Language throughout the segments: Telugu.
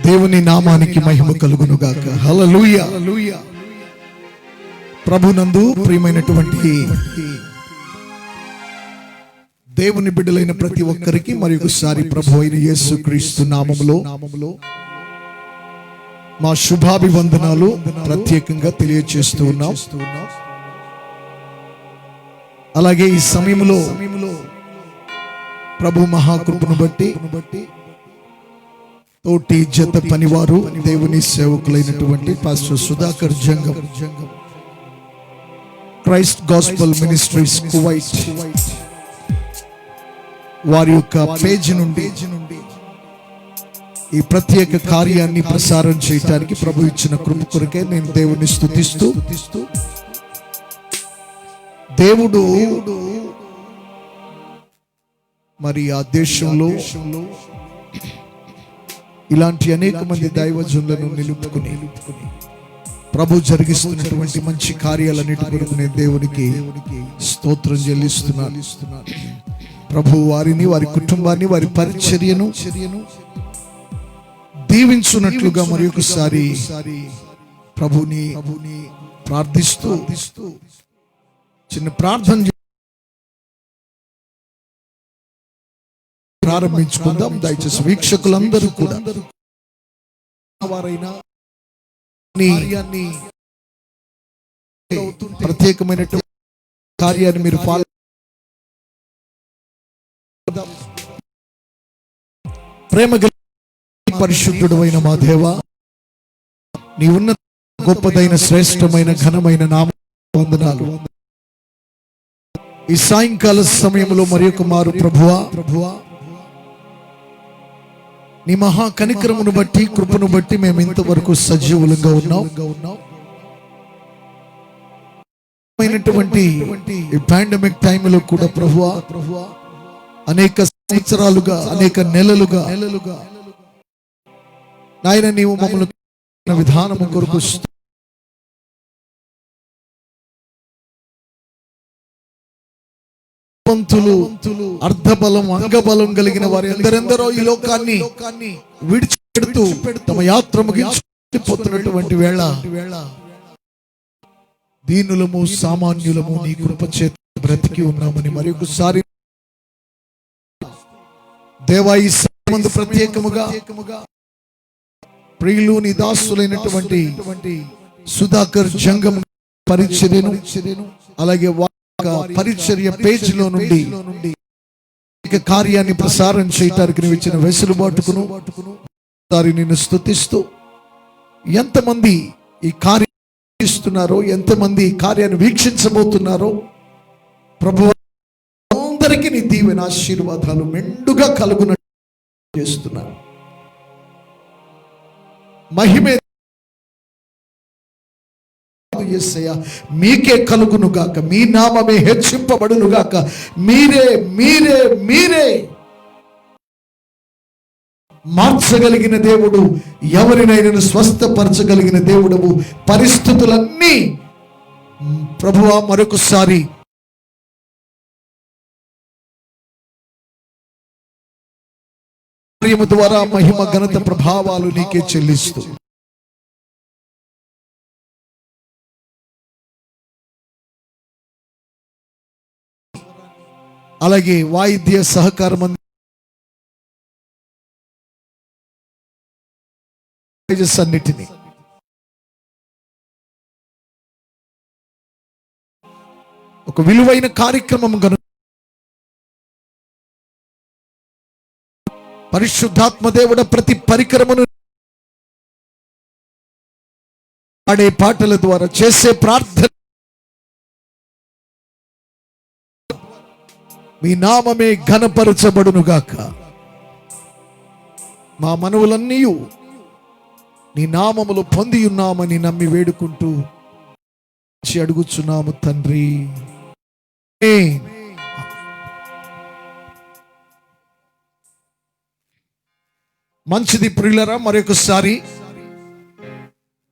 దేవుని నామానికి మహిమ కలుగును గాక. హల్లెలూయా. ప్రభునందు ప్రియమైనటువంటి దేవుని బిడ్డలైన ప్రతి ఒక్కరికి మరి ఒకసారి ప్రభు అయిన యేసుక్రీస్తు నామములో మా శుభాభివందనాలు ప్రత్యేకంగా తెలియజేస్తూ ఉన్నాం. అలాగే ఈ సమయంలో ప్రభు మహాకృపను బట్టి తోటి జత పనివారు దేవుని సేవకులైనటువంటి పాస్టర్ సుధాకర్ జంగం, క్రైస్ట్ గాస్పెల్ మినిస్ట్రీస్ కువైట్ వారి యొక్క పేజీ నుండి ఈ ప్రత్యేక కార్యాన్ని ప్రసారం చేయడానికి ప్రభు ఇచ్చిన కృప కొరకే నేను దేవుని స్తుతిస్తూ దేవుడు మరి ఆ దేశంలో ఇలాంటి అనేక మంది దైవజనులను నిలుపుకుని ప్రభు జరిగిస్తున్నటువంటి మంచి కార్యాలన్నిటి కొరకు నేను దేవునికి స్తోత్రం చెల్లిస్తున్నాను. ప్రభు వారిని, వారి కుటుంబాన్ని, వారి పరిచర్యను దీవించున్నట్లుగా మరి ఒకసారి ప్రభుని ప్రార్థిస్తూ చిన్న ప్రార్థన ప్రారంభించుకుందాం. దయచేసి వీక్షకులందరూ కూడా వారైనా ప్రత్యేకమైన కార్యాన్ని మీరు ఫాలో ప్రేమ పరిశుద్ధుడు అయిన మా దేవా, నీ ఉన్నత గొప్పదైన శ్రేష్టమైన ఘనమైన నామ వందనాలు. ఈ సాయంకాల సమయంలో మరి ఒక మారు ప్రభువా నీ మహా కనికరమును బట్టి, కృపను బట్టి మేము ఇంతవరకు సజీవులుగా ఉన్నాం. పాండమిక్ టైంలో కూడా ప్రభువా అనేక సంవత్సరాలుగా, అనేక నెలలుగా నాయన నీవు మమ్మల్ని విధానము కొరకు అర్ధబలం, అంగబలం కలిగిన వారు ఎందరెందరో ఈ లోకాన్ని విడిచిపెడుతూ తమ యాత్ర ముగించిపోతున్నటువంటి వేళ దీనులము, సామాన్యులము నీ కృప చేత బ్రతికి ఉన్నామని మరి ఒకసారి దేవా ఈ సంబంధ ప్రత్యేకముగా ప్రియులు నీ దాసులైనటువంటి సుధాకర్ జంగం పరిచర్యను, అలాగే పరిచర్య పేజీలో నుండి కార్యాన్ని ప్రసారం చేయటానికి నువ్వు ఇచ్చిన వెసులుబాటుకును నిన్ను స్తుతిస్తూ, ఎంతమంది ఈ కార్యం ఇస్తున్నారో, ఎంతమంది ఈ కార్యాన్ని వీక్షించబోతున్నారో ప్రభువు అందరికీ నీ దీవెన ఆశీర్వాదాలు మెండుగా కలుగునట్టు చేస్తున్నాను. మహిమే యేసయ్యా మీకే కలుగును గాక, మీ నామమే హెచ్చింపబడును గాక. మీరే మీరే మీరే మార్చగలిగిన దేవుడు, ఎవరినైనా స్వస్థపరచగలిగిన దేవుడవు. పరిస్థితులన్నీ ప్రభువా మరొకసారి కార్యము ద్వారా మహిమ, ఘనత, ప్రభావాలు నీకే చెల్లిస్తూ అలాగే వాయిద్య సహకారం అన్నిటినీ ఒక విలువైన కార్యక్రమం కనుక పరిశుద్ధాత్మ దేవుడ ప్రతి పరికరమును పాడే పాటల ద్వారా, చేసే ప్రార్థన మీ నామమే ఘనపరచబడును గాక. మా మనవులన్నీ నీ నామములు పొంది ఉన్నామని నమ్మి వేడుకుంటూ అడుగుచున్నాము తండ్రి. మంచిది ప్రియులరా, మరొకసారి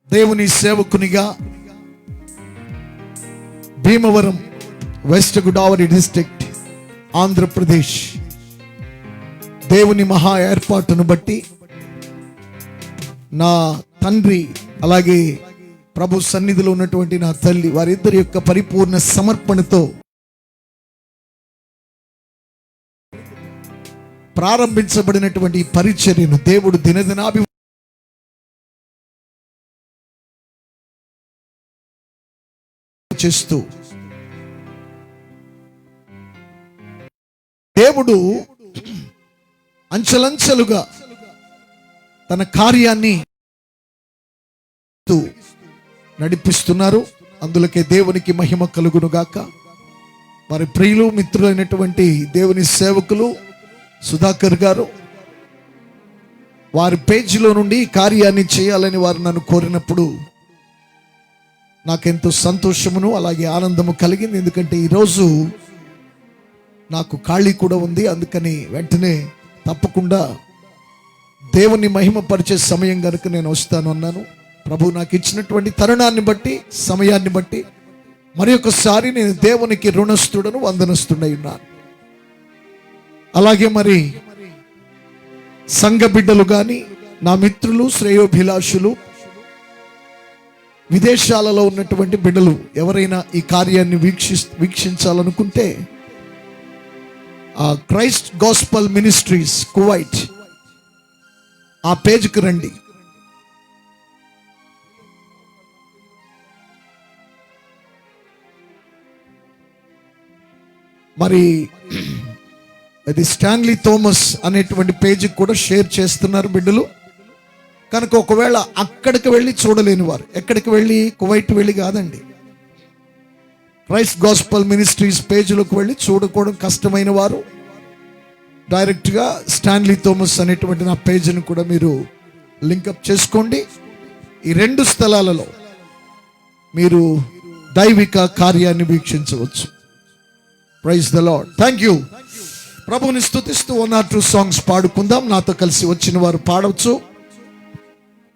దేవుని సేవకునిగా భీమవరం, వెస్ట్ గోదావరి డిస్ట్రిక్ట్, ఆంధ్రప్రదేశ్ దేవుని మహా ఏర్పాటును బట్టి నా తండ్రి అలాగే ప్రభు సన్నిధిలో ఉన్నటువంటి నా తల్లి వారిద్దరి యొక్క పరిపూర్ణ సమర్పణతో ప్రారంభించబడినటువంటి పరిచర్యను దేవుడు దినదినాభి చేస్తూ దేవుడు అంచెలంచెలుగా తన కార్యాన్ని నడిపిస్తున్నారు. అందులోకే దేవునికి మహిమ కలుగునుగాక. వారి ప్రియులు మిత్రులైనటువంటి దేవుని సేవకులు సుధాకర్ గారు వారి పేజీలో నుండి కార్యాన్ని చేయాలని వారు నన్ను కోరినప్పుడు నాకెంతో సంతోషమును అలాగే ఆనందము కలిగింది. ఎందుకంటే ఈరోజు నాకు ఖాళీ కూడా ఉంది. అందుకని వెంటనే తప్పకుండా దేవుని మహిమపరిచే సమయం కనుక నేను వస్తాను అన్నాను. ప్రభు నాకు ఇచ్చినటువంటి తరుణాన్ని బట్టి సమయాన్ని బట్టి మరి ఒకసారి నేను దేవునికి రుణస్థుడను వందనస్తుడై ఉన్నాను. అలాగే మరి సంఘ బిడ్డలు కానీ నా మిత్రులు శ్రేయోభిలాషులు విదేశాలలో ఉన్నటువంటి బిడ్డలు ఎవరైనా ఈ కార్యాన్ని వీక్షించాలనుకుంటే క్రైస్ట్ గాస్పల్ మినిస్ట్రీస్ కువైట్ ఆ పేజ్కి రండి. మరి అది స్టాన్లీ థోమస్ అనేటువంటి పేజీకి కూడా షేర్ చేస్తున్నారు బిడ్డలు. కనుక ఒకవేళ అక్కడికి వెళ్ళి చూడలేని వారు, ఎక్కడికి వెళ్ళి కువైట్ వెళ్ళి కాదండి, క్రైస్ట్ గాస్పల్ మినిస్ట్రీస్ పేజీలోకి వెళ్ళి చూడకపోవడం కష్టమైన వారు డైరెక్ట్గా స్టాన్లీ థోమస్ అనేటువంటి నా పేజీని కూడా మీరు లింకప్ చేసుకోండి. ఈ రెండు స్థలాలలో మీరు దైవిక కార్యాన్ని వీక్షించవచ్చు. Praise the Lord. Thank you. ప్రభువుని స్తుతిస్తూ 1 or 2 సాంగ్స్ పాడుకుందాం. నాతో కలిసి వచ్చిన వారు పాడవచ్చు,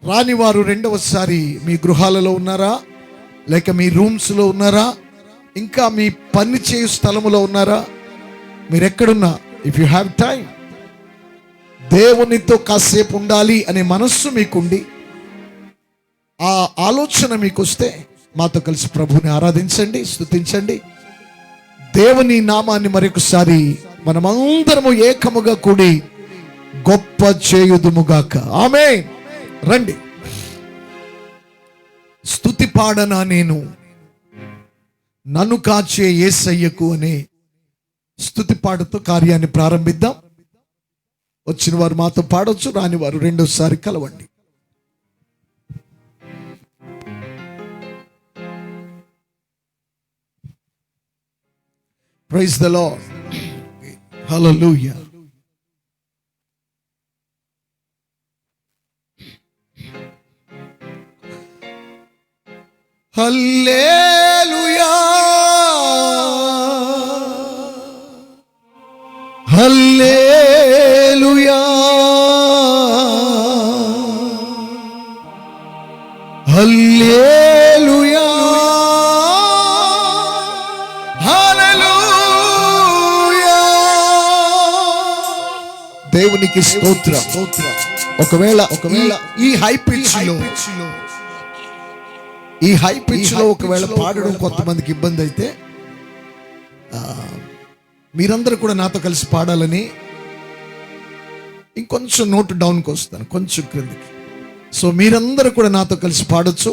రాని వారు రెండవసారి మీ గృహాలలో ఉన్నారా, లేక మీ రూమ్స్లో ఉన్నారా, ఇంకా మీ పని చేయు స్థలములో ఉన్నారా, మీరు ఎక్కడున్నా, ఇఫ్ యు హ్యావ్ టైం, దేవునితో కాసేపు ఉండాలి అనే మనస్సు మీకుండి ఆ ఆలోచన మీకు వస్తే మాతో కలిసి ప్రభువుని ఆరాధించండి, స్తుతించండి. దేవుని నామాన్ని మరొకసారి మనమందరము ఏకముగా కూడి గొప్ప చేయుదుముగాక. ఆమేన్. రండి. స్తుతి పాడనా నేను నన్ను కాచే యేసయ్యకు అనే స్తుతి పాటతో కార్యాన్ని ప్రారంభిద్దాం. వచ్చిన వారు మాతో పాడొచ్చు, రాని వారు రెండోసారి కలవండి. Praise the Lord. Hallelujah. Hallelujah. Hallelujah. Hallelujah. దేవునికి స్తోత్రం. ఒకవేళ ఈ హై పిచ్ లో ఒకవేళ పాడడం కొంతమందికి ఇబ్బంది అయితే మీరందరూ కూడా నాతో కలిసి పాడాలని ఇంకొంచెం నోట్ డౌన్కి వస్తాను, కొంచెం క్రిందికి. సో మీరందరూ కూడా నాతో కలిసి పాడొచ్చు.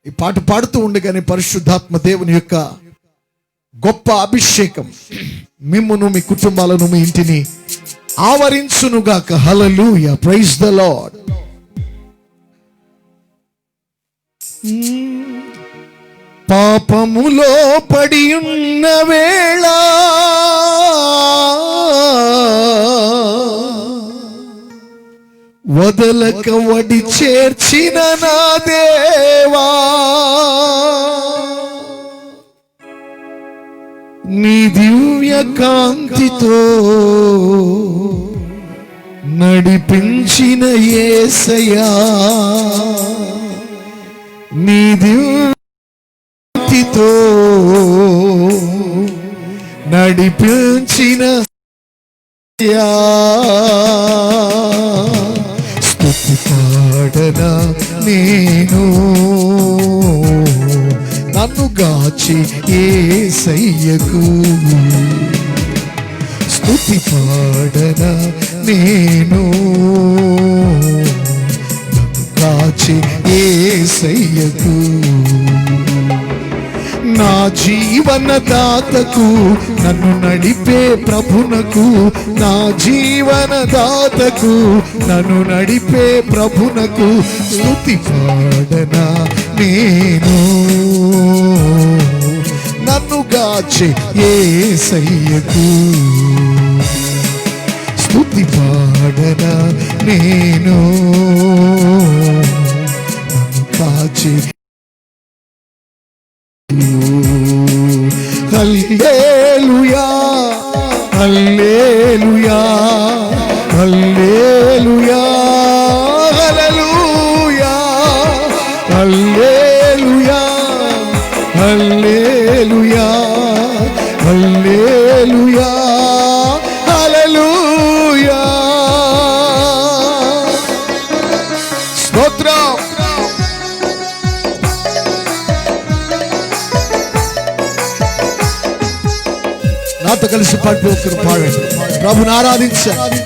ఈ పాట పాడుతూ ఉండగానే పరిశుద్ధాత్మ దేవుని యొక్క గొప్ప అభిషేకం మిమ్మును, మీ కుటుంబాలను, మీ ఇంటిని ఆవరించునుగాక. హల్లెలూయా. Praise the Lord. పాపములో పడి ఉన్న వేళ వదలక వడి చేర్చిన నా దేవా, నీ దివ్య కాంతితో నడిపించిన యేసయ్యా, నీ దివ్యతో నడిపించిన స్తుతి నేను నన్ను గాచి యేసయ్యకు స్తుతి పాడనా నేను నన్ను గాచి యేసయ్యకు నా జీవనదాతకు నన్ను నడిపే ప్రభునకు నా జీవనదాతకు నన్ను నడిపే ప్రభునకు స్తుతి పాడనా నేను నన్ను గాచే యేసయ్యకు స్తుతి పాడనా నేను నన్ను గాచే హల్లెలూయా హల్లెలూయా హల్లెలూయా హల్లెలూయా హల్లెలూయా హల్లెలూయా హల్లెలూయా హల్లెలూయా స్తోత్రం. నాతో కలిసి పాడి ఒకరు పాడండి, ప్రభుని ఆరాధించండి.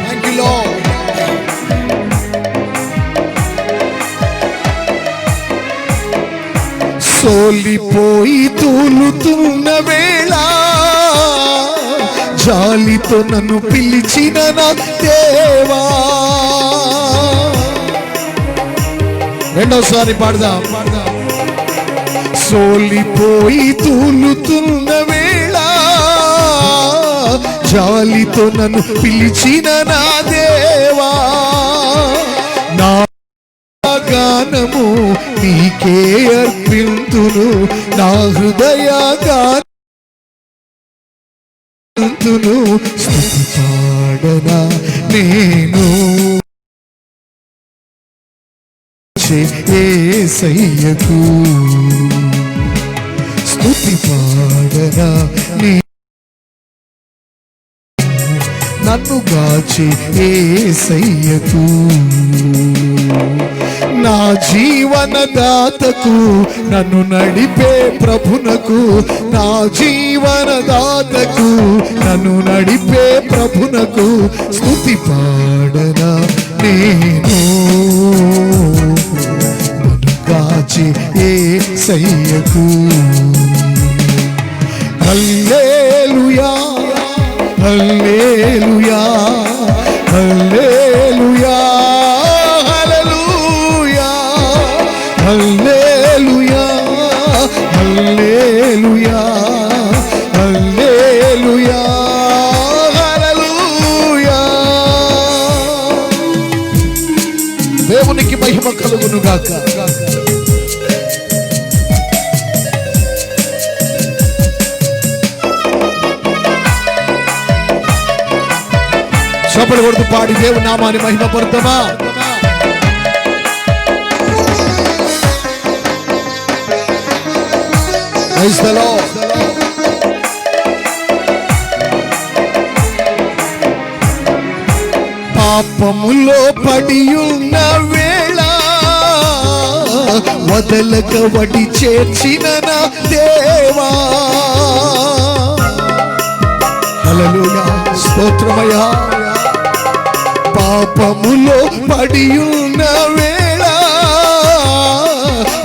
Thank you, Lord. సోలిపోయి తూలుతున్న వేళ జాలితో నన్ను పిలిచిన నా దేవా. రెండోసారి పాడదాం. సోలిపోయి తూలుతున్న వేళ జాలితో నన్ను పిలిచిన నా దేవా. నా గానము నీకే అర్పింతును, నా హృదయ గానము స్తుతి పాడనా నేను యేసయ్యకు స్తుతి పాడనా నన్ను గాచి యేసయ్యకు నా జీవనదాతకు నన్ను నడిపే ప్రభునకు నా జీవనదాతకు నన్ను నడిపే ప్రభునకు స్తుతి పాడనా నేను నన్ను గాచి యేసయ్యకు. హల్లెలూయా హల్లెలూయా హల్లెలూయా హల్లెలూయా హల్లెలూయా హల్లెలూయా హల్లెలూయా హల్లెలూయా. దేవునికి మహిమ కలుగును గాక. చప్పలు కొడుతూ పాడి దేవుని నామాన్ని మహిమపడతామా. పాపములో పడియున్న వేళ వదలక వడి చేర్చిన నా దేవా. హల్లెలూయా స్తోత్రమయ్యా. పాపములో పడియున్న వేళ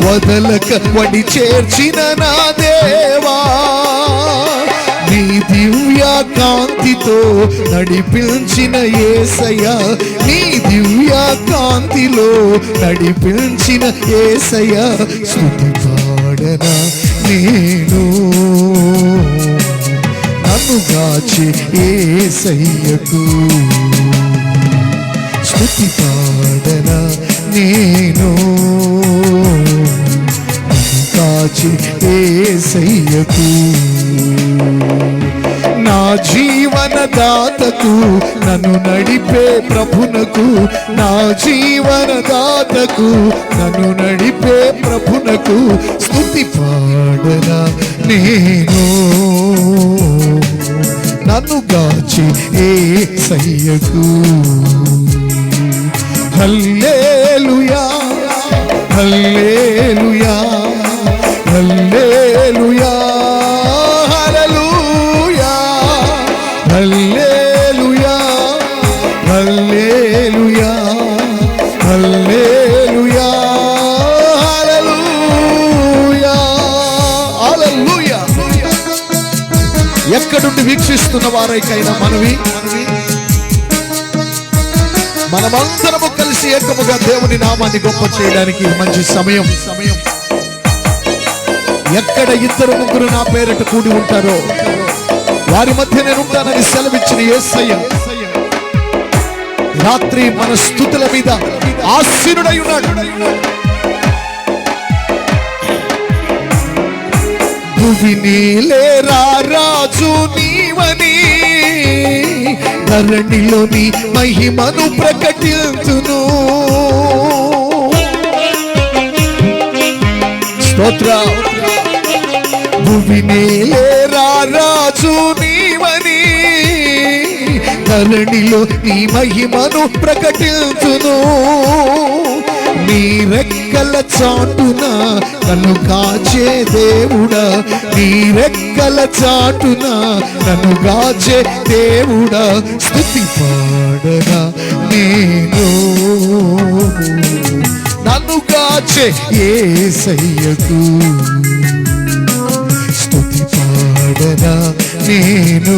వదలక వడి చేర్చిన నా దేవా. నీ దివ్య కాంతితో నడిపించిన యేసయ్యా, నీ దివ్య కాంతిలో నడిపించిన యేసయ్యా, స్తుతి పాడనా నేను నన్ను గాచి యేసయ్యకు. స్తుతి పాడనా నేను నన్ను గాచి యేసయ్యకు. నా జీవన దాతకు నన్ను నడిపే ప్రభునకు, నా జీవన దాతకు నన్ను నడిపే ప్రభునకు స్తుతి పాడనా నేను. నన్ను గాచి యేసయ్యకు హల్లెలూయా హల్లెలూయా హల్లెలూయా హల్లెలూయా హల్లెలూయా హల్లెలూయా హల్లెలూయా హల్లెలూయా హల్లెలూయా. ఎక్కడుండి వీక్షిస్తున్న వారైకైనా మనమందరము కలిసి ఏకముగా దేవుని నామాన్ని గొప్ప చేయడానికి మంచి సమయం. ఎక్కడ ఇద్దరు ముగ్గురు నా పేరిట కూడి ఉంటారో వారి మధ్య నేను ఉంటానని సెలవిచ్చిన యేసయ్య రాత్రి మన స్తుతుల మీద ఆసీనుడై ఉన్నాడు. భువినేలేరా రాజు నీవని, ధరణిలోని మహిమను ప్రకటించును. స్తోత్ర. భువినేలేరా రాజు నీవని, ధరణిలో నీ మహిమను ప్రకటించును. నీ రెక్కల చాటున నన్ను కాచే దేవుడా, నీ రెక్కల చాటున నన్ను కాచే దేవుడా స్తుతి పాడనా నేను. నన్ను కాచే యేసయ్యకు స్తుతి పాడనా నేను.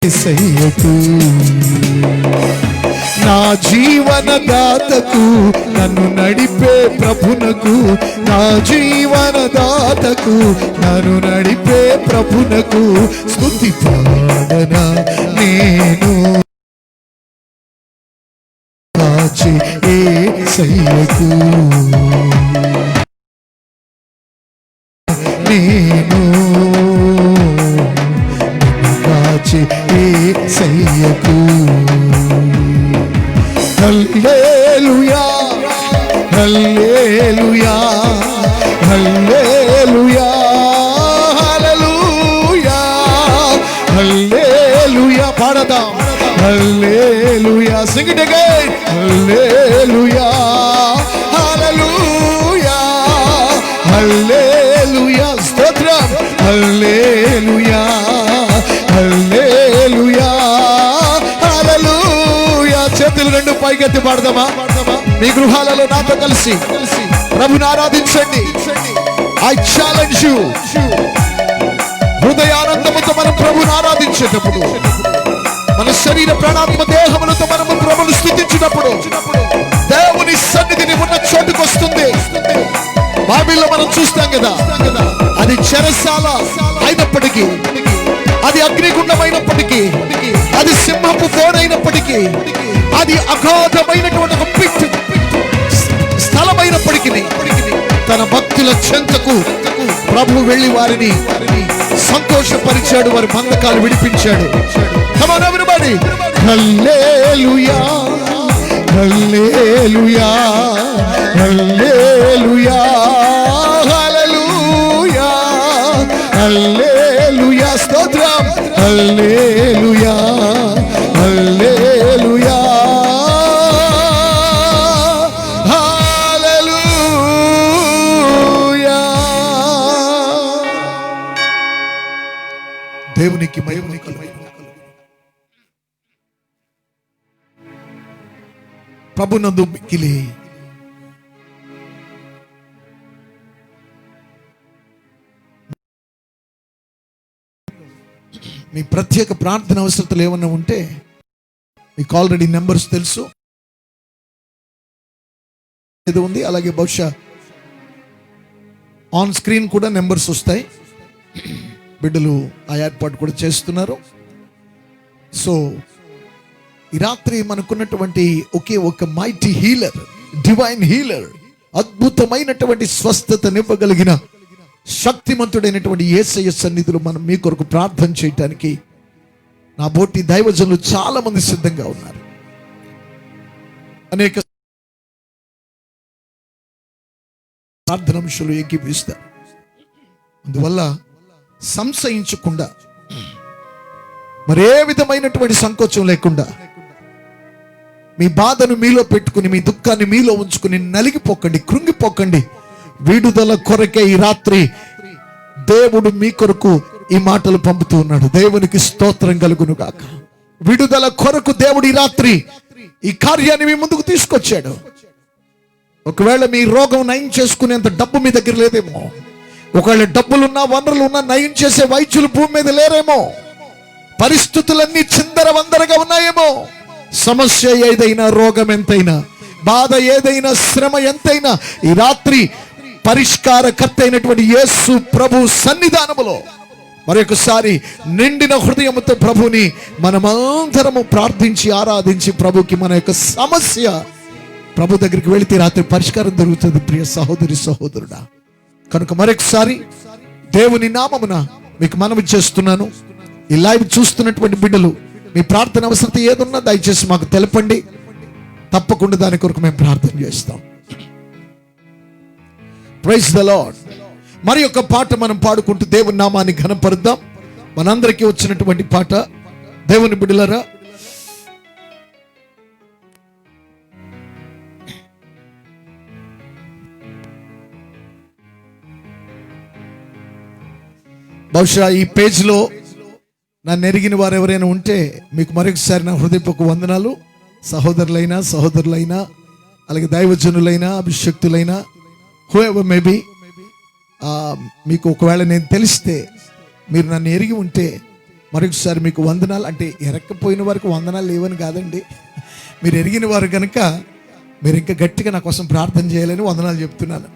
యేసయ్యకు నా జీవన దాతకు నన్ను నడిపే ప్రభునకు, నా జీవన దాతకు నన్ను నడిపే ప్రభునకు స్తుతి పాడనా నేను. కాచి యేసయ్యకు నేను, కాచి యేసయ్యకు హల్లెలూయా హల్లెలూయా హల్లెలూయా హల్లెలూయా హల్లెలూయా. పాడదాం హల్లెలూయా. Sing it again. హల్లెలూయా హల్లెలూయా హల్లెలూయా. స్తోత్రం. హల్లెలూయా హల్లెలూయా హల్లెలూయా. చేతులు రెండు పైకెత్తి పాడదామా? మీ గృహాలలో నాతో కలిసి ప్రభుని ఆరాధించండి. I challenge you. హృదయానందముతో మనం ప్రభుని ఆరాధించేటప్పుడు, మన శరీర ప్రాణాత్మ దేహములతో మనము ప్రభుని స్తుతించినప్పుడు దేవుని సన్నిధిని ఉన్న చోటుకు వస్తుంది. బైబిల్లో మనం చూస్తాం కదా, అది చెరసాల అయినప్పటికీ, అది అగ్నిగుండమైనప్పటికీ, అది సింహపు బోనైనప్పటికీ, అది అగాధమైనటువంటి ఒక పిట్ స్థలమైనప్పటికీ తన భక్తుల చెంతకు ప్రభు వెళ్లి వారిని సంతోషపరిచాడు, వారి బంధకాలు విడిపించాడు. Come on everybody. హల్లెలూయా హల్లెలూయా హల్లెలూయా హల్లెలూయా హల్లెలూయా. స్తోత్రం. హల్లెలూయా హల్లెలూయా హల్లెలూయా. దేవునికి మహిమ కలుగును. ప్రభునందు మిక్కిలి మీ ప్రత్యేక ప్రార్థన అవసరతలు ఏమన్నా ఉంటే మీకు ఆల్రెడీ నెంబర్స్ తెలుసు, ఏదో ఉంది. అలాగే బహుశా ఆన్ స్క్రీన్ కూడా నెంబర్స్ వస్తాయి. బిడ్డలు ఆ ఏర్పాటు కూడా చేస్తున్నారు. సో ఈ రాత్రి మనకున్నటువంటి ఒకే ఒక మైటీ హీలర్, డివైన్ హీలర్, అద్భుతమైనటువంటి స్వస్థతనివ్వగలిగిన శక్తిమంతుడైనటువంటి యేసయ్య సన్నిధిలో మనం మీ కొరకు ప్రార్థన చేయటానికి నా బోటి దైవజనులు చాలా మంది సిద్ధంగా ఉన్నారు. అనేక ప్రార్థనాంశాలు ఏకీపిస్తారు. అందువల్ల సంశయించకుండా, మరే విధమైనటువంటి సంకోచం లేకుండా మీ బాధను మీలో పెట్టుకుని, మీ దుఃఖాన్ని మీలో ఉంచుకుని నలిగిపోకండి, కృంగిపోకండి. విడుదల కొరకే ఈ రాత్రి దేవుడు మీ కొరకు ఈ మాటలు పంపుతూ ఉన్నాడు. దేవునికి స్తోత్రం కలుగును గాక. విడుదల కొరకు దేవుడు ఈ రాత్రి ఈ కార్యాన్ని మీ ముందుకు తీసుకొచ్చాడు. ఒకవేళ మీ రోగం నయం చేసుకునేంత డబ్బు మీ దగ్గర లేదేమో, ఒకవేళ డబ్బులున్నా వనరులు ఉన్నా నయం చేసే వైద్యులు భూమి మీద లేరేమో, పరిస్థితులన్నీ చిందరవందరగా ఉన్నాయేమో, సమస్య ఏదైనా, రోగం ఎంతైనా, బాధ ఏదైనా, శ్రమ ఎంతైనా, ఈ రాత్రి పరిష్కారకర్త అయినటువంటి యేసు ప్రభు సన్నిధానములో మరొకసారి నిండిన హృదయముతో ప్రభుని మనమందరము ప్రార్థించి ఆరాధించి ప్రభుకి మన యొక్క సమస్య ప్రభు దగ్గరికి వెళితే రాత్రి పరిష్కారం దొరుకుతుంది. ప్రియ సహోదరి సహోదరుడా, కనుక మరొకసారి దేవుని నామమున మీకు మనవి చేస్తున్నాను. ఈ లైవ్ చూస్తున్నటువంటి బిడ్డలు మీ ప్రార్థన అవసరత ఏదున్నా దయచేసి మాకు తెలపండి. తప్పకుండా దాని కొరకు మేము ప్రార్థన చేస్తాం. Praise the lord. మరి ఒక పాట మనం పాడుకుంటూ దేవుని నామాన్ని ఘనపరుద్దాం. మనందరికీ వచ్చినటువంటి పాట. దేవుని బిడ్డలారా, బహుశా ఈ పేజ్లో నన్ను ఎరిగిన వారు ఎవరైనా ఉంటే మీకు మరొకసారి నా హృదయపూర్వక వందనాలు. సహోదరులైనా అలాగే దైవజనులైనా అభిషక్తులైనా whoever may be, మీకు ఒకవేళ నేను తెలిస్తే, మీరు నన్ను ఎరిగి ఉంటే మరొకసారి మీకు వందనాలు. అంటే ఎరక్కపోయిన వారికి వందనాలు లేవని కాదండి, మీరు ఎరిగిన వారు కనుక మీరు ఇంకా గట్టిగా నా కోసం ప్రార్థన చేయాలని వందనాలు చెప్తున్నాను.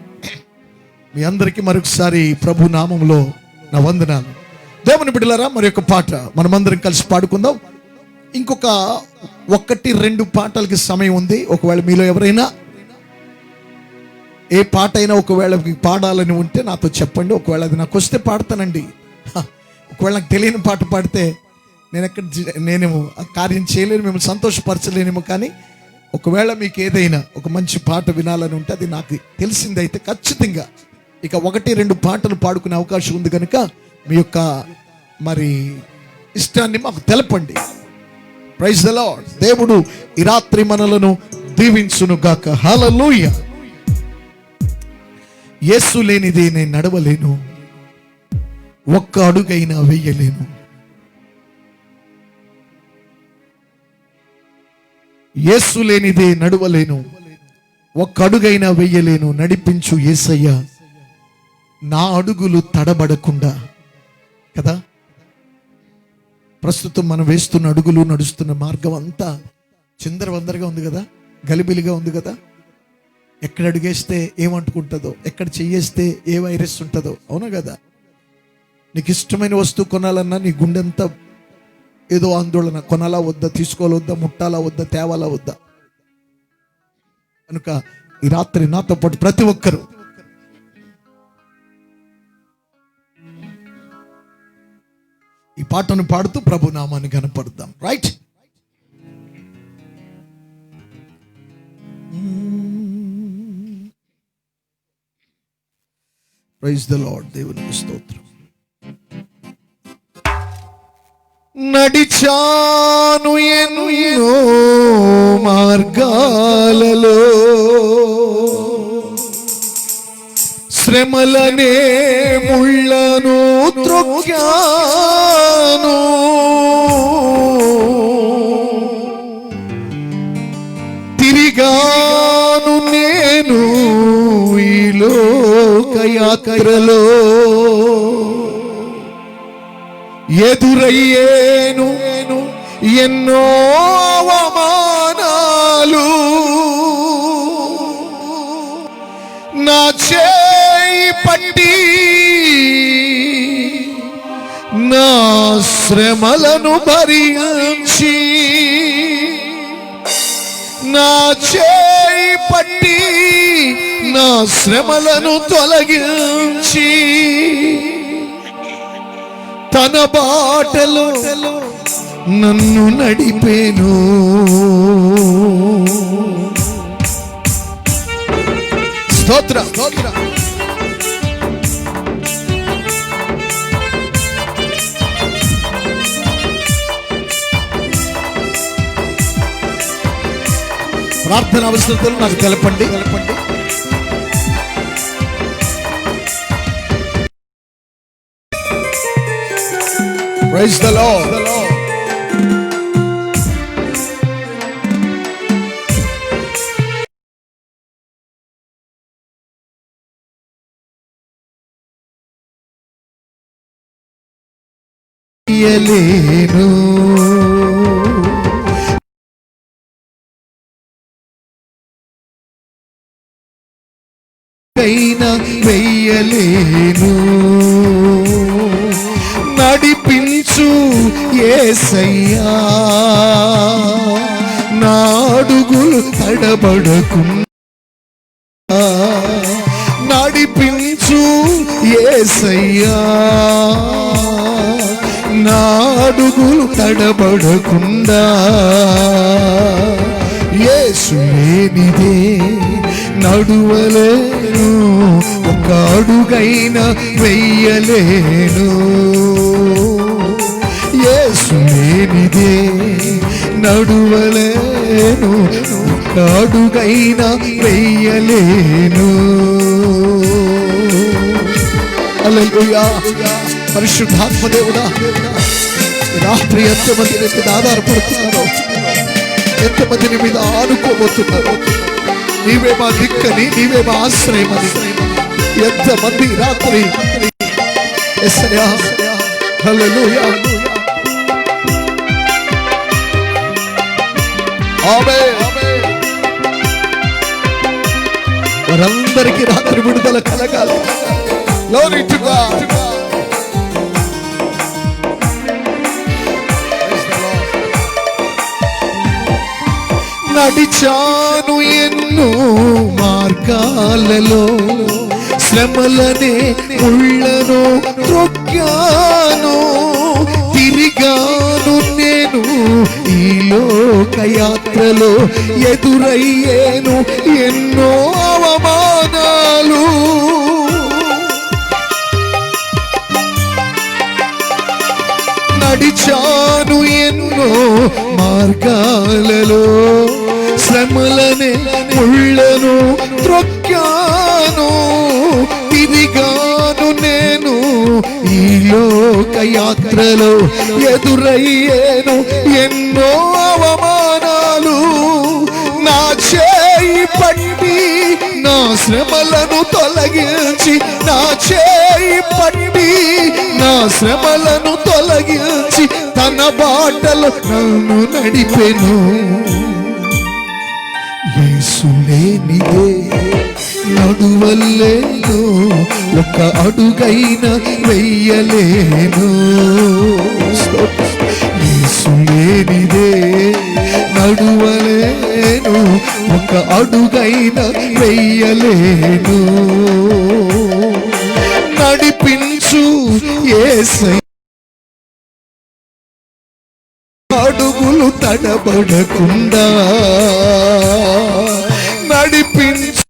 మీ అందరికీ మరొకసారి ప్రభు నామంలో నా వందనాలు. దేవుని బిడ్డలారా, మరి యొక్క పాట మనమందరం కలిసి పాడుకుందాం. ఇంకొక 1-2 పాటలకి సమయం ఉంది. ఒకవేళ మీలో ఎవరైనా ఏ పాట అయినా ఒకవేళ పాడాలని ఉంటే నాతో చెప్పండి. ఒకవేళ అది నాకు వస్తే పాడతానండి. ఒకవేళ నాకు తెలియని పాట పాడితే నేనేమో ఆ కార్యం చేయలేను, మిమ్మల్ని సంతోషపరచలేనేమో. కానీ ఒకవేళ మీకు ఏదైనా ఒక మంచి పాట వినాలని ఉంటే అది నాకు తెలిసిందైతే ఖచ్చితంగా ఇక 1-2 పాటలు పాడుకునే అవకాశం ఉంది. కనుక మీ యొక్క మరి ఇష్టాన్ని మాకు తెలపండి. Praise the lord. దేవుడు ఈ రాత్రి మనలను దీవించును గాక. హల్లెలూయా. యేసు లేనిదే నేను నడవలేను, ఒక్క అడుగైనా వెయ్యలేను. యేసు లేనిదే నడవలేను, ఒక్క అడుగైనా వెయ్యలేను. నడిపించు యేసయ్య నా అడుగులు తడబడకుండా. కదా, ప్రస్తుతం మనం వేస్తున్న అడుగులు, నడుస్తున్న మార్గం అంతా చిందరవందరగా ఉంది కదా, గలిబిలిగా ఉంది కదా. ఎక్కడ అడుగేస్తే ఏమంటుకుంటుందో, ఎక్కడ చెయ్యేస్తే ఏ వైరస్ ఉంటుందో. అవునా కదా? నీకు ఇష్టమైన వస్తువు కొనాలన్నా నీ గుండెంతా ఏదో ఆందోళన. కొనాలా వద్దా, తీసుకోవాలా వద్దా, ముట్టాలా వద్దా, తేవాలా వద్దా. కనుక ఈ రాత్రి నాతో పాటు ప్రతి ఒక్కరూ ఈ పాటను పాడుతూ ప్రభు నామాన్ని కనపడదాం. రైట్? Praise the lord. దేవునికి స్తోత్రం. నడిచాను ఎన్నో మార్గాలలో, శ్రమలనే ముళ్ళను త్రొక్కాను, తిరిగాను నేను ఈ లోకయాత్రలో, ఎదురయ్యేను ఎన్నో అవమానాలు, నా చేయి పట్టి నా శ్రమలను భరించి, నా చేయి పట్టి నా శ్రమలను తొలగించి తన బాటలో నన్ను నడిపేను. స్తోత్ర ప్రార్థన అవసరతలు నాకు తెలపండి. Praise the Lord. వెయ్యలేను వెయ్యలేను నడిపించు యేసయ్యా నా అడుగులు తడబడకుండా నడిపించు యేసయ్యా నా అడుగులు తడబడకుండా యేసు లేనిదే నడువలేను ఒక అడుగైనా వెయ్యలేను. యేసు లేనిదే నడువలేను ఒక అడుగైనా వెయ్యలేను. హల్లెలూయా. పరిశుద్ధాత్మ దేవుడా, రాత్రి ఎంతమంది నీ మీద ఆధారపడుతున్నారు, ఎంతమంది నీ మీద ఆనుకోబోతున్నారు. నీవే మా దిక్కని, నీవే మా ఆశ్రయమని ఎంతమంది రాత్రి యేసయ్యా. హల్లెలూయా. ఆమేన్. వారందరికీ రాత్రి విడుదల కలగాలి. Glory to God. నడిచాను ఎన్నో మార్గాలలో శ్రమలనే ముళ్ళను త్రొక్కాను తిరిగాను నేను ఈ లోకయాత్రలో ఎదురయ్యేను ఎన్నో అవమానాలు నడిచాను ఎన్నో మార్గాలలో శ్రమలనే ముళ్ళను త్రొక్కాను తిరిగాను నేను ఈ లోకయాత్రలో ఎదురయ్యేను ఎన్నో అవమానాలు నా చేయి పట్టి నా శ్రమలను తొలగించి నా చేయి పట్టి నా శ్రమలను తొలగించి తన బాటలో నన్ను నడిపెను యేసు లేనిదే నడువలేను ఒక అడుగైనా వెయ్యలేను యేసు లేనిదే నడువలేను ఒక అడుగైనా వెయ్యలేను నడిపించు యేసయ్యా అడుగులు తడబడకుండా నడిపించు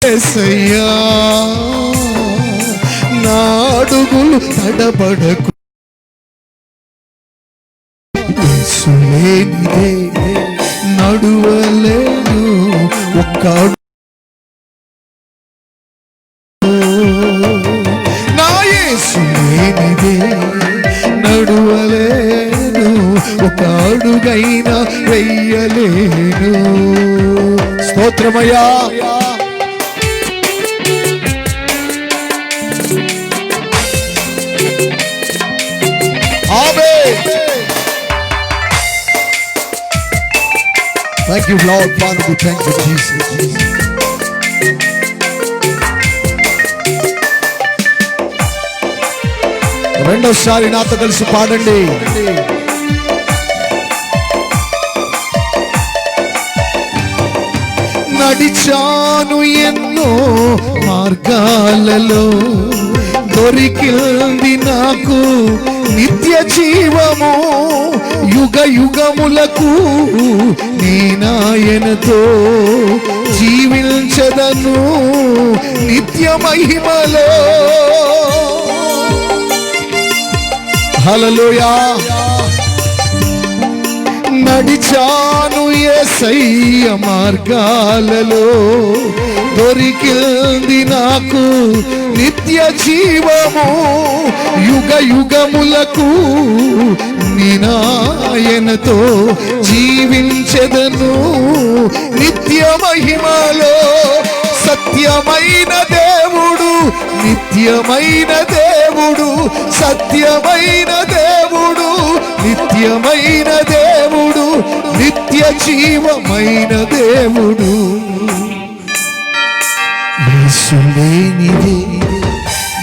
యేసయ్యా నా అడుగులు తడబడకు యేసు లేనిదే నడువలేను ఒక్క నా యేసు లేనిదే నడువలేను ఒక అడుగైనా వెయ్యలేను స్తోత్రమయ్యా Thank you, Lord, Father, we thank you, Jesus. రెండోసారి నాతో కలిసి పాడండి. నడిచాను ఎన్నో మార్గాలలో, దొరికింది నాకు నిత్య జీవము. యుగ యుగములకు నేనాయనతో జీవించదను నిత్య మహిమలో. హల్లెలూయా. నడిచాను యేసయ్య మార్గాలలో, దొరికింది నాకు నిత్య జీవము. యుగ యుగములకు నేనాయనతో జీవించెదను నిత్య మహిమలో. సత్యమైన దేవుడు, నిత్యమైన దేవుడు, సత్యమైన దేవుడు, నిత్యమైన దేవుడు, నిత్య జీవమైన దేవుడు. యేసు లేనిదే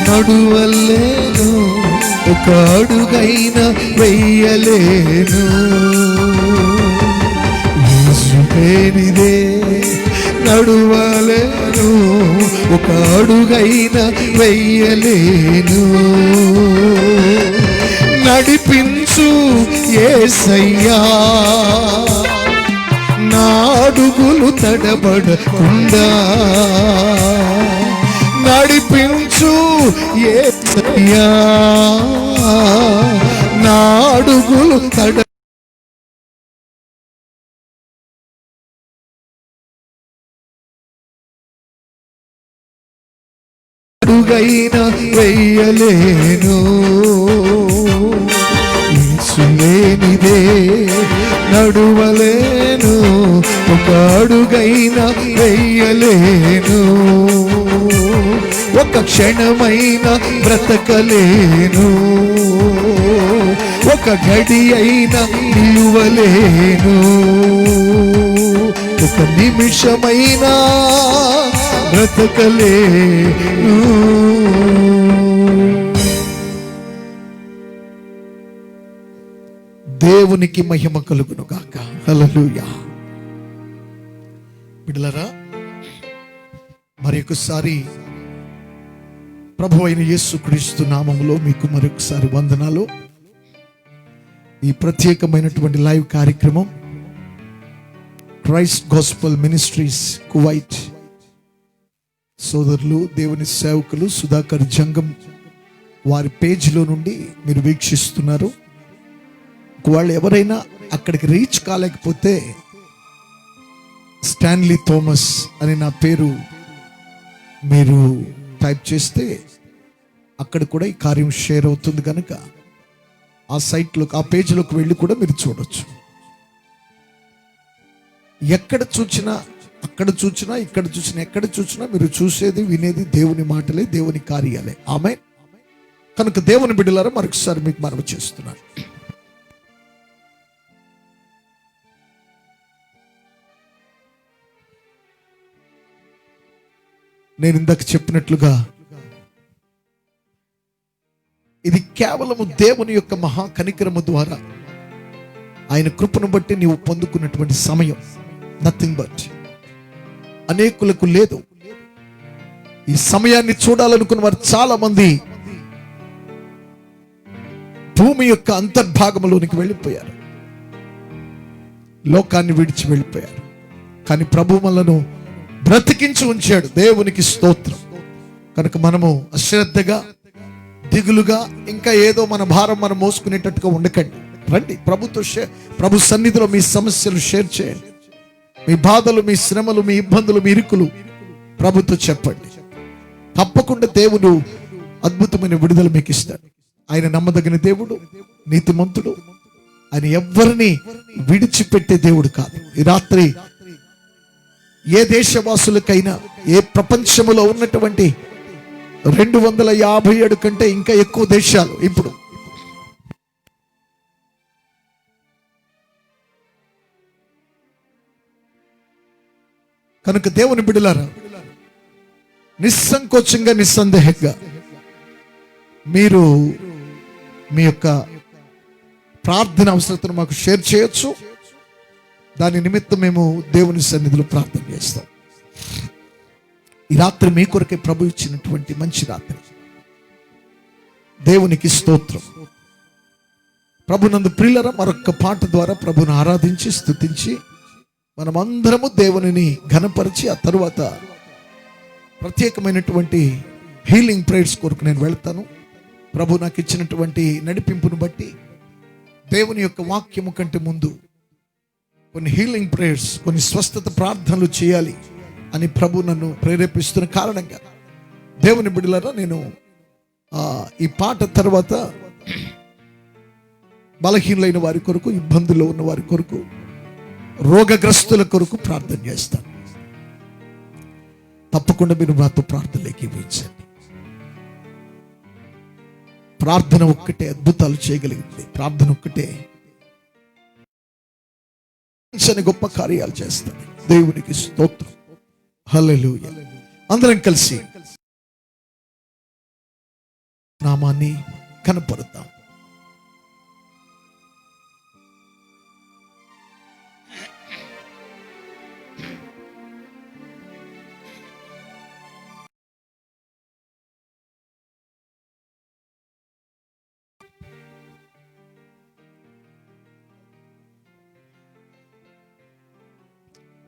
నడువలేను, ఒక అడుగైన వెయ్యలేను. యేసు లేనిదే నడువలేను, ఒక అడుగైన వెయ్యలేను. నడిపించు యేసయ్యా, నా అడుగులు తడబడకుండా. నడిపించు యేసయ్యా, నా అడుగులు అడుగైన వెయ్యలేను. యేసు లేనిదే నడువలేను, ఒక అడుగైన వెయ్యలేను. ఒక క్షణమైన బ్రతకలేను, ఒక గడి అయినా నిలువలేను. ఒక నిమిషమైనా బ్రతకలేను. దేవునికి మహిమ కలుగును గాక. హల్లెలూయా. బిడ్డలారా, మరి ఒకసారి ప్రభు అయిన యేసుక్రీస్తు నామములో మీకు మరొకసారి వందనాలు. ఈ ప్రత్యేకమైనటువంటి లైవ్ కార్యక్రమం క్రైస్ట్ గాస్పెల్ మినిస్ట్రీస్ కువైట్ సోదరులు, దేవుని సేవకులు సుధాకర్ జంగం వారి పేజీలో నుండి మీరు వీక్షిస్తున్నారు. వాళ్ళు ఎవరైనా అక్కడికి రీచ్ కాలేకపోతే స్టాన్లీ థోమస్ అని నా పేరు మీరు టైప్ చేస్తే అక్కడ కూడా ఈ కార్యం షేర్ అవుతుంది కనుక ఆ సైట్లోకి, ఆ పేజీలోకి వెళ్ళి కూడా మీరు చూడొచ్చు. ఎక్కడ చూసినా, అక్కడ చూసినా, ఇక్కడ చూసినా, ఎక్కడ చూసినా మీరు చూసేది వినేది దేవుని మాటలే, దేవుని కార్యాలే. ఆమేన్. కనుక దేవుని బిడ్డలారా, మరొకసారి మీకు మనవి చేస్తున్నాను. నేను ఇందాక చెప్పినట్లుగా ఇది కేవలము దేవుని యొక్క మహా కనికరము ద్వారా ఆయన కృపను బట్టి నీవు పొందుకున్నటువంటి సమయం. Nothing but. అనేకులకు లేదు. ఈ సమయాన్ని చూడాలనుకున్న వారు చాలా మంది భూమి యొక్క అంతర్భాగంలోనికి వెళ్ళిపోయారు, లోకాన్ని విడిచి వెళ్ళిపోయారు. కానీ ప్రభు మనలను బ్రతికించి ఉంచాడు. దేవునికి స్తోత్రం. కనుక మనము అశ్రద్ధగా, దిగులుగా, ఇంకా ఏదో మన భారం మనం మోసుకునేటట్టుగా ఉండకండి. రండి ప్రభు సన్నిధిలో మీ సమస్యలు షేర్ చేయండి. మీ బాధలు, మీ శ్రమలు, మీ ఇబ్బందులు, మీ ఇరుకులు ప్రభుతో చెప్పండి. తప్పకుండా దేవుడు అద్భుతమైన విడుదల మీకు ఇస్తాడు. ఆయన నమ్మదగిన దేవుడు, నీతిమంతుడు. ఆయన ఎవ్వరిని విడిచిపెట్టే దేవుడు కాదు. ఈ రాత్రి ఏ దేశవాసులకైనా, ఏ ప్రపంచంలో ఉన్నటువంటి 257 కంటే ఇంకా ఎక్కువ దేశాలు ఇప్పుడు కనుక దేవుని బిడ్డలారా, నిస్సంకోచంగా, నిస్సందేహంగా మీరు మీ యొక్క ప్రార్థన అవసరతను మాకు షేర్ చేయొచ్చు. దాని నిమిత్తం మేము దేవుని సన్నిధిలో ప్రార్థన చేస్తాం. ఈ రాత్రి మీ కొరకే ప్రభు ఇచ్చినటువంటి మంచి రాత్రి. దేవునికి స్తోత్రం. ప్రభునందు ప్రియులరా, మరొక పాట ద్వారా ప్రభుని ఆరాధించి స్తుతించి మనమందరము దేవునిని ఘనపరిచి ఆ తరువాత ప్రత్యేకమైనటువంటి హీలింగ్ ప్రేయర్స్ కొరకు నేను వెళ్తాను. ప్రభు నాకు ఇచ్చినటువంటి నడిపింపును బట్టి దేవుని యొక్క వాక్యము కంటే ముందు కొన్ని హీలింగ్ ప్రేయర్స్, కొన్ని స్వస్థత ప్రార్థనలు చేయాలి అని ప్రభు నన్ను ప్రేరేపిస్తున్న కారణంగా దేవుని బిడ్డలారా, నేను ఈ పాట తర్వాత బలహీనులైన వారి కొరకు, ఇబ్బందుల్లో ఉన్న వారి కొరకు, రోగగ్రస్తుల కొరకు ప్రార్థన చేస్తాను. తప్పకుండా మీరు నాతో ప్రార్థనలు ఏకీభవించండి. ప్రార్థన ఒక్కటే అద్భుతాలు చేయగలిగింది. ప్రార్థన ఒక్కటే గొప్ప కార్యాలు చేస్తాను. దేవునికి స్తోత్రం. హల్లెలూయా. అందరం కలిసి నామాన్ని కనపడతాం.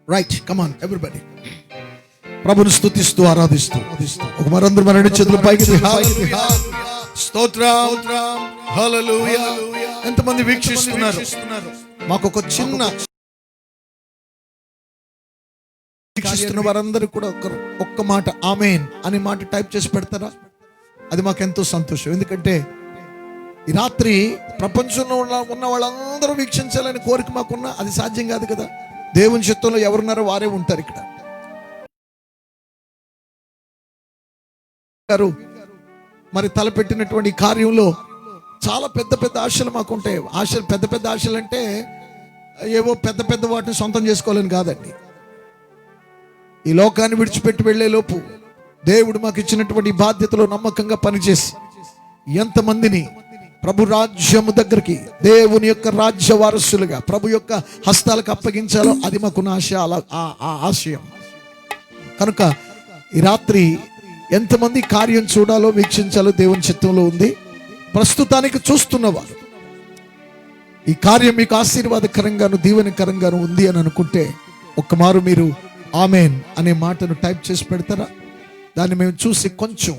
Right, come on everybody. ప్రభుని స్తుతిస్తూ ఆరాధిస్తూ ఒక మరందరూ మన రెండు చేతుల పైకి స్తోత్రం, హల్లెలూయా. ఎంతమంది వీక్షిస్తున్నారు? మాకు ఒక చిన్న వీక్షిస్తున్న వారందరూ కూడా ఒక్క మాట ఆమేన్ అనే మాట టైప్ చేసి పెడతారా? అది మాకు ఎంతో సంతోషం. ఎందుకంటే ఈ రాత్రి ప్రపంచంలో ఉన్న వాళ్ళందరూ వీక్షించాలని కోరిక మాకున్నా అది సాధ్యం కాదు కదా. దేవుని చిత్తంలో ఎవరున్నారో వారే ఉంటారు. ఇక్కడ మరి తలపెట్టినటువంటి కార్యంలో చాలా పెద్ద పెద్ద ఆశలు మాకు ఉంటాయి. ఆశలు, పెద్ద పెద్ద ఆశలు అంటే ఏవో పెద్ద పెద్ద వాటిని సొంతం చేసుకోవాలని కాదండి. ఈ లోకాన్ని విడిచిపెట్టి వెళ్లే లోపు దేవుడు మాకు ఇచ్చినటువంటి బాధ్యతలో నమ్మకంగా పనిచేసి ఎంతమందిని ప్రభు రాజ్యము దగ్గరికి, దేవుని యొక్క రాజ్య వారసులుగా ప్రభు యొక్క హస్తాలకు అప్పగించాలో అది మాకున్న ఆశ, ఆ ఆశయం. కనుక ఈ రాత్రి ఎంతమంది కార్యం చూడాలో, వీక్షించాలో దేవుని చిత్తంలో ఉంది. ప్రస్తుతానికి చూస్తున్నవారు ఈ కార్యం మీకు ఆశీర్వాదకరంగాను దీవెనకరంగాను ఉంది అని అనుకుంటే ఒక్కమారు మీరు ఆమేన్ అనే మాటను టైప్ చేసి పెడతారా? దాన్ని మేము చూసి కొంచెం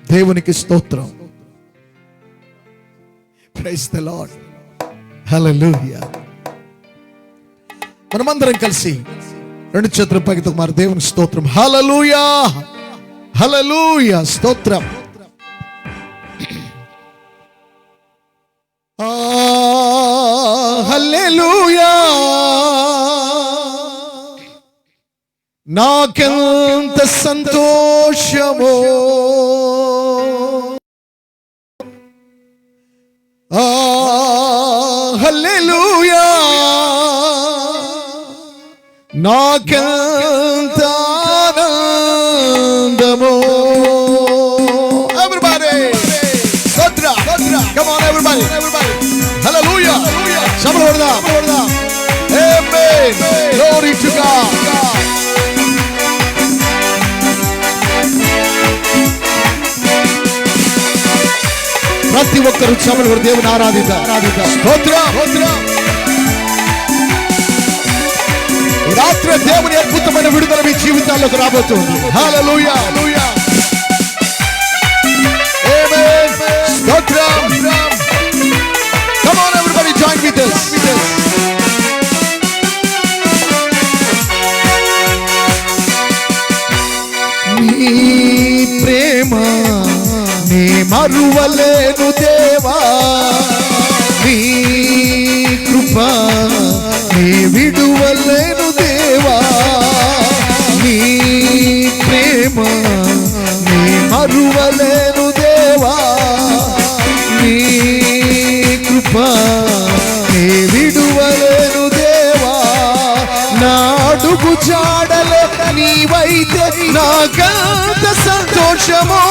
దేవునికి స్తోత్రం. Praise the Lord. హల్లెలూయా. మనమందరం కలిసి రెండు చేతుల పైకి మరి దేవునికి స్తోత్రం. హల్లెలూయా, హల్లెలూయా, స్తోత్రం. హల్లెలూయా. నాకెంత సంతోషమో, హల్లెలూయా. నాకెంత ఆనందమో. Everybody, స్తోత్రం. Come on everybody. Hallelujah. శబ్దం కొడదాం. Amen. Glory to God. ప్రతి ఒక్కరు చమలు దేవుని ఆరాధిద్దాం. రాత్రి దేవుని అద్భుతమైన విడుదల మీ జీవితాల్లోకి రాబోతుంది. హల్లెలూయా. ఆమేన్. స్తోత్రం. Come on everybody, join with us. నీ ప్రేమ నీ మరువలేను దేవా, నీ కృప నీ విడువలేను దేవా. నీ ప్రేమ నీ మరువలేను దేవా, నీ కృప నీ విడువలేను దేవా. నా అడుగు జాడలే నీవైతే నాకంత సంతోషమో,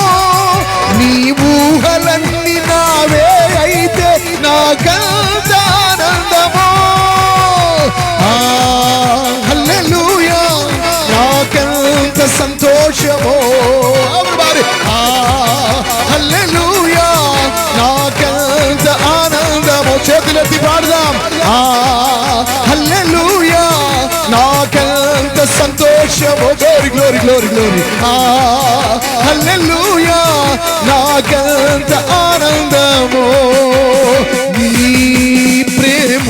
నీ ఊహలన్నీ నావే అయితే నాకంత ఆనందమో. హల్లెలూయా. సంతోషము. Glory glory glory glory. Hallelujah నాకెంత ఆనందము. నీ ప్రేమ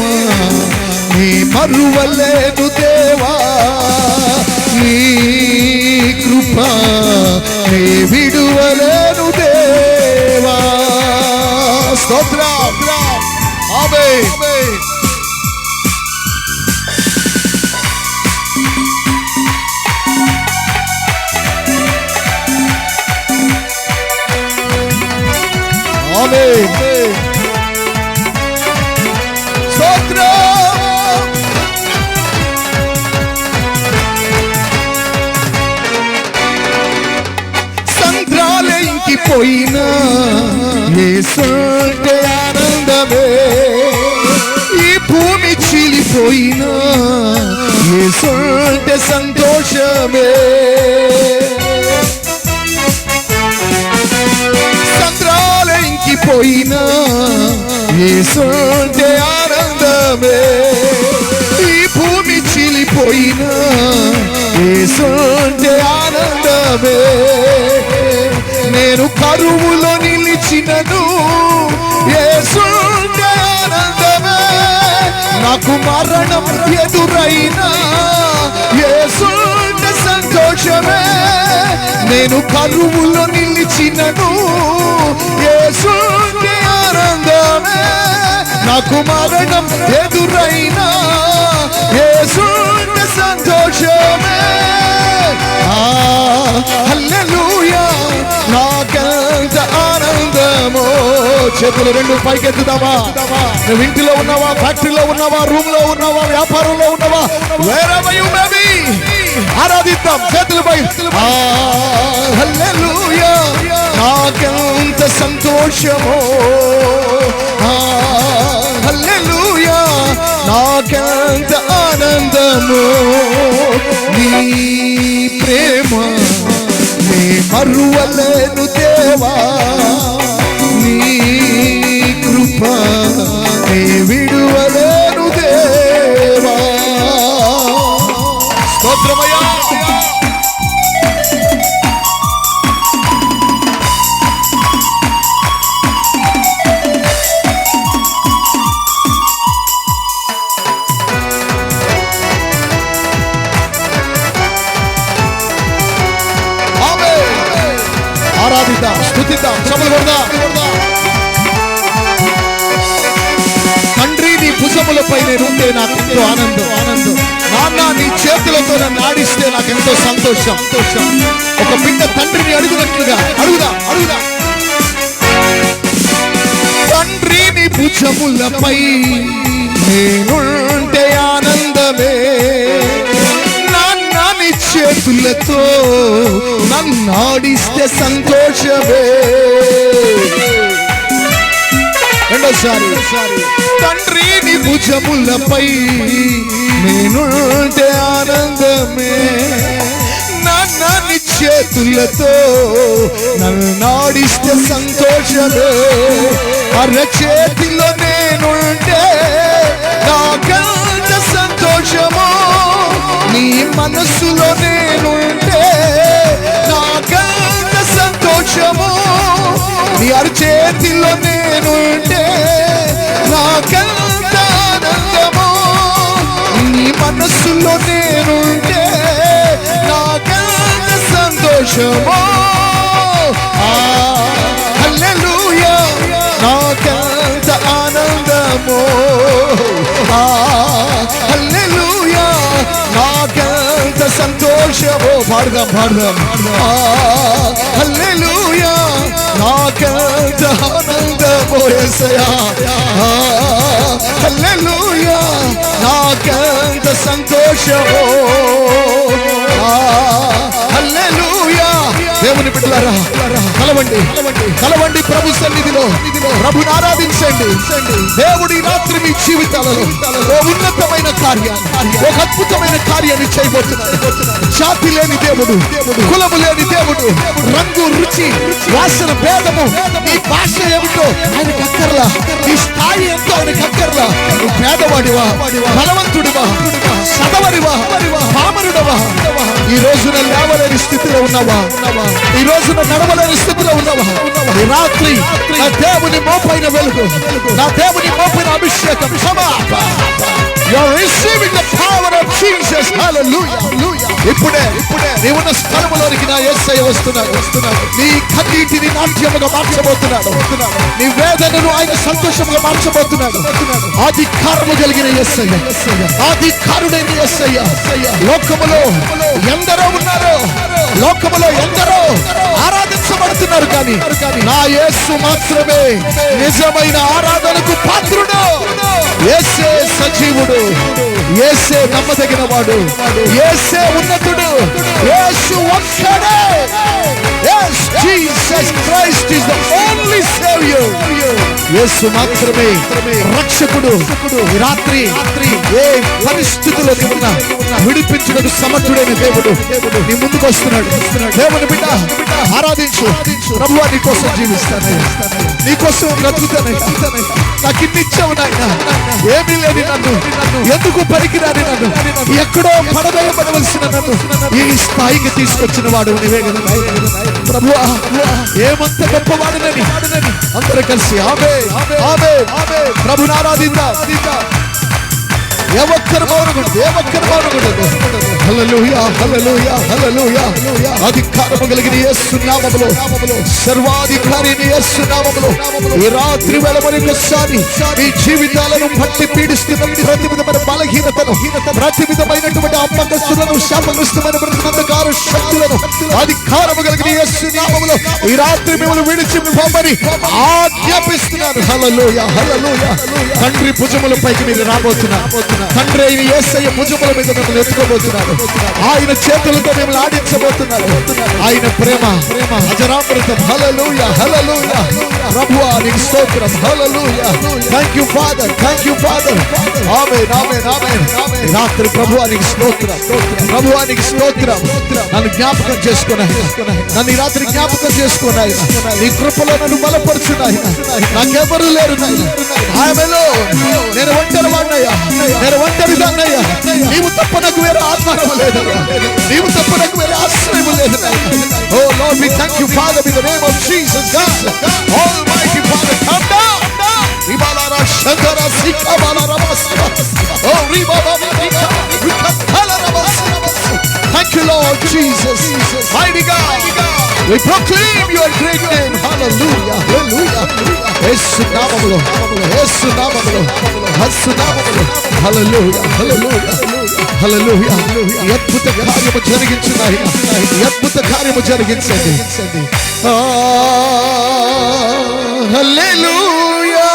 నీ మరువలేను దేవా, నీ కృప నీ విడువలేను దేవా. స్తోత్రం. ఆమేన్. ఆమేన్. స్తోత్రం. సంద్రాలే ఇంకిపోయినా యేసంటే ఆనందమే. ఈ భూమి చీలిపోయినా యేసంటే సంతోషమే. సంద్రాలే ఇంకిపోయినా యేసంటే ఆనందమే. ఈ భూమి చీలిపోయినా యేసంటే ఆనందమే. నేను కరువులో నిలిచినను యేసంటే ఆనందమే. నాకు మరణం ఎదురైనా యేసంటే సంతోషమే. నేను కరువులో నిలిచినను యేసంటే ఆనందమే. నాకు మరణం ఎదురైనా యేసంటే సంతోషమే. హల్లెలూయా నాకెంత ఆనందమో. చేతులు రెండు పైకెత్తుదామా. నువ్వు ఇంటిలో ఉన్నావా, ఫ్యాక్టరీలో ఉన్నావా, రూమ్ లో ఉన్నావా, వ్యాపారంలో ఉన్నావా, wherever you may be, ఆరాధిద్దాం. చేతులు పై. హల్లెలూయా నాకెంత సంతోషమో. హల్లెలూయా నాకెంత ఆనందమో. నీ ప్రేమ నీ మరువలేను దేవా, నీ కృప నీ విడువలేను దేవా. స్తోత్రమయ్యా. ఆరాధిద్దాం, స్తుతిద్దాం, చప్పట్లు కొడదాం. తండ్రి నీ భుజములపై నేనుంటే నాకెంతో ఆనందం. నాన్న నీ చేతులతో నన్ను ఆడిస్తే నాకెంతో సంతోషం. ఒక బిడ్డ తండ్రిని అడుగునట్లుగా అడుగుదా. తండ్రి నీ భుజములపై నేనుంటే ఆనందమే. చేతులతో నన్ను ఆడిస్తే సంతోషమే. రెండోసారి. తండ్రి నీ భుజములపై నేనుంటే ఆనందమే. నీ చేతులతో నన్ను ఆడిస్తే సంతోషమే. అరచేతిలో నేనుంటే నాకెంత సంతోషమో. నీ మనసులో నేనుంటే నాకెంత సంతోషమో. నీ అరచేతిలో నేనుంటే నాకెంత ఆనందమో. నీ మనసులో నేనుంటే నాకెంత సంతోషమో. హల్లెలూయా నాకెంత ఆనందమో. హల్లెలూయా నాకెంత సంతోషమో. పాడదాం. హల్లెలూయా నాకెంత ఆనందమో యేసయ్యా. హల్లెలూయా నాకెంత సంతోషమో. హల్లెలూయా. దేవుని బిడ్డలారా కలవండి ప్రభు సన్నిధిలో. ప్రభుని ఆరాధించండి. దేవుడి రాత్రి మీ జీవితాలలో ఓ ఉన్నతమైన కార్యాన్ని, ఒక అద్భుతమైన కార్యాన్ని చేయబోతున్నాడు. జాతి లేని దేవుడు, కులము లేని దేవుడు, రంగు రుచి వాసన భేదము నీ భాష ఏమిటో ఆయనకు అక్కర్లా. నీ స్థాయి ఎంతో ఆయనకు అక్కర్లా. నువ్వు పేదవాడివా, బలవంతుడివా, సదవరివా, పామరుడవా, ఈ రోజున లేవలేని స్థితిలో ఉన్నావా? ఈ రోజున నడవలేని స్థితిలో ఉన్నావా? ఈ రాత్రి నా దేవుని మోపైన వెలుగు, నా దేవుని మోపైన అభిషేకం. You're receiving the power of Jesus. Hallelujah. ఇప్పుడే నీవున్న స్థలములోనికి నా యేసయ్య వస్తున్నాడు. నీ కన్నీటిని నాట్యముగా మార్చబోతున్నాడు. నీ వేదనను ఆయన సంతోషముగా మార్చబోతున్నాడు. అధికారము కలిగిన యేసయ్య, అధికారుడైన యేసయ్య. లోకములో ఎందరో ఉన్నారు, లోకములో ఎందరో ఆరాధించబడుతున్నారు, కానీ నా యేసు మాత్రమే నిజమైన ఆరాధనకు పాత్రుడు. యేసే సజీవుడు, యేసే నమ్మదగిన వాడు, యేసే ఉన్నతుడు, యేసు ఒక్కడే. Yes, Jesus Christ is the only Savior. యేసు మాత్రమే రక్షకుడు. రాత్రి ఏ పరిస్థితుల్లో ఉన్నా విడిపించుటకు సమర్థుడైన దేవుడు నీ ముందుకు వస్తున్నాడు. దేవుని బిడ్డ ఆరాధించు. ప్రభువా నీ కోసం జీవిస్తానయ్యా, నీ కోసం బ్రతుకుతానయ్యా. నాకు ఇన్ని ఇచ్చావు నాయన, ఏమీ లేని నన్ను, ఎందుకు పనికిరాని నన్ను, ఎక్కడో పడవేయబడవలసిన నన్ను ఈ స్థాయికి తీసుకొచ్చిన వాడు నీవే కదా ప్రభువా. ఏమంత గొప్పవాడినని అందరూ కలిసి ఆమేన్ ప్రభుని ఆరాధిద్దాం. ఏ ఒక్కరు మౌనగుండదు. హల్లెలూయా, హల్లెలూయా, హల్లెలూయా. అధికారము కలిగిన యేసు నామములో, సర్వాధికారి యేసు నామములో ఈ రాత్రి వేళ మరొకసారి మీ జీవితాలను పట్టి పీడిస్తున్న ప్రతి విధమైన బలహీనతను, ప్రతి విధమైనటువంటి అపకస్తులను, శాపగ్రస్తమైన అంధకార శక్తులను అధికారము కలిగిన యేసు నామములో ఈ రాత్రి మిమ్మల్ని విడిచి పంపని ఆజ్ఞాపిస్తున్నారు. హల్లెలూయా, హల్లెలూయా. తండ్రి భుజముల పైకి మీరు రాబోతున్నారు. తండ్రి అయిన యేసయ్య భుజముల మీద మిమ్మల్ని ఎత్తుకోబోతున్నాడు. ఆయన చేతులతో మిమ్మల్ని ఆడించబోతున్నాడు. ఆయన ప్రేమ అజరామృతం. హల్లెలూయా, హల్లెలూయా. ప్రభువా నీకు స్తోత్రం. Hallelujah. Thank you Father, thank you Father. Amen, amen, amen. రాత్రి ప్రభువా నీకు స్తోత్రం, ప్రభువా నీకు స్తోత్రం. నన్ను జ్ఞాపకం చేసుకున్నాయి, నన్ను ఈ రాత్రి జ్ఞాపకం చేసుకున్నాయి. నీ కృపలో నన్ను బలపరుచున్నాయి. నాకెవరు లేరు నాయన. ఆమెలో నేను ఒంటరి వాడినయ్యా, నేను ఒంటరి దాన్నయ్యా. నీవు తప్ప నాకు వేరే ఆధారం లేదయ్యా, నీవు తప్ప నాకు వేరే ఆశ్రయం లేదయ్యా. Oh Lord, we thank you Father in the name of Jesus God, Almighty Father. Come down. Ribalara Shankara Sikabala Rabasa. Oh Ribaba Rikatala Rabasa. Thank you Lord Jesus, mighty God. We proclaim your great name. Hallelujah, hallelujah. Yesu naamalo, Yesu naamalo, Yesu naamalo. Hallelujah, hallelujah, hallelujah. అద్భుత కార్యము జరిగించున్నాయి, అద్భుత కార్యము జరిగించండి. హల్లెలూయా.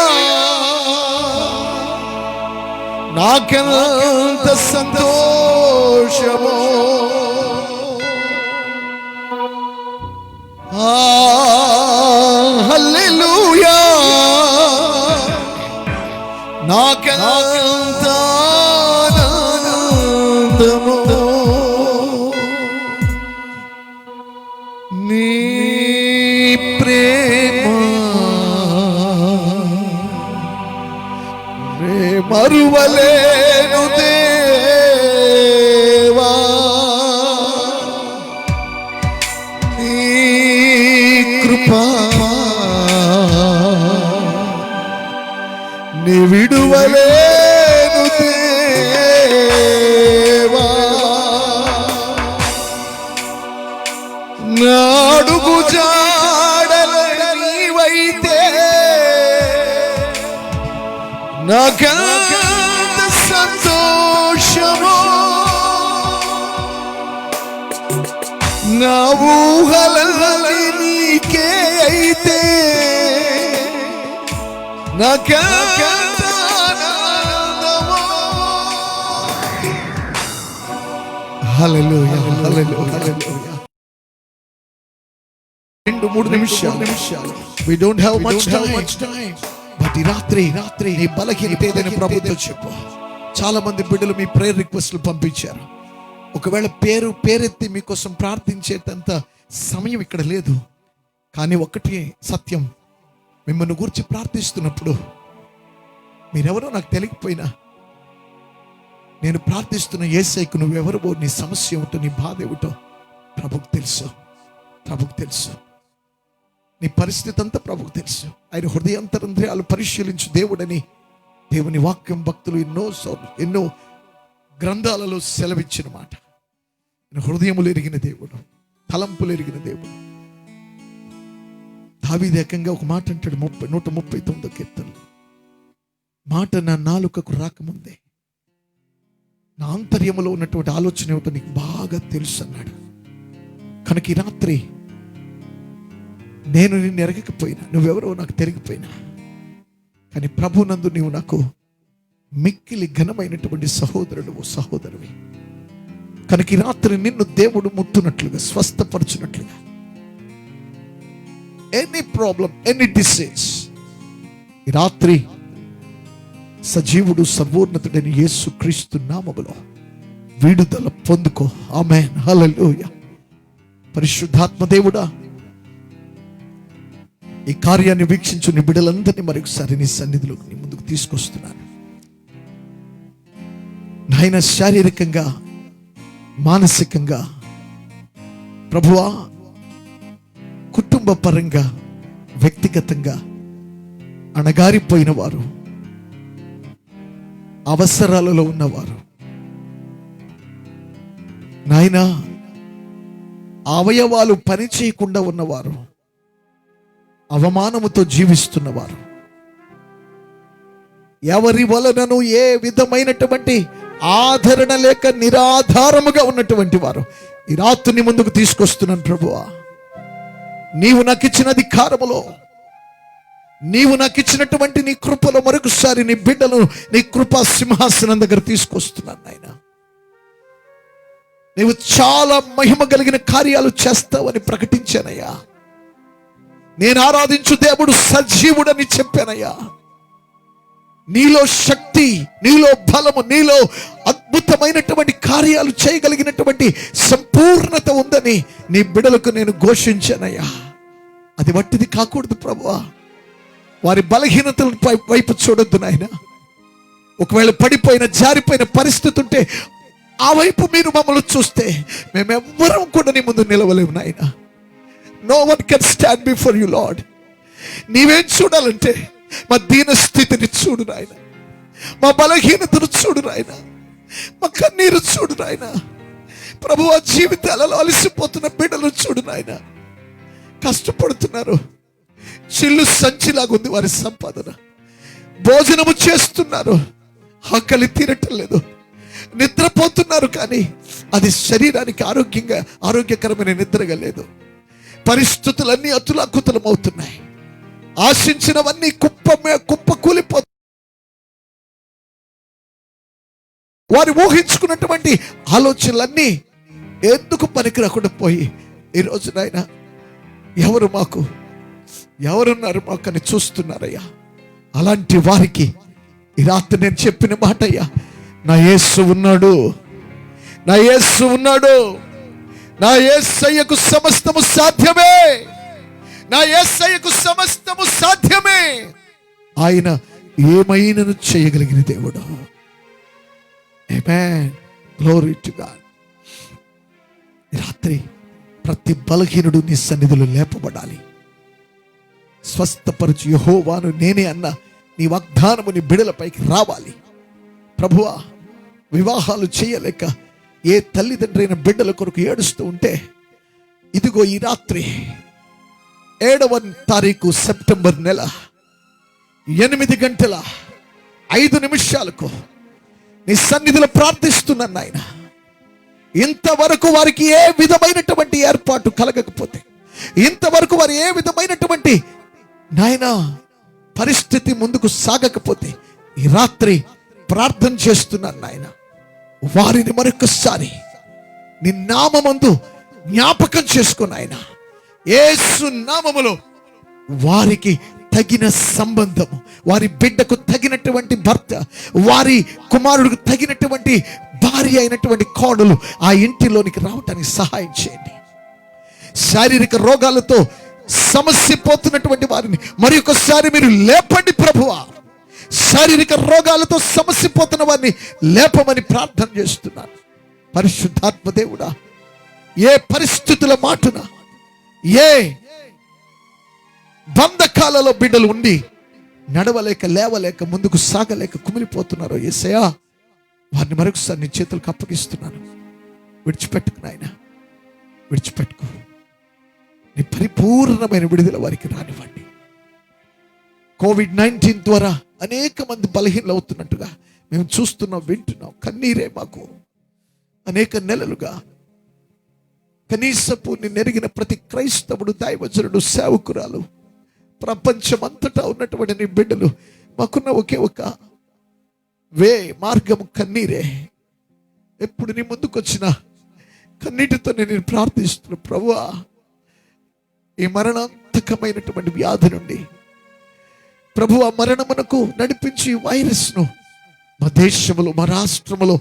నాకెంత సంతోషమో, హల్లెలూయా. నాకెంత ఆనందమో నీ ప్రేమ మరువలేను దేవా. నీ కృపా నీ విడువలేను దేవా. నాడుగు జాడల నీవైతే నాకెంత సంతోషమో, నా ఊహలన్నీ నీకే అయితే నాకెంత ఆనందమో. హల్లెలూయా, హల్లెలూయా, హల్లెలూయా. 2-3 నిమిషాలు. We don't have much time. But ఈ రాత్రి నీ బలహీనత ఏదైనా ప్రభుత్వం చెప్పు. చాలా మంది బిడ్డలు మీ ప్రేయర్ రిక్వెస్ట్లు పంపించారు. ఒకవేళ పేరెత్తి మీకోసం ప్రార్థించేటంత సమయం ఇక్కడ లేదు, కానీ ఒకటి సత్యం, మిమ్మల్ని గురించి ప్రార్థిస్తున్నప్పుడు మీరెవరో నాకు తెలియకపోయినా నేను ప్రార్థిస్తున్న యేసయ్యకు నువ్వెవరవో, నీ సమస్య ఏమిటో, నీ బాధ ఏమిటో ప్రభుకు తెలుసు. ప్రభుకు తెలుసు. నీ పరిస్థితి అంతా ప్రభుకు తెలుసు. ఆయన హృదయాంతరంధ్రాలు పరిశీలించు దేవుడని దేవుని వాక్యం భక్తులు ఎన్నో గ్రంథాలలో సెలవిచ్చిన మాట. హృదయములు ఎరిగిన దేవుడు, తలంపులు ఎరిగిన దేవుడు. దావీదు ఏకంగా ఒక మాట అంటాడు 139వ కీర్తనలో, మాట నా నాలుకకు రాకముందే నా ఆంతర్యములో ఉన్నటువంటి ఆలోచన ఏమిటో నీకు బాగా తెలుసు అన్నాడు. కనుక ఈ రాత్రి నేను నిన్ను ఎరగకపోయినా, నువ్వెవరో నాకు తెలియకపోయినా, కానీ ప్రభునందు నీవు నాకు మిక్కిలి ఘనమైనటువంటి సహోదరువి. కనుక ఈ రాత్రి నిన్ను దేవుడు ముట్టునట్లుగా, స్వస్థపరచునట్లుగా, ఎనీ ప్రాబ్లం, ఎనీ డిసీజ్, ఈ రాత్రి సజీవుడు సర్వోన్నతుడైన యేసుక్రీస్తు నామములో విడుదల పొందుకో. ఆమేన్, హల్లెలూయా. పరిశుద్ధాత్మ దేవుడా, ఈ కార్యాన్ని వీక్షించు నీ బిడ్డలందరినీ మరొకసారి నీ సన్నిధిలోకి నీ ముందుకు తీసుకొస్తున్నాను నాయన. శారీరకంగా, మానసికంగా ప్రభువా, కుటుంబ పరంగా, వ్యక్తిగతంగా అణగారిపోయిన వారు, అవసరాలలో ఉన్నవారు నాయన, అవయవాలు పని చేయకుండా ఉన్నవారు, అవమానముతో జీవిస్తున్నవారు, ఎవరి వలనను ఏ విధమైనటువంటి ఆదరణ లేక నిరాధారముగా ఉన్నటువంటి వారు ఈ రాత్రిని ముందుకు తీసుకొస్తున్నాను ప్రభువా. నీవు నాకు ఇచ్చిన అధికారములో, నీవు నాకు ఇచ్చినటువంటి నీ కృపలో మరొకసారి నీ బిడ్డలు నీ కృపా సింహాసనం దగ్గర తీసుకొస్తున్నాను నాయన. నీవు చాలా మహిమ కలిగిన కార్యాలు చేస్తావని ప్రకటించానయ్యా. నేను ఆరాధించు దేవుడు సజీవుడని చెప్పానయ్యా. నీలో శక్తి, నీలో బలము, నీలో అద్భుతమైనటువంటి కార్యాలు చేయగలిగినటువంటి సంపూర్ణత ఉందని నీ బిడ్డలకు నేను ఘోషించానయ్యా. అది వట్టిది కాకూడదు ప్రభువా. వారి బలహీనతల వైపు చూడొద్దు నాయన. ఒకవేళ పడిపోయిన, జారిపోయిన పరిస్థితి ఉంటే ఆ వైపు మీరు మమ్మల్ని చూస్తే మేమెవ్వరం కూడా నీ ముందు నిలవలేము నాయన. No one can stand before you Lord. నీవేం చూడాలంటే మా దీన స్థితిని చూడు నాయన, మా బలహీనతను చూడు నాయన, మా కన్నీరు చూడు నాయన. ప్రభువా, జీవితాలలో అలసిపోతున్న బిడ్డలు చూడు నాయన. కష్టపడుతున్నారు, చిల్లు సంచిలాగుంది వారి సంపాదన. భోజనము చేస్తున్నారు, ఆకలి తీరటం లేదు. నిద్రపోతున్నారు, కానీ అది శరీరానికి ఆరోగ్యకరమైన నిద్రగా లేదు. పరిస్థితులన్నీ అతులాకుతలం అవుతున్నాయి. ఆశించినవన్నీ కుప్ప కూలిపోతున్నాయి. వారు ఊహించుకున్నటువంటి ఆలోచనలన్నీ ఎందుకు పనికి రాకుండా పోయి ఈరోజు నాయన ఎవరున్నారు మాకు అని చూస్తున్నారయ్యా. అలాంటి వారికి ఈ రాత్రి నేను చెప్పిన మాట అయ్యా, నా యేసు ఉన్నాడు, నా యేసు ఉన్నాడు. నా యేసయ్యకు సమస్తము సాధ్యమే, నా యేసయ్యకు సమస్తము సాధ్యమే. ఆయన ఏమైనను చేయగలిగిన దేవుడు. ఆమేన్, గ్లోరీ టు గాడ్. రాత్రి ప్రతి బలహీనుడు నీ సన్నిధిలో లేపబడాలి. స్వస్థపరచు యెహోవాను నేనే అన్న నీ వాగ్దానము నీ బిడలపైకి రావాలి. ప్రభువా, వివాహాలు చేయలేక ఏ తల్లిదండ్రైన బిడ్డల కొరకు ఏడుస్తూ ఉంటే, ఇదిగో ఈ రాత్రి 7వ తారీఖు సెప్టెంబర్ నెల 8:05 నీ సన్నిధిలో ప్రార్థిస్తున్నాను నాయన. ఇంతవరకు వారికి ఏ విధమైనటువంటి ఏర్పాటు కలగకపోతే, ఇంతవరకు వారు ఏ విధమైనటువంటి నాయన పరిస్థితి ముందుకు సాగకపోతే, ఈ రాత్రి ప్రార్థన చేస్తున్నాను నాయన. వారిని మరొకసారి నీ నామమందు జ్ఞాపకం చేసుకో నాయన. యేసు నామములో వారికి తగిన సంబంధము, వారి బిడ్డకు తగినటువంటి భర్త, వారి కుమారుడికి తగినటువంటి భార్య అయినటువంటి కోడలు ఆ ఇంటిలోనికి రావటానికి సహాయం చేయండి. శారీరక రోగాలతో సమస్య పోతున్నటువంటి వారిని మరి ఒకసారి మీరు లేపండి ప్రభువా. శారీరక రోగాలతో సమస్యపోతున్న వారిని లేపమని ప్రార్థన చేస్తున్నాను. పరిశుద్ధాత్మ దేవుడా, ఏ పరిస్థితుల మాటున, ఏ బంధకాలలో బిడ్డలు ఉండి నడవలేక లేవలేక ముందుకు సాగలేక కుమిలిపోతున్నారో యేసయ్యా, వారిని మరొకసారి నీ చేతులకు అప్పగిస్తున్నాను. విడిచిపెట్టుకు నాయన, విడిచిపెట్టుకో. నీ పరిపూర్ణమైన విడుదల వారికి రానివ్వండి. కోవిడ్-19 ద్వారా అనేక మంది బలహీనలు అవుతున్నట్టుగా మేము చూస్తున్నాం, వింటున్నాం. కన్నీరే మాకు అనేక నెలలుగా. కనీసపు నెరిగిన ప్రతి క్రైస్తవుడు, దైవజనుడు, సేవకురాలు, ప్రపంచమంతటా ఉన్నటువంటి నీ బిడ్డలు, మాకున్న ఒకే ఒక మార్గము కన్నీరే. ఎప్పుడు నీ ముందుకు వచ్చిన కన్నీటితో నేను ప్రార్థిస్తున్నాను. ప్రభువా, ఈ మరణాంతకమైనటువంటి వ్యాధి నుండి, ప్రభువా, మరణమునకు నడిపించి వైరస్ను మా దేశములో, మా రాష్ట్రములో,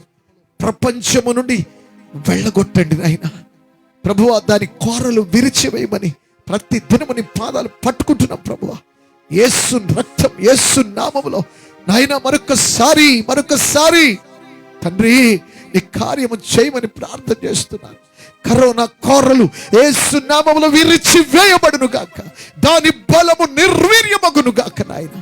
ప్రపంచము నుండి వెళ్ళగొట్టండి నాయన. ప్రభువా, దాని కోరలు విరిచివేయమని ప్రతి దినము నీ పాదాలు పట్టుకుంటున్నాం ప్రభువా. యేసు రక్తం, యేసు నామములో నాయన మరొకసారి తండ్రి నీ కార్యము చేయమని ప్రార్థన చేస్తున్నాను. కరోనా కోరలు యేసు నామములో విరిచి వేయబడును గాక, దాని బలము నిర్వీర్యమగును గాక నాయన.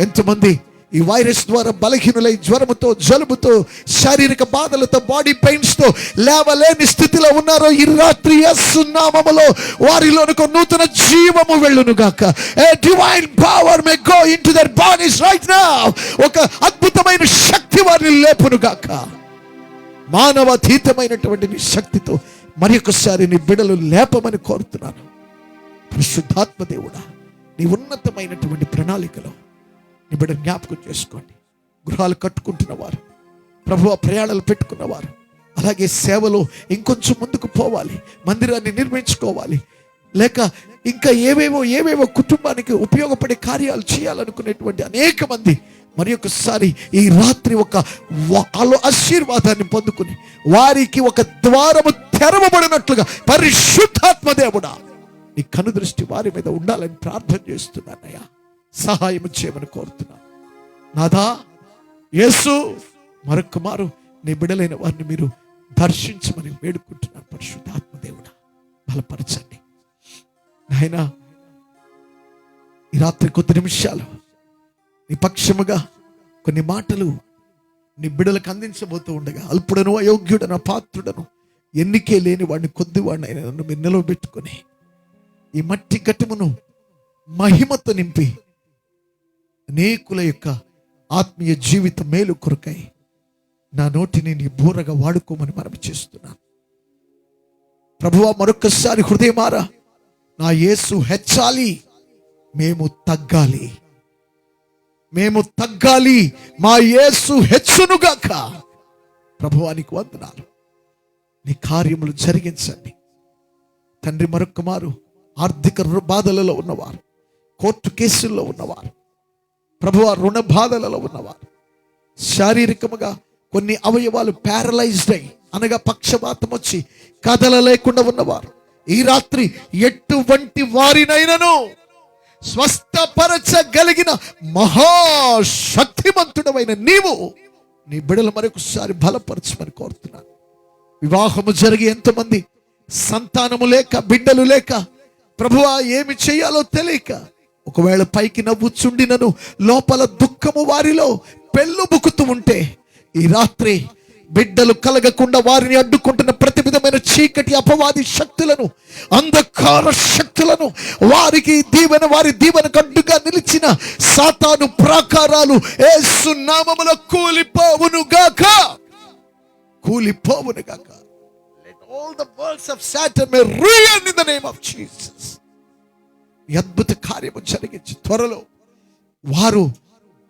ఎంతమంది ఈ వైరస్ ద్వారా బలహీనులై జ్వరముతో, జలుబుతో, శారీరక బాధలతో, బాడీ పెయిన్స్ తో లేవలేని స్థితిలో ఉన్నారో, ఈ రాత్రి యేసు నామములో వారిలోనికి నూతన జీవము వెళ్ళును గాక. A divine power may go into their bodies right now. ఒక అద్భుతమైన శక్తి వారిని లేపును గాక. మానవాతీతమైనటువంటి నీ శక్తితో మరి ఒకసారి నీ బిడ్డలు లేపమని కోరుతున్నాను. పరిశుద్ధాత్మ దేవుడా, నీ ఉన్నతమైనటువంటి ప్రణాళికలో నీ బిడ్డ జ్ఞాపకం చేసుకోండి. గృహాలు కట్టుకుంటున్నవారు, ప్రభువా, ప్రయాణాలు పెట్టుకున్నవారు, అలాగే సేవలో ఇంకొంచెం ముందుకు పోవాలి, మందిరాన్ని నిర్మించుకోవాలి, లేక ఇంకా ఏవేవో కుటుంబానికి ఉపయోగపడే కార్యాలు చేయాలనుకునేటువంటి అనేక మంది మరి ఒకసారి ఈ రాత్రి ఒక ఆశీర్వాదాన్ని పొందుకుని వారికి ఒక ద్వారము తెరవబడినట్లుగా పరిశుద్ధాత్మ దేవుడా నీ కనుదృష్టి వారి మీద ఉండాలని ప్రార్థన చేస్తున్నానయ్యా. సహాయం చేయమని కోరుతున్నాను నాదా. యేసు, మరొక మారు నీ బిడ్డలైన వారిని మీరు దర్శించమని వేడుకుంటున్నాను. పరిశుద్ధాత్మ దేవుడా, బలపరచండి నాయనా. ఈ రాత్రి కొద్ది నిమిషాలు నీ పక్షముగా కొన్ని మాటలు నీ బిడ్డలకు అందించబోతూ ఉండగా, అల్పుడను, అయోగ్యుడను, అపాత్రుడను, ఎన్నికే లేని వాడిని, కొద్దివాడిని అయినా నన్ను మీరు నిలవబెట్టుకొని ఈ మట్టి ఘటమును మహిమతో నింపి అనేకుల యొక్క ఆత్మీయ జీవిత మేలు కొరకై నా నోటిని నీ బూరగా వాడుకోమని మనం చేస్తున్నాను. ప్రభువా, మరొకసారి హృదయమారా నా యేసు హెచ్చాలి, మేము తగ్గాలి, మా యేసు హెచ్చునుగాక. ప్రభువానికి వందనాలు. నీ కార్యములు జరిగించండి తండ్రి. మరొక మారు ఆర్థిక బాధలలో ఉన్నవారు, కోర్టు కేసుల్లో ఉన్నవారు, ప్రభువా, రుణ బాధలలో ఉన్నవారు, శారీరకముగా కొన్ని అవయవాలు ప్యారలైజ్డ్ అయి, అనగా పక్షపాతం వచ్చి కదలలేకుండా ఉన్నవారు, ఈ రాత్రి ఎటువంటి వారినైనను స్వస్థపరచగలిగిన మహాశక్తిమంతుడమైన నీవు నీ బిడ్డలు మరొకసారి బలపరచమని కోరుతున్నాను. వివాహము జరిగి ఎంతమంది సంతానము లేక, బిడ్డలు లేక, ప్రభువా, ఏమి చేయాలో తెలియక, ఒకవేళ పైకి నవ్వుచుండినను లోపల దుఃఖము వారిలో పెళ్ళుబుకుతూ ఉంటే, ఈ రాత్రి బిడ్డలు కలగకుండా వారిని అడ్డుకుంటున్న ప్రతి విధమైన చీకటి అపవాది శక్తులను, అంధకార శక్తులను, వారి దీవెనకు అడ్డుగా నిలిచిన సాతాను ప్రాకారాలు యేసు నామములో కూలిపోవును గాక. Let all the works of Satan may ruin in the name of Jesus. ఈ అద్భుత కార్యము జరిగించి త్వరలో వారు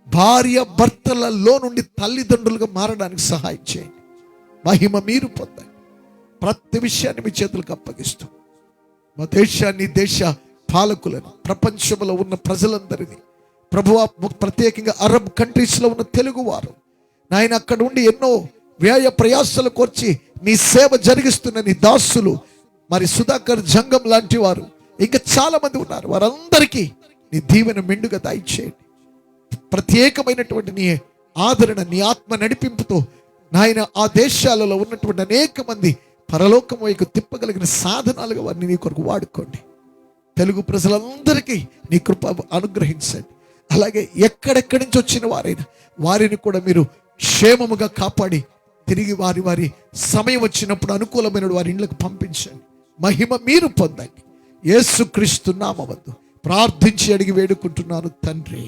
భార్య భర్తలలో నుండి తల్లిదండ్రులుగా మారడానికి సహాయం చేయండి. మహిమ మీరు పొందండి. ప్రతి విషయాన్ని మీ చేతులకు అప్పగిస్తూ మా దేశాన్ని, దేశ పాలకులను, ప్రపంచంలో ఉన్న ప్రజలందరినీ, ప్రభువా, ప్రత్యేకంగా అరబ్ కంట్రీస్లో ఉన్న తెలుగు వారు నాయన, అక్కడ ఉండి ఎన్నో వ్యయ ప్రయాసాలు కోర్చి నీ సేవ జరిగిస్తున్న నీ దాసులు, మరి సుధాకర్ జంగం లాంటి వారు, ఇంకా చాలా మంది ఉన్నారు, వారందరికీ నీ దీవెన మెండుగా దయచేయండి. ప్రత్యేకమైనటువంటి నీ ఆదరణ, నీ ఆత్మ నడిపింపుతో నాయన ఆ దేశాలలో ఉన్నటువంటి అనేక మంది పరలోకం వైపు తిప్పగలిగిన సాధనాలుగా వారిని నీ కొరకు వాడుకోండి. తెలుగు ప్రజలందరికీ నీ కృప అనుగ్రహించండి. అలాగే ఎక్కడెక్కడి నుంచి వచ్చిన వారైనా వారిని కూడా మీరు క్షేమముగా కాపాడి తిరిగి వారి వారి సమయం వచ్చినప్పుడు అనుకూలమైన వారి ఇళ్ళకు పంపించండి. మహిమ మీరు పొందండి. యేసుక్రీస్తు నామమున ప్రార్థించి అడిగి వేడుకుంటున్నాను తండ్రి.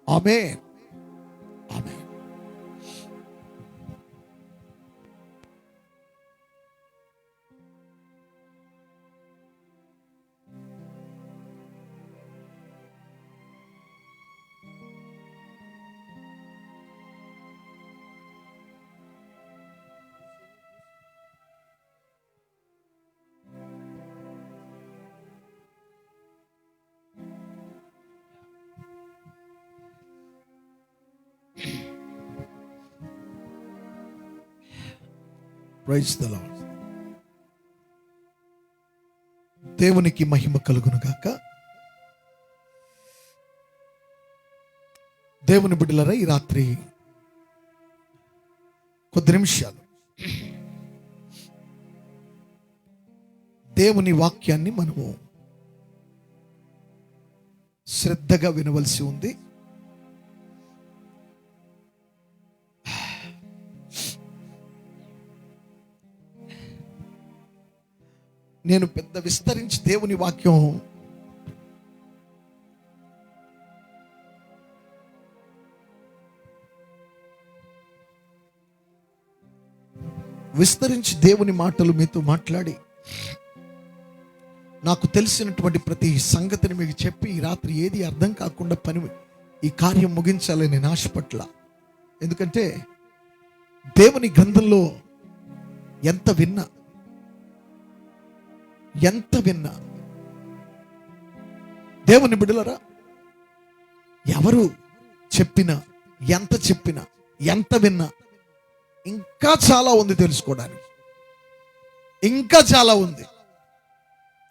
Amen. Amen. Praise the Lord. దేవునికి మహిమ కలుగును గాక. దేవుని బిడ్డలారా, ఈ రాత్రి కొద్ది నిమిషాలు దేవుని వాక్యాన్ని మనము శ్రద్ధగా వినవలసి ఉంది. నేను పెద్ద విస్తరించి దేవుని వాక్యం విస్తరించి దేవుని మాటలు మీతో మాట్లాడి నాకు తెలిసినటువంటి ప్రతి సంగతిని మీకు చెప్పి ఈ రాత్రి ఏది అర్థం కాకుండా ఈ కార్యం ముగించాలని నేను ఆశపట్ల. ఎందుకంటే దేవుని గ్రంథంలో ఎంత విన్నా దేవుని బిడ్డలారా, ఎవరు చెప్పినా, ఎంత చెప్పినా, ఎంత విన్నా ఇంకా చాలా ఉంది తెలుసుకోవడానికి. ఇంకా చాలా ఉంది.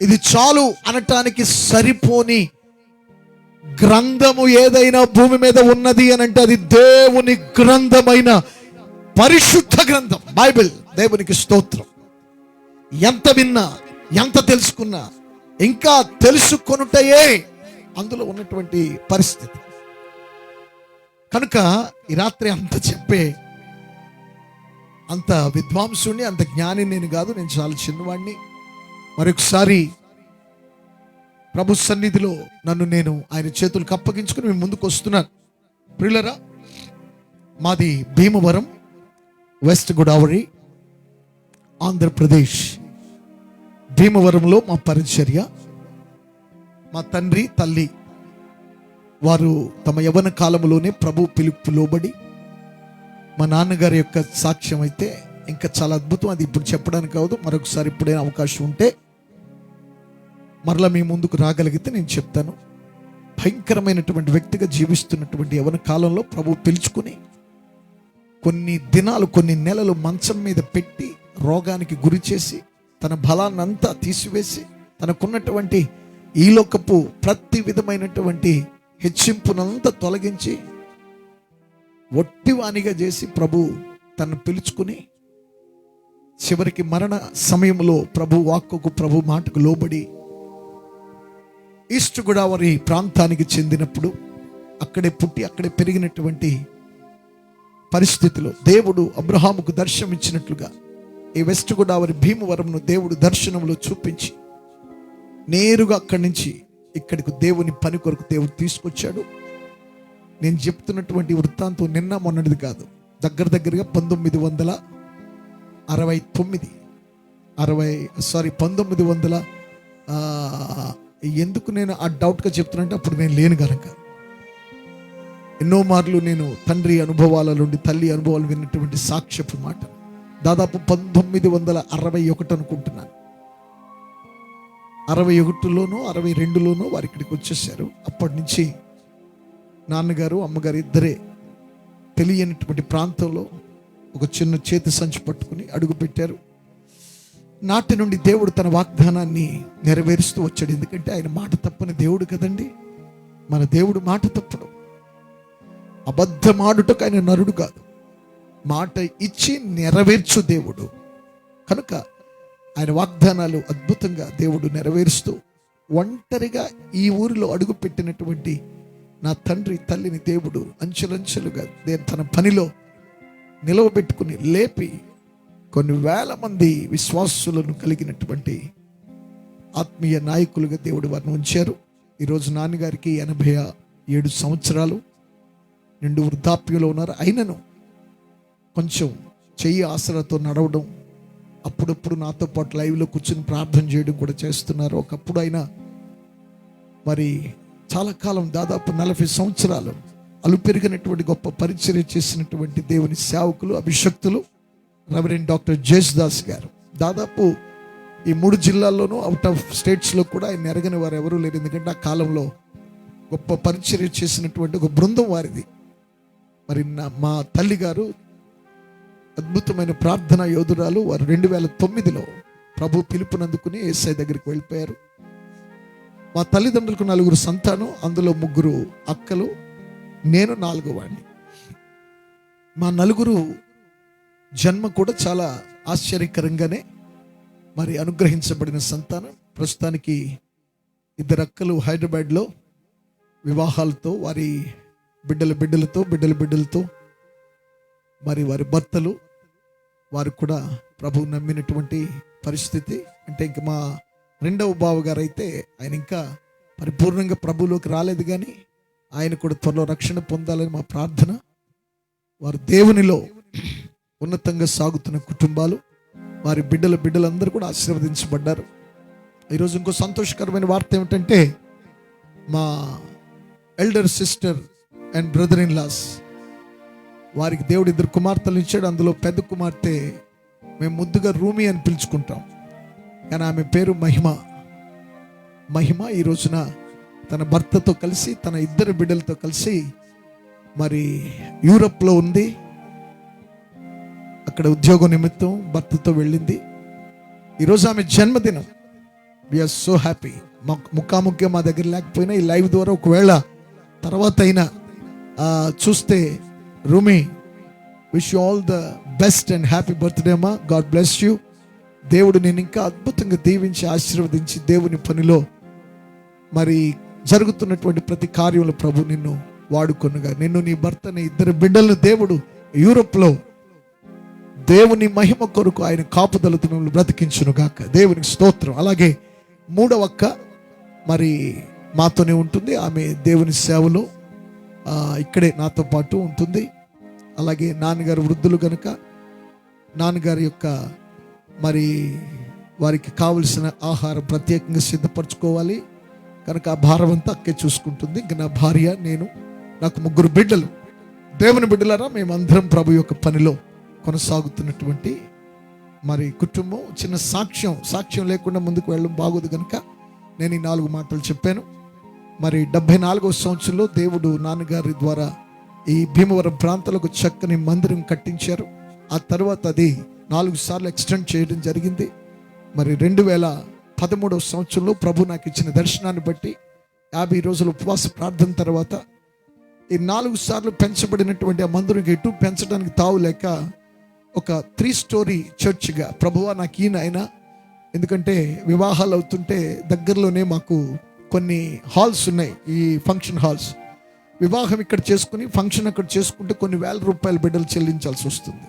ఇది చాలు అనటానికి సరిపోని గ్రంథము ఏదైనా భూమి మీద ఉన్నది అని అంటే అది దేవుని గ్రంథమైన పరిశుద్ధ గ్రంథం బైబిల్. దేవునికి స్తోత్రం. ఎంత విన్నా, ఎంత తెలుసుకున్నా ఇంకా తెలుసుకొనుటయే అందులో ఉన్నటువంటి పరిస్థితి. కనుక ఈ రాత్రి అంత చెప్పే అంత విద్వాంసుని, అంత జ్ఞాని నేను కాదు. నేను చాలా చిన్నవాడిని. మరొకసారి ప్రభు సన్నిధిలో నన్ను నేను ఆయన చేతులకు అప్పగించుకుని మేము ముందుకు వస్తున్నాను. ప్రియులరా, మాది భీమవరం, వెస్ట్ గోదావరి, ఆంధ్రప్రదేశ్. భీమవరంలో మా పరిచర్య. మా తండ్రి తల్లి వారు తమ యవ్వన కాలంలోనే ప్రభు పిలుపు లోబడి, మా నాన్నగారి యొక్క సాక్ష్యం అయితే ఇంకా చాలా అద్భుతం. అది ఇప్పుడు చెప్పడానికి కాదు, మరొకసారి ఇప్పుడైనా అవకాశం ఉంటే మరలా మీ ముందుకు రాగలిగితే నేను చెప్తాను. భయంకరమైనటువంటి వ్యక్తిగా జీవిస్తున్నటువంటి యవ్వన కాలంలో ప్రభు పిలుచుకుని కొన్ని దినాలు, కొన్ని నెలలు మంచం మీద పెట్టి రోగానికి గురి చేసి తన బలాన్నంతా తీసివేసి తనకున్నటువంటి ఈ లోకపు ప్రతి విధమైనటువంటి హెచ్చింపునంతా తొలగించి ఒట్టివానిగా చేసి ప్రభు తను పిలుచుకుని చివరికి మరణ సమయంలో ప్రభు వాక్కుకు, ప్రభు మాటకు లోబడి ఈస్ట్ గోదావరి ప్రాంతానికి చెందినప్పుడు అక్కడే పుట్టి అక్కడే పెరిగినటువంటి పరిస్థితిలో దేవుడు అబ్రహాముకు దర్శనం ఇచ్చినట్లుగా ఈ వెస్ట్ గోదావరి భీమవరంను దేవుడు దర్శనంలో చూపించి నేరుగా అక్కడి నుంచి ఇక్కడికి దేవుని పని కొరకు దేవుడు తీసుకొచ్చాడు. నేను చెప్తున్నటువంటి వృత్తాంతం నిన్న మొన్నటిది కాదు. దగ్గరగా 1900 ఎందుకు నేను ఆ డౌట్గా చెప్తున్నంటే అప్పుడు నేను లేను కనుక. ఎన్నో మార్లు నేను తండ్రి అనుభవాల నుండి, తల్లి అనుభవాలు విన్నటువంటి సాక్ష్యపు మాట. దాదాపు 1961 అనుకుంటున్నాను. 61లోనో 62లోనో వారు ఇక్కడికి వచ్చేసారు. అప్పటి నుంచి నాన్నగారు, అమ్మగారు ఇద్దరే తెలియనటువంటి ప్రాంతంలో ఒక చిన్న చేతి సంచి పట్టుకుని అడుగు పెట్టారు. నాటి నుండి దేవుడు తన వాగ్దానాన్ని నెరవేరుస్తూ వచ్చాడు. ఎందుకంటే ఆయన మాట తప్పని దేవుడు కదండి. మన దేవుడు మాట తప్పడు. అబద్ధమాడుటకు ఆయన నరుడు కాదు, మాట ఇచ్చి నెరవేర్చు దేవుడు. కనుక ఆయన వాగ్దానాలు అద్భుతంగా దేవుడు నెరవేరుస్తూ ఒంటరిగా ఈ ఊరిలో అడుగు పెట్టినటువంటి నా తండ్రి తల్లిని దేవుడు అంచెలంచెలుగా తన పనిలో నిలవబెట్టుకుని లేపి కొన్ని వేల మంది విశ్వాసులను కలిగినటువంటి ఆత్మీయ నాయకులుగా దేవుడు వారిని ఉంచారు. ఈరోజు నాన్నగారికి 87 సంవత్సరాలు నిండు వృద్ధాప్యంలో ఉన్నారు. అయినను కొంచెం చెయ్యి ఆసరాతో నడవడం, అప్పుడప్పుడు నాతో పాటు లైవ్లో కూర్చొని ప్రార్థన చేయడం కూడా చేస్తున్నారు. ఒకప్పుడు ఆయన మరి చాలా కాలం, దాదాపు 40 సంవత్సరాలు అలుపెరిగినటువంటి గొప్ప పరిచర్య చేసినటువంటి దేవుని సేవకులు, అభిషక్తులు రెవరెండ్ డాక్టర్ జేసుదాస్ గారు. దాదాపు ఈ 3 జిల్లాల్లోనూ, అవుట్ ఆఫ్ స్టేట్స్లో కూడా ఆయన ఎరగని వారు ఎవరూ లేరు. ఎందుకంటే ఆ కాలంలో గొప్ప పరిచర్య చేసినటువంటి ఒక బృందం వారిది. మరి మా తల్లి గారు అద్భుతమైన ప్రార్థన యోధురాలు. వారు 2009లో ప్రభు పిలుపునందుకుని యేసయ్య దగ్గరికి వెళ్ళిపోయారు. మా తల్లిదండ్రులకు 4 సంతానం, అందులో 3 అక్కలు, నేను 4వ వాడిని. మా 4 జన్మ కూడా చాలా ఆశ్చర్యకరంగానే మరి అనుగ్రహించబడిన సంతానం. ప్రస్తుతానికి 2 అక్కలు హైదరాబాద్లో వివాహాలతో, వారి బిడ్డలతో మరి వారి భర్తలు వారు కూడా ప్రభువు నమ్మినటువంటి పరిస్థితి. అంటే ఇంక మా 2వ బావగారు అయితే ఆయన ఇంకా పరిపూర్ణంగా ప్రభువులోకి రాలేదు, కానీ ఆయన కూడా త్వరలో రక్షణ పొందాలని మా ప్రార్థన. వారు దేవునిలో ఉన్నతంగా సాగుతున్న కుటుంబాలు, వారి బిడ్డలందరూ కూడా ఆశీర్వదించబడ్డారు. ఈరోజు ఇంకో సంతోషకరమైన వార్త ఏమిటంటే, మా elder sister and brother in laws వారికి దేవుడు 2 కుమార్తెలు ఇచ్చాడు. అందులో పెద్ద కుమార్తె మేము ముద్దుగా రూమి అని పిలుచుకుంటాం, కానీ ఆమె పేరు మహిమ ఈ రోజున తన భర్తతో కలిసి, తన 2 బిడ్డలతో కలిసి మరి యూరప్లో ఉంది. అక్కడ ఉద్యోగం నిమిత్తం భర్తతో వెళ్ళింది. ఈరోజు ఆమె జన్మదినం. We are so happy. ముఖాముఖిగా మా దగ్గర లేకపోయినా ఈ లైవ్ ద్వారా ఒకవేళ తర్వాత అయినా చూస్తే, Rumi, wish you all the best and happy birthday అమ్మా. God bless you. దేవుడు నేను ఇంకా అద్భుతంగా దీవించి ఆశీర్వదించి దేవుని పనిలో మరి జరుగుతున్నటువంటి ప్రతి కార్యంలో ప్రభు నిన్ను వాడుకొనుగా. నిన్ను, నీ భర్తని, 2 బిడ్డలను దేవుడు యూరోప్లో దేవుని మహిమ కొరకు ఆయన కాపుదలతో మిమ్మల్ని బ్రతికించును గాక. దేవునికి స్తోత్రం. అలాగే 3వ అక్క మరి మాతోనే ఉంటుంది. ఆమె దేవుని సేవలో ఇక్కడే నాతో పాటు ఉంటుంది. అలాగే నాన్నగారు వృద్ధులు కనుక నాన్నగారి యొక్క మరి వారికి కావలసిన ఆహారం ప్రత్యేకంగా సిద్ధపరచుకోవాలి కనుక ఆ భారం అంతా అక్కే చూసుకుంటుంది. ఇంకా నా భార్య, నేను, నాకు 3 బిడ్డలు. దేవుని బిడ్డలారా, మేమందరం ప్రభు యొక్క పనిలో కొనసాగుతున్నటువంటి మరి కుటుంబం. చిన్న సాక్ష్యం లేకుండా ముందుకు వెళ్ళడం బాగోదు కనుక నేను ఈ 4 మాటలు చెప్పాను. మరి 74వ సంవత్సరంలో దేవుడు నాన్నగారి ద్వారా ఈ భీమవరం ప్రాంతంలో ఒక చక్కని మందిరం కట్టించారు. ఆ తర్వాత అది 4 సార్లు ఎక్స్టెండ్ చేయడం జరిగింది. మరి 2013వ సంవత్సరంలో ప్రభు నాకు ఇచ్చిన దర్శనాన్ని బట్టి 50 రోజుల ఉపవాస ప్రార్థన తర్వాత ఈ 4 సార్లు పెంచబడినటువంటి ఆ మందిరం ఎటు పెంచడానికి తావు లేక ఒక 3 స్టోరీ చర్చ్గా ప్రభువా నాకు ఈయన, ఎందుకంటే వివాహాలు అవుతుంటే దగ్గరలోనే మాకు కొన్ని హాల్స్ ఉన్నాయి, ఈ ఫంక్షన్ హాల్స్. వివాహం ఇక్కడ చేసుకుని ఫంక్షన్ అక్కడ చేసుకుంటే కొన్ని వేల రూపాయలు బిడ్డలు చెల్లించాల్సి వస్తుంది.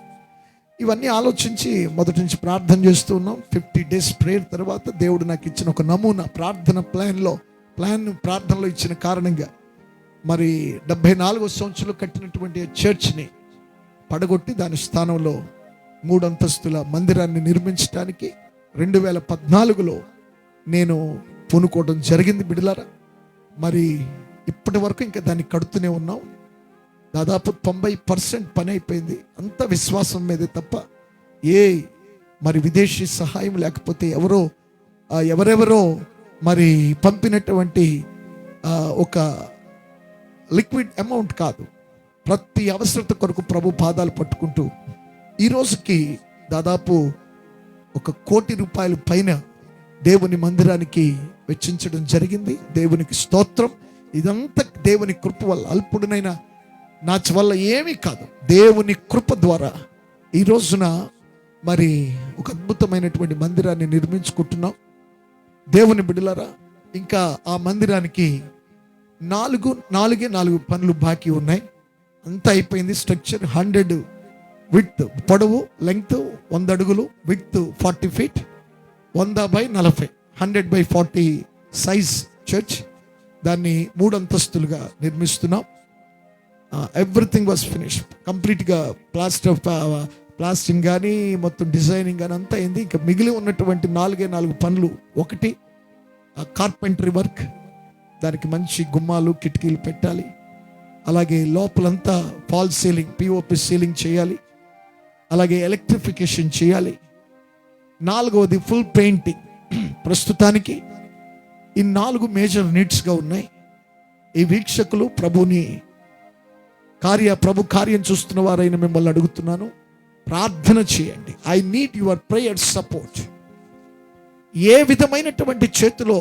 ఇవన్నీ ఆలోచించి మొదటి నుంచి ప్రార్థన చేస్తూ ఉన్నాం. 50 days ప్రేయర్ తర్వాత దేవుడు నాకు ఇచ్చిన ఒక నమూనా ప్రార్థనలో ఇచ్చిన కారణంగా మరి 74వ సంవత్సరంలో కట్టినటువంటి చర్చ్ని పడగొట్టి దాని స్థానంలో 3 అంతస్తుల మందిరాన్ని నిర్మించడానికి 2014లో నేను పూనుకోవడం జరిగింది. బిడ్డలారా, మరి ఇప్పటి వరకు ఇంకా దాన్ని కడుతూనే ఉన్నాం. దాదాపు 90% పని అయిపోయింది. అంత విశ్వాసం మీదే తప్ప మరి విదేశీ సహాయం లేకపోతే ఎవరెవరో మరి పంపినటువంటి ఒక లిక్విడ్ అమౌంట్ కాదు. ప్రతి అవసరత కొరకు ప్రభు పాదాలు పట్టుకుంటూ ఈ రోజుకి దాదాపు 1 కోటి రూపాయల పైన దేవుని మందిరానికి వెచ్చించడం జరిగింది. దేవునికి స్తోత్రం. ఇదంతా దేవుని కృప వల్ల. అల్పుడునైనా నా వల్ల ఏమీ కాదు. దేవుని కృప ద్వారా ఈ రోజున మరి ఒక అద్భుతమైనటువంటి మందిరాన్ని నిర్మించుకుంటున్నాం. దేవుని బిడ్డలారా, ఇంకా ఆ మందిరానికి నాలుగే నాలుగు పనులు బాకీ ఉన్నాయి. అంతా అయిపోయింది. స్ట్రక్చర్ 100 విడ్త్, పొడవు లెంగ్త్ 100 అడుగులు, width 40 feet, 100x40, 100x40 size church. దాన్ని 3 అంతస్తులుగా నిర్మిస్తున్నాం. ఎవ్రీథింగ్ వాజ్ ఫినిష్ కంప్లీట్గా. ప్లాస్టింగ్ కానీ మొత్తం డిజైనింగ్ కానీ అంతా అయింది. ఇంకా మిగిలి ఉన్నటువంటి 4 పనులు, ఒకటి కార్పెంటరీ వర్క్, దానికి మంచి గుమ్మాలు కిటికీలు పెట్టాలి. అలాగే లోపలంతా ఫాల్ సీలింగ్, పిఓపి సీలింగ్ చేయాలి. అలాగే ఎలక్ట్రిఫికేషన్ చేయాలి. 4వది ఫుల్ పెయింటింగ్. ప్రస్తుతానికి ఈ 4 మేజర్ నీడ్స్గా ఉన్నాయి. ఈ వీక్షకులు ప్రభు కార్యం చూస్తున్న వారైన మిమ్మల్ని అడుగుతున్నాను, ప్రార్థన చేయండి. I need your prayer support. ఏ విధమైనటువంటి చేతిలో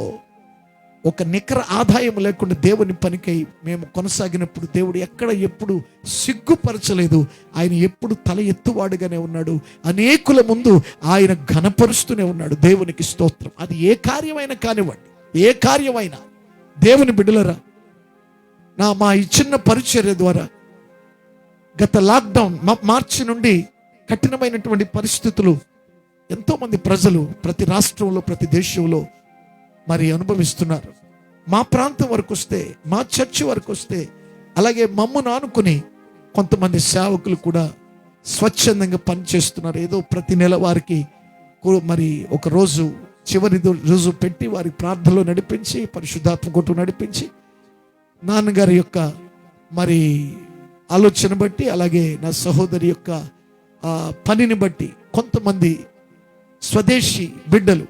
ఒక నికర ఆదాయం లేకుండా దేవుని పనికై మేము కొనసాగినప్పుడు దేవుడు ఎప్పుడు సిగ్గుపరచలేదు. ఆయన ఎప్పుడు తల ఎత్తువాడుగానే ఉన్నాడు. అనేకుల ముందు ఆయన ఘనపరుస్తూనే ఉన్నాడు. దేవునికి స్తోత్రం. అది ఏ కార్యమైనా కానివ్వండి, ఏ కార్యమైనా. దేవుని బిడ్డలరా, మా ఈ చిన్న పరిచర్య ద్వారా గత లాక్డౌన్ మార్చి నుండి కఠినమైనటువంటి పరిస్థితులు ఎంతోమంది ప్రజలు ప్రతి రాష్ట్రంలో, ప్రతి దేశంలో మరి అనుభవిస్తున్నారు. మా ప్రాంతం వరకు వస్తే, మా చర్చి వరకు వస్తే, అలాగే మమ్మను ఆనుకుని కొంతమంది సేవకులు కూడా స్వచ్ఛందంగా పనిచేస్తున్నారు. ఏదో ప్రతి నెల వారికి మరి ఒక రోజు, చివరి రోజు పెట్టి వారి ప్రార్థనలో నడిపించి, పరిశుద్ధాత్మ కొట్టు నడిపించి, నాన్నగారి యొక్క మరి ఆలోచన బట్టి, అలాగే నా సహోదరి యొక్క పనిని బట్టి కొంతమంది స్వదేశీ బిడ్డలు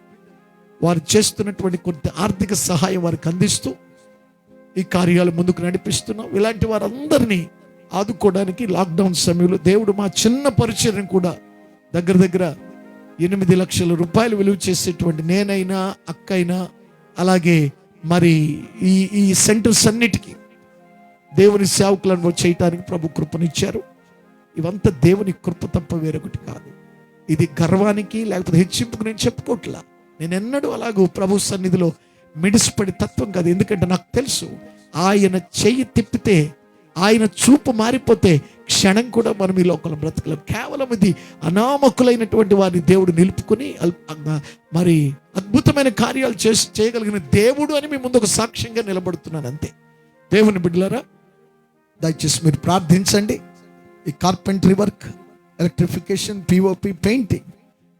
వారు చేస్తున్నటువంటి కొంత ఆర్థిక సహాయం వారికి అందిస్తూ ఈ కార్యాలు ముందుకు నడిపిస్తున్నాం. ఇలాంటి వారందరినీ ఆదుకోవడానికి లాక్డౌన్ సమయంలో దేవుడు మా చిన్న పరిచర్యను కూడా దగ్గర 8 లక్షల రూపాయలు విలువ చేసేటువంటి నేనైనా, అక్కైనా, అలాగే మరి ఈ సెంటర్స్ అన్నిటికీ దేవుని సేవకులను చేయటానికి ప్రభు కృపనిచ్చారు. ఇవంతా దేవుని కృప తప్ప వేరొకటి కాదు. ఇది గర్వానికి లేకపోతే హెచ్చింపుకు నేను చెప్పుకోవట్లా. నేను ఎన్నడూ అలాగూ ప్రభు సన్నిధిలో మిడిసిపడి తత్వం కాదు. ఎందుకంటే నాకు తెలుసు, ఆయన చెయ్యి తిప్పితే, ఆయన చూపు మారిపోతే క్షణం కూడా మనం ఈ లోకంలో బ్రతకలేం. కేవలం ఇది అనామకులైనటువంటి వారిని దేవుడు నిలుపుకొని మరి అద్భుతమైన కార్యాలు చేయగలిగిన దేవుడు అని మీ ముందు ఒక సాక్ష్యంగా నిలబడుతున్నాను అంతే. దేవుని బిడ్డలారా, దయచేసి మీరు ప్రార్థించండి. ఈ carpentry work, electrification, POP, painting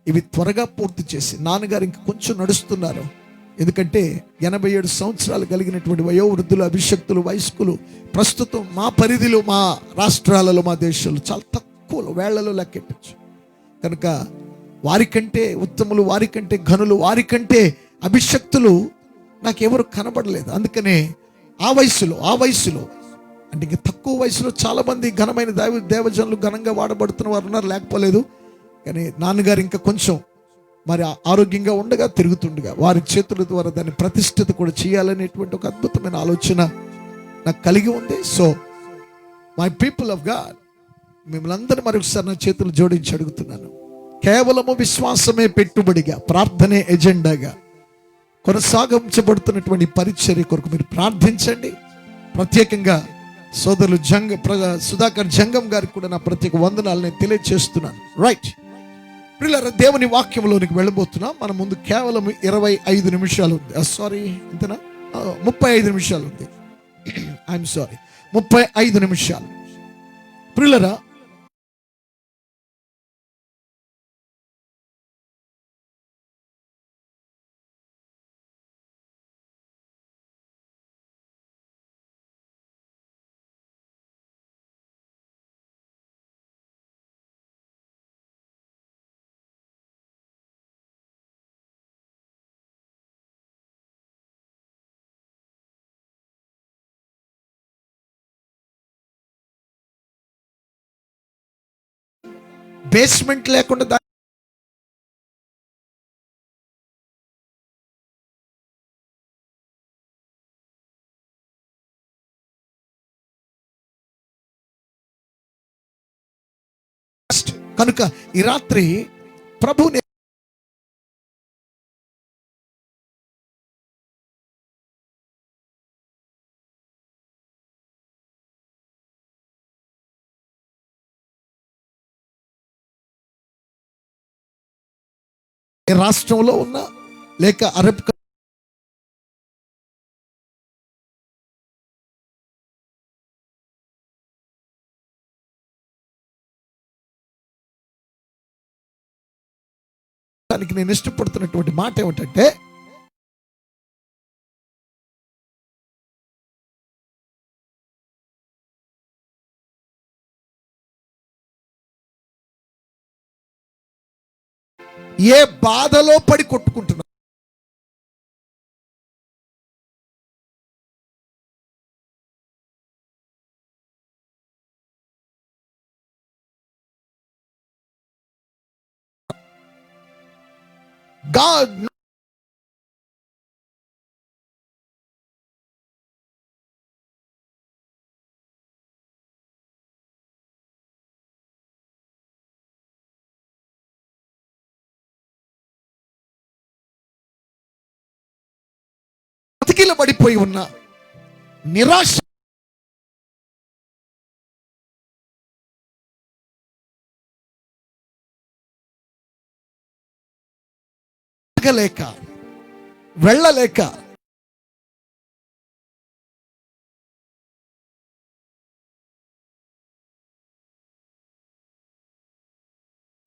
ఇవి త్వరగా పూర్తి చేసి, నాన్నగారు ఇంక కొంచెం నడుస్తున్నారు. ఎందుకంటే 87 సంవత్సరాలు కలిగినటువంటి వయోవృద్ధులు, అభిషక్తులు, వయస్కులు ప్రస్తుతం మా పరిధిలో, మా రాష్ట్రాలలో, మా దేశంలో చాలా తక్కువ వేళ్లలో లెక్కెట్టచ్చు. కనుక వారికంటే ఉత్తములు, వారికంటే ఘనులు, వారికంటే అభిషక్తులు నాకెవరు కనబడలేదు. అందుకనే ఆ వయసులో అంటే ఇంక తక్కువ వయసులో చాలా మంది ఘనమైన దేవజనులు ఘనంగా వాడబడుతున్న వారు ఉన్నారు, లేకపోలేదు. కానీ నాన్నగారు ఇంకా కొంచెం మరి ఆరోగ్యంగా ఉండగా, తిరుగుతుండగా వారి చేతుల ద్వారా దాన్ని ప్రతిష్ఠిత కూడా చేయాలనేటువంటి ఒక అద్భుతమైన ఆలోచన నాకు కలిగి ఉంది. So my people of God, మిమ్మల్ని అందరూ మరొకసారి నా చేతులు జోడించి అడుగుతున్నాను, కేవలము విశ్వాసమే పెట్టుబడిగా, ప్రార్థనే ఎజెండాగా కొనసాగించబడుతున్నటువంటి పరిచర్య కొరకు మీరు ప్రార్థించండి. ప్రత్యేకంగా సోదరులు సుధాకర్ జంగం గారికి కూడా నా ప్రత్యేక వందనాలు నేను తెలియజేస్తున్నాను. రైట్ ప్రియులారా, దేవుని వాక్యంలోనికి వెళ్ళబోతున్నాం. మన ముందు కేవలం 25 నిమిషాలు ఉంది. సారీ, ఇంతనా? 35 నిమిషాలు ఉంది. ఐఎమ్ సారీ, 35 నిమిషాలు. ప్రియులారా, బేస్మెంట్ లేకుండా కనుక ఈ రాత్రి ప్రభుని రాష్ట్రంలో ఉన్న లేక అరబ్ దానికి నేను ఇష్టపడుతున్నటువంటి మాట ఏమిటంటే, ఏ బాధలో పడి కొట్టుకుంటున్నా God పడిపోయి ఉన్న నిరాశ లేక వెళ్ళలేక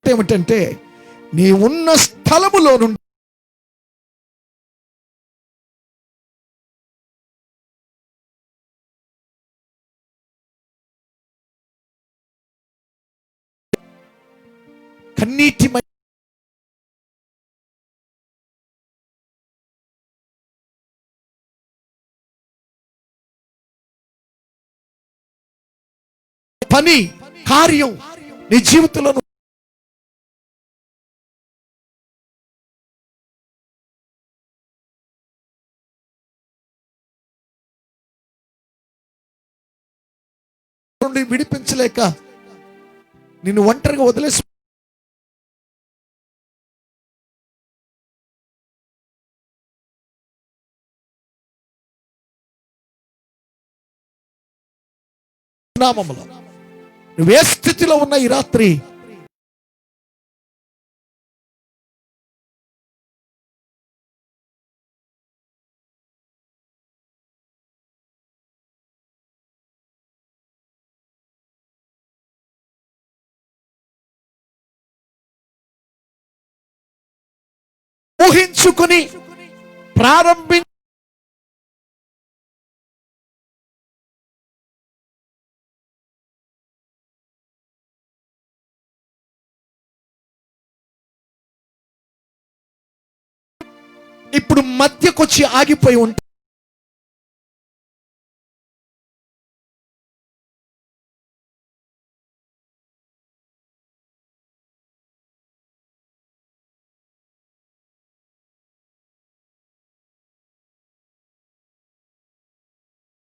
ఏమిటంటే, నీ ఉన్న స్థలములో నుండి కన్నీటి పని కార్యం నీ జీవితంలో విడిపించలేక నిన్ను ఒంటరిగా వదిలేసి నామములో నువ్వు ఏ స్థితిలో ఉన్న ఈ రాత్రి ఊహించుకుని ప్రారంభించలేక ఇప్పుడు మధ్యకొచ్చి ఆగిపోయి ఉంటా.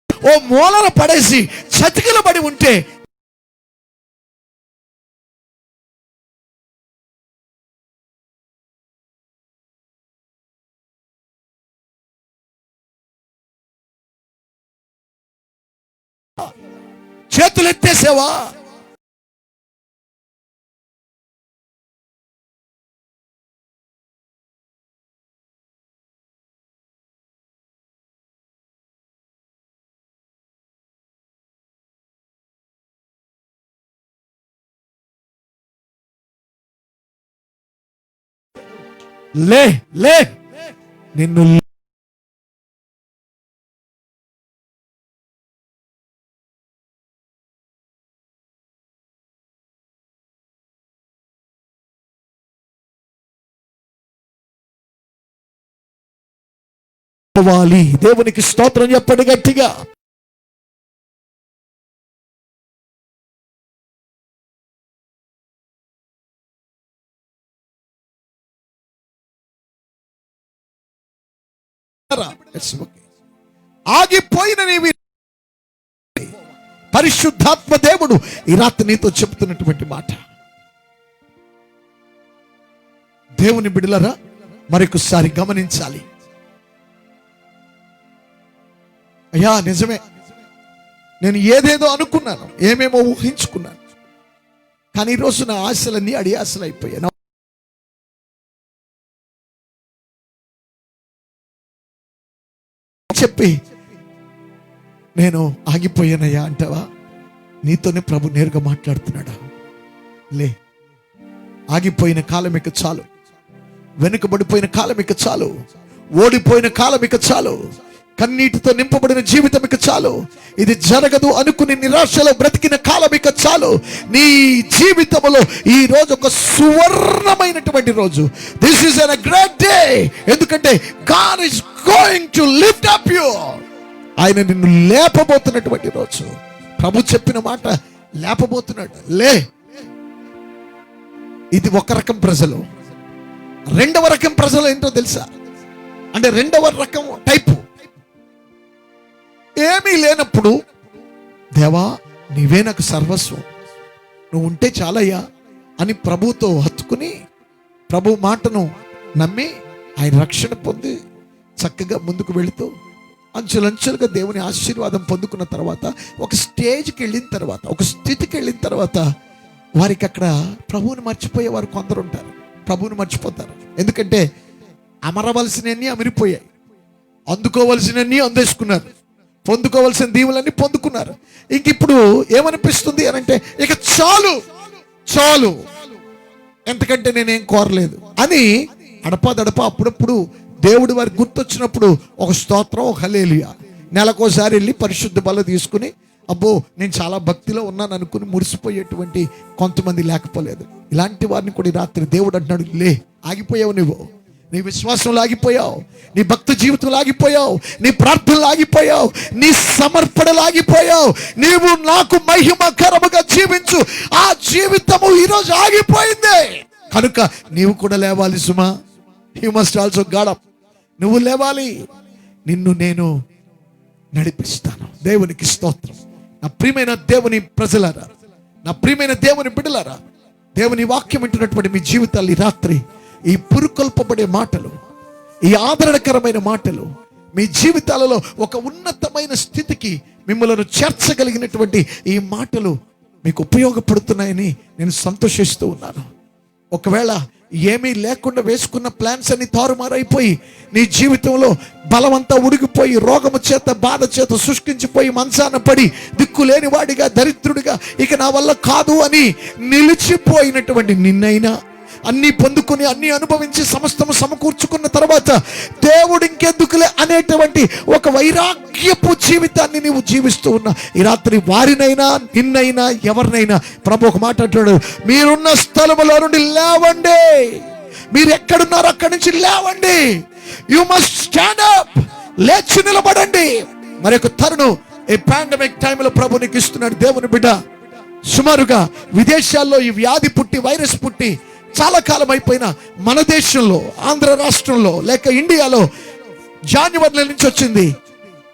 ఓ మూలన పడేసి చతికిల పడి ఉంటే చేతులు ఎత్తేసేవా? లే లే నిన్ను దేవునికి స్తోత్రం చెప్పండి గట్టిగా. ఆగిపోయిన నీవి పరిశుద్ధాత్మ దేవుడు ఈ రాత్రి నీతో చెప్తున్నటువంటి మాట, దేవుని బిడ్డలారా, మరొకసారి గమనించాలి. అయ్యా నిజమే, నేను ఏదేదో అనుకున్నాను, ఏమేమో ఊహించుకున్నాను, కానీ ఈరోజు నా ఆశలన్నీ అడి ఆశలు అయిపోయాను చెప్పి నేను ఆగిపోయానయ్యా అంటావా? నీతోనే ప్రభు నేరుగా మాట్లాడుతున్నాడా? లే, ఆగిపోయిన కాలం ఇక చాలు, వెనుకబడిపోయిన కాలం ఇక చాలు, ఓడిపోయిన కాలం ఇక చాలు, కన్నీటితో నింపబడిన జీవితం ఇక చాలు, ఇది జరగదు అనుకుని నిరాశలో బ్రతికిన కాలం ఇక చాలు. నీ జీవితంలో ఈ రోజు ఒక సువర్ణమైనటువంటి రోజు. This is a great day. ఎందుకంటే God is going to lift up you. ఆయన నిన్ను లేపబోతున్నటువంటి రోజు. ప్రభు చెప్పిన మాట లేపబోతున్నాడు. లే. ఇది ఒక రకం ప్రజలు. రెండవ రకం ప్రజలు ఏంటో తెలుసా? అంటే రెండవ రకం టైపు, ఏమీ లేనప్పుడు దేవా నీవే నాకు సర్వస్వం, నువ్వు ఉంటే చాలయ్యా అని ప్రభుతో హత్తుకుని ప్రభు మాటను నమ్మి ఆయన రక్షణ పొంది చక్కగా ముందుకు వెళుతూ అంచులంచులుగా దేవుని ఆశీర్వాదం పొందుకున్న తర్వాత ఒక స్టేజ్కి వెళ్ళిన తర్వాత, ఒక స్థితికి వెళ్ళిన తర్వాత వారికి అక్కడ ప్రభువుని మర్చిపోయే వారు కొందరు ఉంటారు. ప్రభువుని మర్చిపోతారు. ఎందుకంటే అమరవలసినవన్నీ అమిరిపోయాయి, అందుకోవలసినవన్నీ అందేసుకున్నారు, పొందుకోవలసిన దీవులన్నీ పొందుకున్నారు. ఇంక ఇప్పుడు ఏమనిపిస్తుంది అని అంటే, ఇక చాలు చాలు, ఎంతకంటే నేనేం కోరలేదు అని అడపాదడపా అప్పుడప్పుడు దేవుడు వారికి గుర్తొచ్చినప్పుడు ఒక స్తోత్రం, ఒక హల్లెలూయా, నెలకోసారి వెళ్ళి పరిశుద్ధ బల తీసుకుని అబ్బో నేను చాలా భక్తిలో ఉన్నాను అనుకుని మురిసిపోయేటువంటి కొంతమంది లేకపోలేదు. ఇలాంటి వారిని కూడా రాత్రి దేవుడు అంటున్నాడు, లే, ఆగిపోయావు నువ్వు, నీ విశ్వాసంలో ఆగిపోయావు, నీ భక్తి జీవితంలో ఆగిపోయావు, నీ ప్రార్థనలు ఆగిపోయావు, నీ సమర్పణలు ఆగిపోయావు, నీవు నాకు మహిమకరముగా జీవించు, ఆ జీవితము ఈరోజు ఆగిపోయింది. కనుక నీవు కూడా లేవాలి సుమా. You must also get up. నువ్వు లేవాలి, నిన్ను నేను నడిపిస్తాను. దేవునికి స్తోత్రం. నా ప్రియమైన దేవుని ప్రజలారా, నా ప్రియమైన దేవుని బిడ్డలారా, దేవుని వాక్యం వింటున్నటువంటి మీ జీవితాలు ఈ రాత్రి ఈ పురుకొల్పబడే మాటలు, ఈ ఆదరణకరమైన మాటలు మీ జీవితాలలో ఒక ఉన్నతమైన స్థితికి మిమ్మల్ని చేర్చగలిగినటువంటి ఈ మాటలు మీకు ఉపయోగపడుతున్నాయని నేను సంతోషిస్తూ ఉన్నాను. ఒకవేళ ఏమీ లేకుండా వేసుకున్న ప్లాన్స్ అన్ని తారుమారైపోయి నీ జీవితంలో బలమంతా ఉడిగిపోయి రోగము చేత బాధ చేత శుష్కించిపోయి మంచాన పడి దిక్కులేని వాడిగా దరిద్రుడిగా ఇక నా వల్ల కాదు అని నిలిచిపోయినటువంటి నిన్నైనా అన్నీ పొందుకుని అన్నీ అనుభవించి సమస్తము సమకూర్చుకున్న తర్వాత దేవుడు ఇంకెందుకులే అనేటువంటి ఒక వైరాగ్యపు జీవితాన్ని నీవు జీవిస్తూ ఉన్నా ఈ రాత్రి వారినైనా నిన్నైనా ఎవరినైనా ప్రభు ఒక మాట అంటున్నాడు, మీరున్న స్థలములో నుండి లేవండి. మీరు ఎక్కడున్నారో అక్కడి నుంచి లేవండి. You must stand up. లేచి నిలబడండి. మరి ఒక తరుణం ఈ పాండమిక్ టైంలో ప్రభు నీకు ఇస్తున్నాడు. దేవుని బిడ్డ, సుమారుగా విదేశాల్లో ఈ వ్యాధి పుట్టి వైరస్ పుట్టి చాలా కాలం అయిపోయినా మన దేశంలో ఆంధ్ర రాష్ట్రంలో లేక ఇండియాలో జాన్యువరి నెల నుంచి వచ్చింది.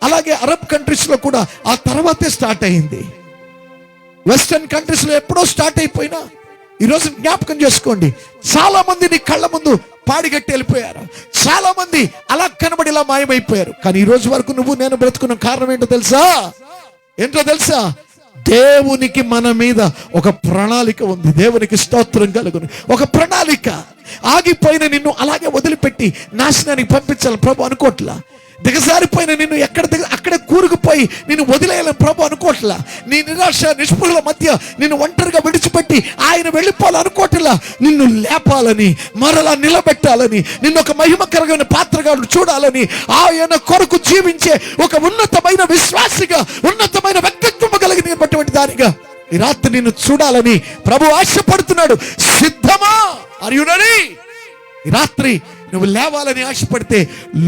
అలాగే అరబ్ కంట్రీస్ లో కూడా ఆ తర్వాతే స్టార్ట్ అయింది. వెస్టర్న్ కంట్రీస్ లో ఎప్పుడో స్టార్ట్ అయిపోయినా ఈరోజు జ్ఞాపకం చేసుకోండి, చాలా మంది నీ కళ్ళ ముందు పాడిగట్టి వెళ్ళిపోయారు. చాలా మంది అలా కనబడి ఇలా మాయమైపోయారు. కానీ ఈ రోజు వరకు నువ్వు నేను బ్రతుకున్న కారణం ఏంటో తెలుసా? దేవునికి మన మీద ఒక ప్రణాళిక ఉంది. దేవునికి స్తోత్రం కలుగును. ఒక ప్రణాళిక. ఆగిపోయిన నిన్ను అలాగే వదిలిపెట్టి నాశనానికి పంపించాలని ప్రభు అనుకోవట్లా. దిగజారిపోయిన నిన్ను అక్కడే కూరుకుపోయి నిన్ను వదిలేయాలని ప్రభు అనుకోవట్లా. నీ నిరాశ నిస్పృహల మధ్య నిన్ను ఒంటరిగా విడిచిపెట్టి ఆయన వెళ్ళిపోవాలనుకోవట్లా. నిన్ను లేపాలని, మరలా నిలబెట్టాలని, నిన్ను ఒక మహిమకరమైన పాత్రగా చూడాలని, ఆయన కొరకు జీవించే ఒక ఉన్నతమైన విశ్వాసిగా, ఉన్నతమైన వ్యక్తిత్వం కలిగినటువంటి దానిగా ఈ రాత్రి నిన్ను చూడాలని ప్రభు ఆశపడుతున్నాడు. సిద్ధమా? Are you ready? ఈ రాత్రి నువ్వు లేవాలని ఆశపడితే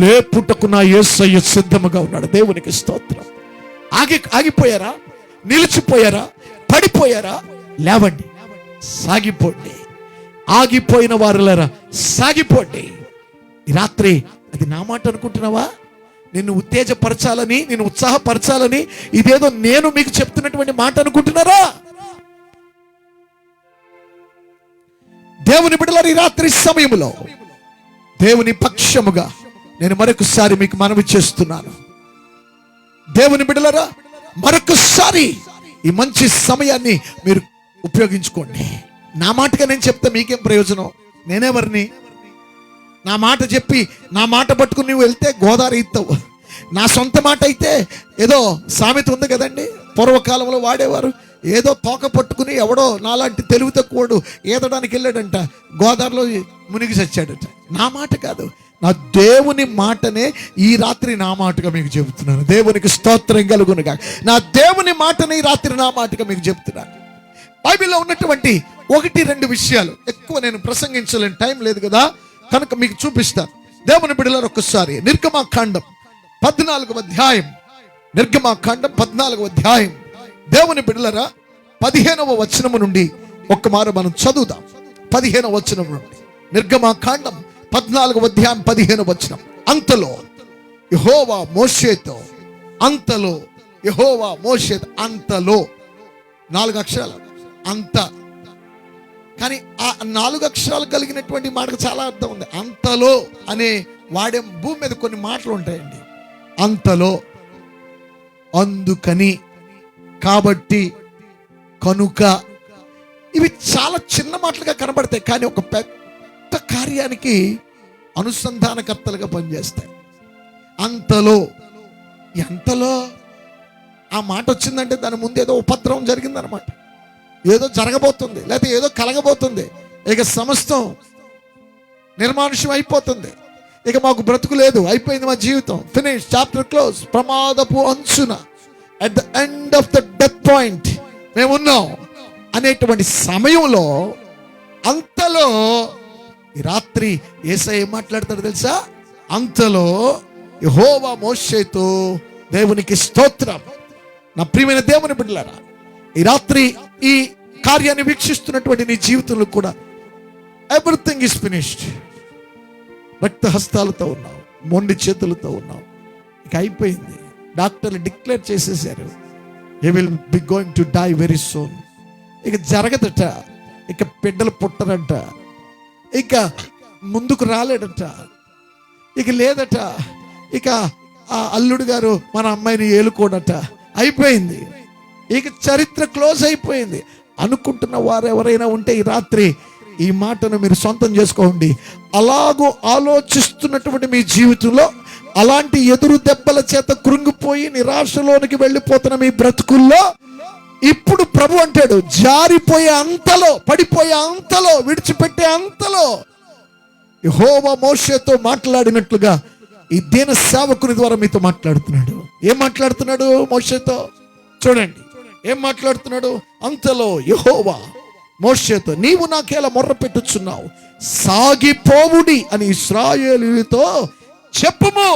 లేపుటకు నా యేసయ్య సిద్ధముగా ఉన్నాడు. దేవునికి స్తోత్రం. ఆగిపోయారా? నిలిచిపోయారా? పడిపోయారా? లేవండి, సాగిపోండి. ఆగిపోయిన వారులారా సాగిపోండి. ఈ రాత్రి అది నా మాట అనుకుంటున్నావా? నిన్ను ఉత్తేజపరచాలని, నిన్ను ఉత్సాహపరచాలని ఇదేదో నేను మీకు చెప్తున్నటువంటి మాట అనుకుంటున్నారా? దేవుని బిడ్డలారా, ఈ రాత్రి సమయంలో దేవుని పక్షముగా నేను మరొకసారి మీకు మనవి చేస్తున్నాను. దేవుని బిడ్డలారా, మరొకసారి ఈ మంచి సమయాన్ని మీరు ఉపయోగించుకోండి. నా మాటగా నేను చెప్తే మీకేం ప్రయోజనం? నేనెవరిని? నా మాట చెప్పి నా మాట పట్టుకుని నువ్వు వెళ్తే గోదావరి ఇస్తావు. నా సొంత మాట అయితే ఏదో సామెత ఉంది కదండి, పూర్వకాలంలో వాడేవారు, ఏదో తోక పట్టుకుని ఎవడో నాలాంటి తెలివి తక్కువడు ఈదడానికి వెళ్ళాడంట, గోదావరిలో మునిగి చచ్చాడట. నా మాట కాదు, నా దేవుని మాటనే ఈ రాత్రి నా మాటగా మీకు చెబుతున్నాను. దేవునికి స్తోత్రం కలుగునుగా. నా దేవుని మాటనే ఈ రాత్రి నా మాటగా మీకు చెబుతున్నాను. బైబిల్లో ఉన్నటువంటి 1-2 విషయాలు, ఎక్కువ నేను ప్రసంగించలేని, టైం లేదు కదా, కనుక మీకు చూపిస్తాను. దేవుని బిడ్డలారా, ఒక్కసారి నిర్గమాకాండం 14వ అధ్యాయం, నిర్గమాకాండం 14వ అధ్యాయం, దేవుని బిడ్డలారా 15వ వచనము నుండి ఒక్కమారు మనం చదువుదాం. 15వ వచనం నుండి నిర్గమాకాండం 14వ అధ్యాయం 15వ వచనం. అంతలో యెహోవా మోషేతో, అంతలో యెహోవా మోషేతో, అంతలో 4 అక్షరాలు అంత, కానీ ఆ 4 అక్షరాలు కలిగినటువంటి మాటకు చాలా అర్థం ఉంది. అంతలో అనే వాడే భూమి మీద కొన్ని మాటలు ఉంటాయండి. అంతలో, అందుకని, కాబట్టి, కనుక, ఇవి చాలా చిన్న మాటలుగా కనబడతాయి, కానీ ఒక పెద్ద కార్యానికి అనుసంధానకర్తలుగా పనిచేస్తాయి. అంతలో, ఎంతలో ఆ మాట వచ్చిందంటే దాని ముందు ఏదో ఉపద్రవం జరిగిందనమాట, ఏదో జరగబోతుంది, లేకపోతే ఏదో కలగబోతుంది. ఇక సమస్తం నిర్మానుష్యం అయిపోతుంది, ఇక మాకు బ్రతుకు లేదు, అయిపోయింది మా జీవితం, ఫినిష్, చాప్టర్ క్లోజ్, ప్రమాదపు అంచున, at the end of the death point మేమున్నాం అనేటువంటి సమయంలో, అంతలో ఈ రాత్రి యేసయ్య ఏం మాట్లాడతాడు తెలుసా? అంతలో యెహోవా మోషేతో, దేవునికి స్తోత్రం. నా ప్రియమైన దేవుని బిడ్డలారా, ఈ రాత్రి ఈ కార్యాన్ని వీక్షిస్తున్నటువంటి నీ జీవితంలో కూడా ఎవ్రీథింగ్ ఈస్ ఫినిష్డ్. రక్త హస్తాలతో ఉన్నావు, మొండి చేతులతో ఉన్నావు, ఇక అయిపోయింది. డాక్టర్లు డిక్లేర్ చేసేసారు, you will be going to die very soon. ఇక జరగదట, ఇక బిడ్డలు పుట్టరంట, ఇక ముందుకు రాలేడట, ఇక లేదట, ఇక ఆ అల్లుడు గారు మన అమ్మాయిని ఏలుకోడట, అయిపోయింది, ఇక చరిత్ర క్లోజ్ అయిపోయింది అనుకుంటున్న వారు ఎవరైనా ఉంటే ఈ రాత్రి ఈ మాటను మీరు సొంతం చేసుకోండి. అలాగూ ఆలోచిస్తున్నటువంటి మీ జీవితంలో, అలాంటి ఎదురు దెబ్బల చేత కృంగిపోయి నిరాశలోనికి వెళ్ళిపోతున్న మీ బ్రతుకుల్లో ఇప్పుడు ప్రభు అంటాడు, జారిపోయే అంతలో, పడిపోయే అంతలో, విడిచిపెట్టే అంతలో యెహోవా మోషేతో మాట్లాడినట్లుగా ఈ దీన సేవకుని ద్వారా మీతో మాట్లాడుతున్నాడు. ఏం మాట్లాడుతున్నాడు మోషేతో? చూడండి ఏం మాట్లాడుతున్నాడు. అంతలో యెహోవా మోషేతో, నీవు నాకేలా మొర్ర పెట్టుచున్నావు, సాగిపోవుడి అని ఇశ్రాయేలీయులతో చెప్పుము.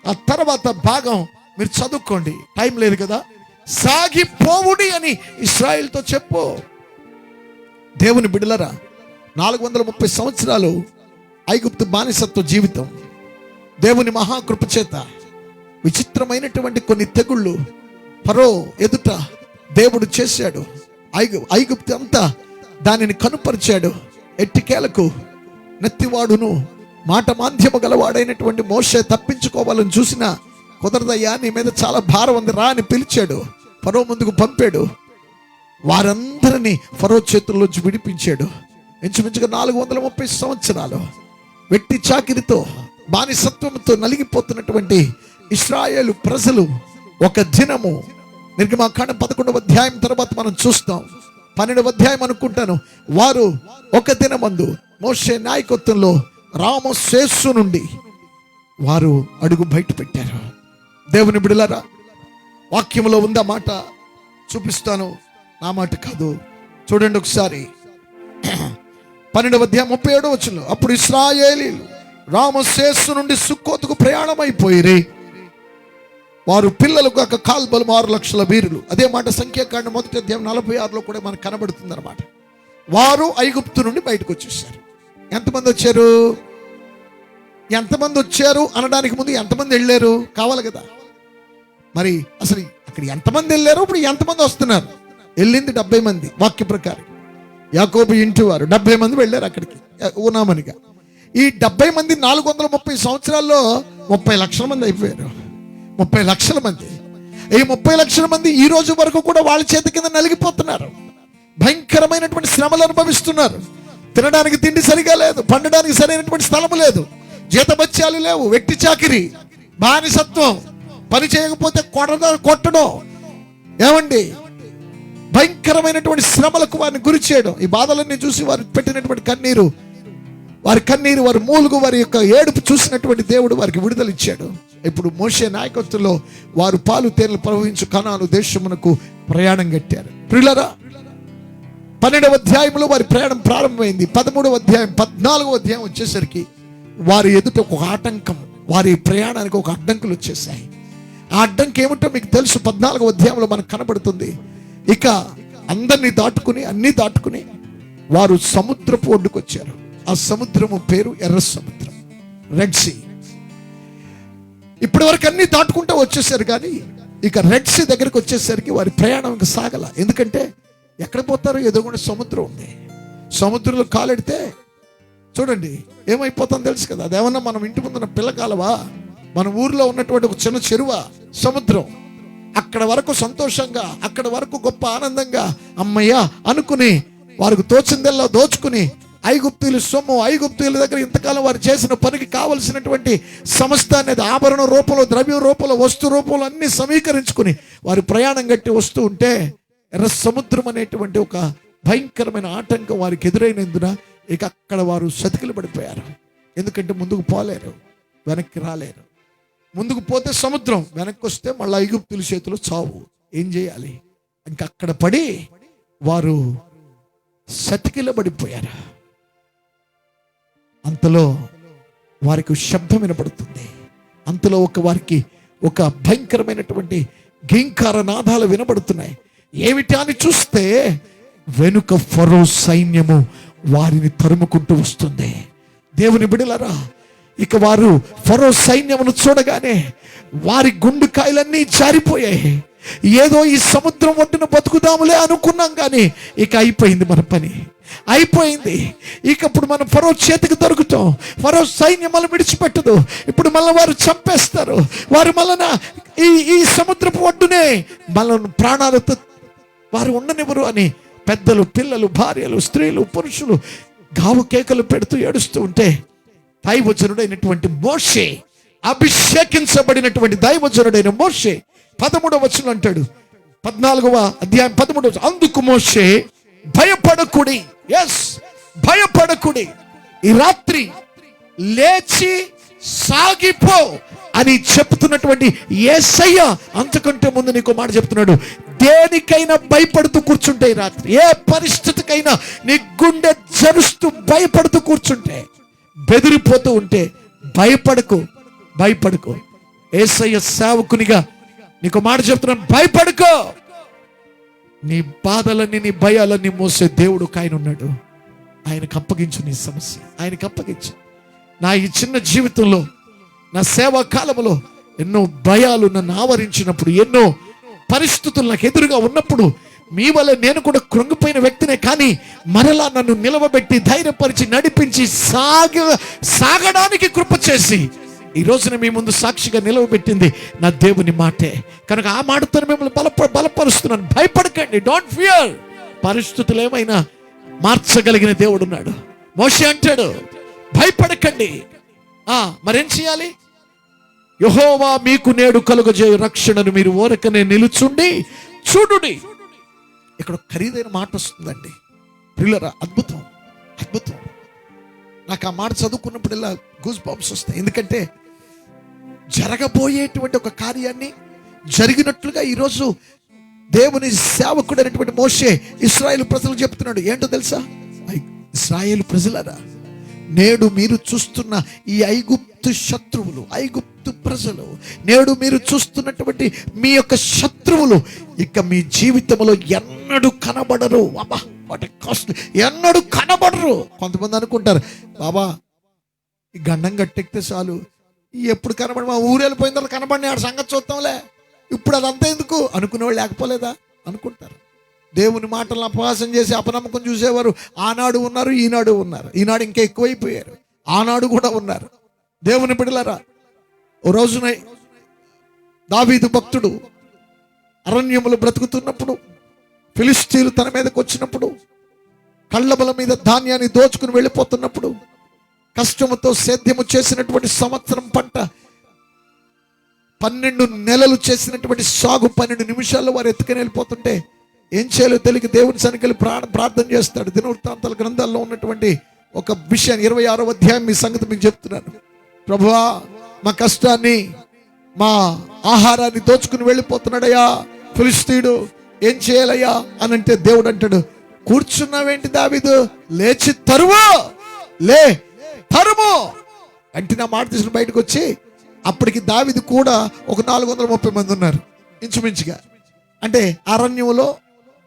ఆ తర్వాత భాగం మీరు చదువుకోండి, టైం లేదు కదా. సాగిపోవుడి అని ఇశ్రాయేలుతో చెప్పు. దేవుని బిడ్డలారా, 430 సంవత్సరాలు ఐగుప్తు బానిసత్వ జీవితం, దేవుని మహాకృప చేత విచిత్రమైనటువంటి కొన్ని తెగుళ్ళు ఫరో ఎదుట దేవుడు చేశాడు. ఐగుప్తు అంతా దానిని కనుపరిచాడు. ఎట్టికేలకు నెత్తివాడును మాట మాధ్యమ గలవాడైనటువంటి మోషే తప్పించుకోవాలని చూసినా కుదరదయ్యా, నీ మీద చాలా భారం ఉంది, రా అని పిలిచాడు. ఫరో ముందుకు పంపాడు. వారందరినీ ఫరో చేతుల్లోంచి విడిపించాడు. ఇంచుమించుగా 430 సంవత్సరాలు వెట్టి చాకిరితో, బానిసత్వంతో నలిగిపోతున్నటువంటి ఇశ్రాయేలు ప్రజలు ఒక దినము, నిర్గమాకాండం 11వ అధ్యాయం తర్వాత మనం చూస్తాం, 12వ అధ్యాయం అనుకుంటాను, వారు ఒక దినమందు మోషే నాయకత్వంలో రామసేసు నుండి వారు అడుగు బయట పెట్టారు. దేవుని బిడ్డలారా, వాక్యంలో ఉందా మాట? చూపిస్తాను, నా మాట కాదు. చూడండి ఒకసారి 12వ అధ్యాయం 37వ వచనం. అప్పుడు ఇశ్రాయేలీయులు రామసేసు నుండి సుక్కోతుకు ప్రయాణం అయిపోయిరి. వారు పిల్లలు కాక కాల్బలు 6 లక్షల వీరులు. అదే మాట సంఖ్యాకాండం 1వ అధ్యాయం 46లో కూడా మనకు కనబడుతుంది అనమాట. వారు ఐగుప్తు నుండి బయటకు వచ్చేసారు. ఎంతమంది వచ్చారు? ఎంతమంది వచ్చారు అనడానికి ముందు ఎంతమంది వెళ్ళారు కావాలి కదా. మరి అసలు అక్కడ ఎంతమంది వెళ్ళారు, ఇప్పుడు ఎంతమంది వస్తున్నారు? వెళ్ళింది 70 మంది వాక్య ప్రకారం. యాకోబు ఇంటి వారు 70 మంది వెళ్ళారు అక్కడికి ఊనామనిగా. ఈ 70 మంది 430 సంవత్సరాల్లో 30 లక్షల మంది అయిపోయారు. 30 లక్షల మంది. ఈ 30 లక్షల మంది ఈ రోజు వరకు కూడా వాళ్ళ చేతి కింద నలిగిపోతున్నారు. భయంకరమైనటువంటి శ్రమలు అనుభవిస్తున్నారు. తినడానికి తిండి సరిగా లేదు, పండడానికి సరైనటువంటి స్థలము లేదు, జీతభత్యాలు లేవు, వెట్టి చాకిరి, బానిసత్వం, పని చేయకపోతే కొట్టడం, ఏమండి భయంకరమైనటువంటి శ్రమలకు వారిని గురి చేయడం. ఈ బాధలన్నీ చూసి వారు పెట్టినటువంటి కన్నీరు, వారి మూలుగు, వారి యొక్క ఏడుపు చూసినటువంటి దేవుడు వారికి విడుదల ఇచ్చాడు. ఇప్పుడు మోషే నాయకత్వంలో వారు పాలు తేనెలు ప్రవహించు కనాను దేశమునకు ప్రయాణం కట్టారు. ప్రియులారా, 12వ అధ్యాయంలో వారి ప్రయాణం ప్రారంభమైంది. 13వ అధ్యాయం 14వ అధ్యాయం వచ్చేసరికి వారి ఎదుట ఒక ఆటంకం, వారి ప్రయాణానికి ఒక అడ్డంకులు వచ్చేసాయి. ఆ అడ్డంకి ఏమిటో మీకు తెలుసు. 14వ అధ్యాయంలో మనకు కనబడుతుంది. ఇక అందరినీ దాటుకుని, అన్ని దాటుకుని వారు సముద్రపు ఒడ్డుకు వచ్చారు. ఆ సముద్రము పేరు ఎర్ర సముద్రం, రెడ్ సీ. ఇప్పటి వరకు అన్ని దాటుకుంటూ వచ్చేసారు, కానీ ఇక రెడ్ సీ దగ్గరికి వచ్చేసరికి వారి ప్రయాణం ఇంకా సాగల. ఎందుకంటే ఎక్కడ పోతారో ఎదురుగుండా సముద్రం ఉంది. సముద్రంలో కాలెడితే చూడండి ఏమైపోతుందో తెలుసు కదా. అదేమన్నా మనం ఇంటి ముందున్న పిల్లకాలవా, మన ఊర్లో ఉన్నటువంటి ఒక చిన్న చెరువా? సముద్రం. అక్కడ వరకు సంతోషంగా, అక్కడ వరకు గొప్ప ఆనందంగా అమ్మయ్యా అనుకుని వారికి తోచిందల్లా దోచుకుని ఐగుప్తీయుల సొమ్ము, ఐగుప్తీయుల దగ్గర ఇంతకాలం వారు చేసిన పనికి కావలసినటువంటి సమస్తాన్ని ఆభరణ రూపంలో, ద్రవ్య రూపంలో, వస్తు రూపంలో అన్ని సమీకరించుకుని వారు ప్రయాణం గట్టి వస్తూ ఉంటే ఎర్ర సముద్రం అనేటువంటి ఒక భయంకరమైన ఆటంకం వారికి ఎదురైనందున ఇక అక్కడ వారు సతికిలు పడిపోయారు. ఎందుకంటే ముందుకు పోలేరు, వెనక్కి రాలేరు. ముందుకు పోతే సముద్రం, వెనక్కి వస్తే మళ్ళీ ఐగుప్తుల చేతిలో చావు. ఏం చేయాలి? ఇంకా అక్కడ పడి వారు సతికిల పడిపోయారు. అంతలో వారికి శబ్దం వినపడుతుంది. అంతలో వారికి ఒక భయంకరమైనటువంటి ఘీంకార నాదాలు వినబడుతున్నాయి. ఏమిటి అని చూస్తే వెనుక ఫరో సైన్యము వారిని తరుముకుంటూ వస్తుంది. దేవుని బిడ్డలారా, ఇక వారు ఫరో సైన్యమును చూడగానే వారి గుండెకాయలన్నీ జారిపోయాయి. ఏదో ఈ సముద్రం ఒడ్డున బతుకుదాములే అనుకున్నాం, కానీ ఇక అయిపోయింది, మన పని అయిపోయింది. ఇక ఇప్పుడు మనం ఫరో చేతికి దొరుకుతాం. ఫరో సైన్యం మళ్ళీ విడిచిపెట్టదు. ఇప్పుడు మళ్ళీ వారు చంపేస్తారు. వారు మళ్ళీ ఈ సముద్రపు ఒడ్డునే మళ్ళీ ప్రాణాలతో వారు ఉండనివ్వరు అని పెద్దలు, పిల్లలు, భార్యలు, స్త్రీలు, పురుషులు గావు కేకలు పెడుతూ ఏడుస్తూ ఉంటే దైవజనుడైనటువంటి మోషే, అభిషేకించబడినటువంటి దైవజనుడైన మోషే 13వ వచనం అంటాడు, 14వ అధ్యాయం 13వ వచనం, అందుకు మోషే భయపడకుడి, భయపడకుడి, ఈ రాత్రి లేచి సాగిపో అని చెప్తున్నటువంటి యేసయ్య అంతకంటే ముందు నీకు మాట చెప్తున్నాడు. దేనికైనా భయపడుతూ కూర్చుంటే, ఈ రాత్రి ఏ పరిస్థితికైనా నీ గుండె జరుస్తూ భయపడుతూ కూర్చుంటే, బెదిరిపోతూ ఉంటే భయపడకు. యేసయ్య సేవకునిగా నీకు మాట చెప్తున్నాను, భయపడుకో. నీ బాధలన్నీ, నీ భయాలన్నీ మోసే దేవుడు ఆయన ఉన్నాడు. ఆయనకు అప్పగించు నీ సమస్య, ఆయనకు అప్పగించు. నా ఈ చిన్న జీవితంలో, నా సేవా కాలంలో ఎన్నో భయాలు నన్ను ఆవరించినప్పుడు, ఎన్నో పరిస్థితులు నాకు ఎదురుగా ఉన్నప్పుడు, మీ వల్ల నేను కూడా కృంగిపోయిన వ్యక్తినే, కానీ మరలా నన్ను నిలవబెట్టి ధైర్యపరిచి నడిపించి సాగడానికి కృప చేసి ఈ రోజున మీ ముందు సాక్షిగా నిలవబెట్టింది నా దేవుని మాటే. కనుక ఆ మాటతో మిమ్మల్ని బలపరుస్తున్నాను. భయపడకండి, డోంట్ ఫియర్. పరిస్థితులు ఏమైనా మార్చగలిగిన దేవుడు ఉన్నాడు. మోషే అంటాడు, భయపడకండి. మరేం చేయాలి? యెహోవా మీకు నేడు కలుగజేయు రక్షణను మీరు ఓరకనే నిలుచుండి చూడుడి. ఇక్కడ ఖరీదైన మాట వస్తుందండి ప్రియులారా. అద్భుతం. నాకు ఆ మాట చదువుకున్నప్పుడు ఇలా గూస్ బంప్స్ వస్తాయి. ఎందుకంటే జరగబోయేటువంటి ఒక కార్యాన్ని జరిగినట్లుగా ఈరోజు దేవుని సేవకుడు అనేటువంటి మోషే ఇశ్రాయేలు ప్రజలకు చెప్తున్నాడు. ఏంటో తెలుసా? ఇశ్రాయేలు ప్రజలారా, నేడు మీరు చూస్తున్న ఈ ఐగుప్తు శత్రువులు, ఐగుప్తు ప్రజలు, నేడు మీరు చూస్తున్నటువంటి మీ యొక్క శత్రువులు ఇక మీ జీవితంలో ఎన్నడూ కనబడరు. అబ్బా, వాటి కాస్ట్ ఎన్నడూ కనబడరు. కొంతమంది అనుకుంటారు, బాబా ఈ గండం గట్టెక్కితే చాలు, ఎప్పుడు కనబడి మా ఊరు వెళ్ళిపోయిన తర్వాత కనబడిన ఆడ సంగతి చూద్దాంలే, ఇప్పుడు అదంతా ఎందుకు అనుకునేవాళ్ళు లేకపోలేదా అనుకుంటారు. దేవుని మాటలను అపహాసం చేసి అపనమ్మకం చూసేవారు ఆనాడు ఉన్నారు, ఈనాడు ఉన్నారు. ఈనాడు ఇంకా ఎక్కువైపోయారు, ఆనాడు కూడా ఉన్నారు. దేవుని బిడ్డలారా, ఓ రోజున దావీదు భక్తుడు అరణ్యములు బ్రతుకుతున్నప్పుడు ఫిలిష్తీయులు తన మీదకి వచ్చినప్పుడు, కళ్ళబల మీద ధాన్యాన్ని దోచుకుని వెళ్ళిపోతున్నప్పుడు, కష్టముతో సేద్యము చేసినటువంటి సంవత్సరం పంట 12 నెలలు చేసినటువంటి సాగు 12 నిమిషాల్లో వారు ఎత్తుకుని వెళ్ళిపోతుంటే ఏం చేయాలో తెలియక దేవుని సన్నిధికి ప్రార్థన చేస్తాడు. దినవృత్తాంతాల గ్రంథాల్లో ఉన్నటువంటి ఒక విషయాన్ని 26వ అధ్యాయం మీ సంగతి మీకు చెప్తున్నాను. ప్రభువా, మా కష్టాన్ని, మా ఆహారాన్ని దోచుకుని వెళ్ళిపోతున్నాడయ్యా ఫిలిష్తీయుడు, ఏం చేయాలయ్యా అని అంటే దేవుడు అంటాడు, కూర్చున్నావేంటి దావీదు, లేచి తరుము, లే తరుము అంటే నా మాట తీసుకుని బయటకు వచ్చి, అప్పటికి దావీదు కూడా ఒక 430 మంది ఉన్నారు ఇంచుమించుగా. అంటే అరణ్యంలో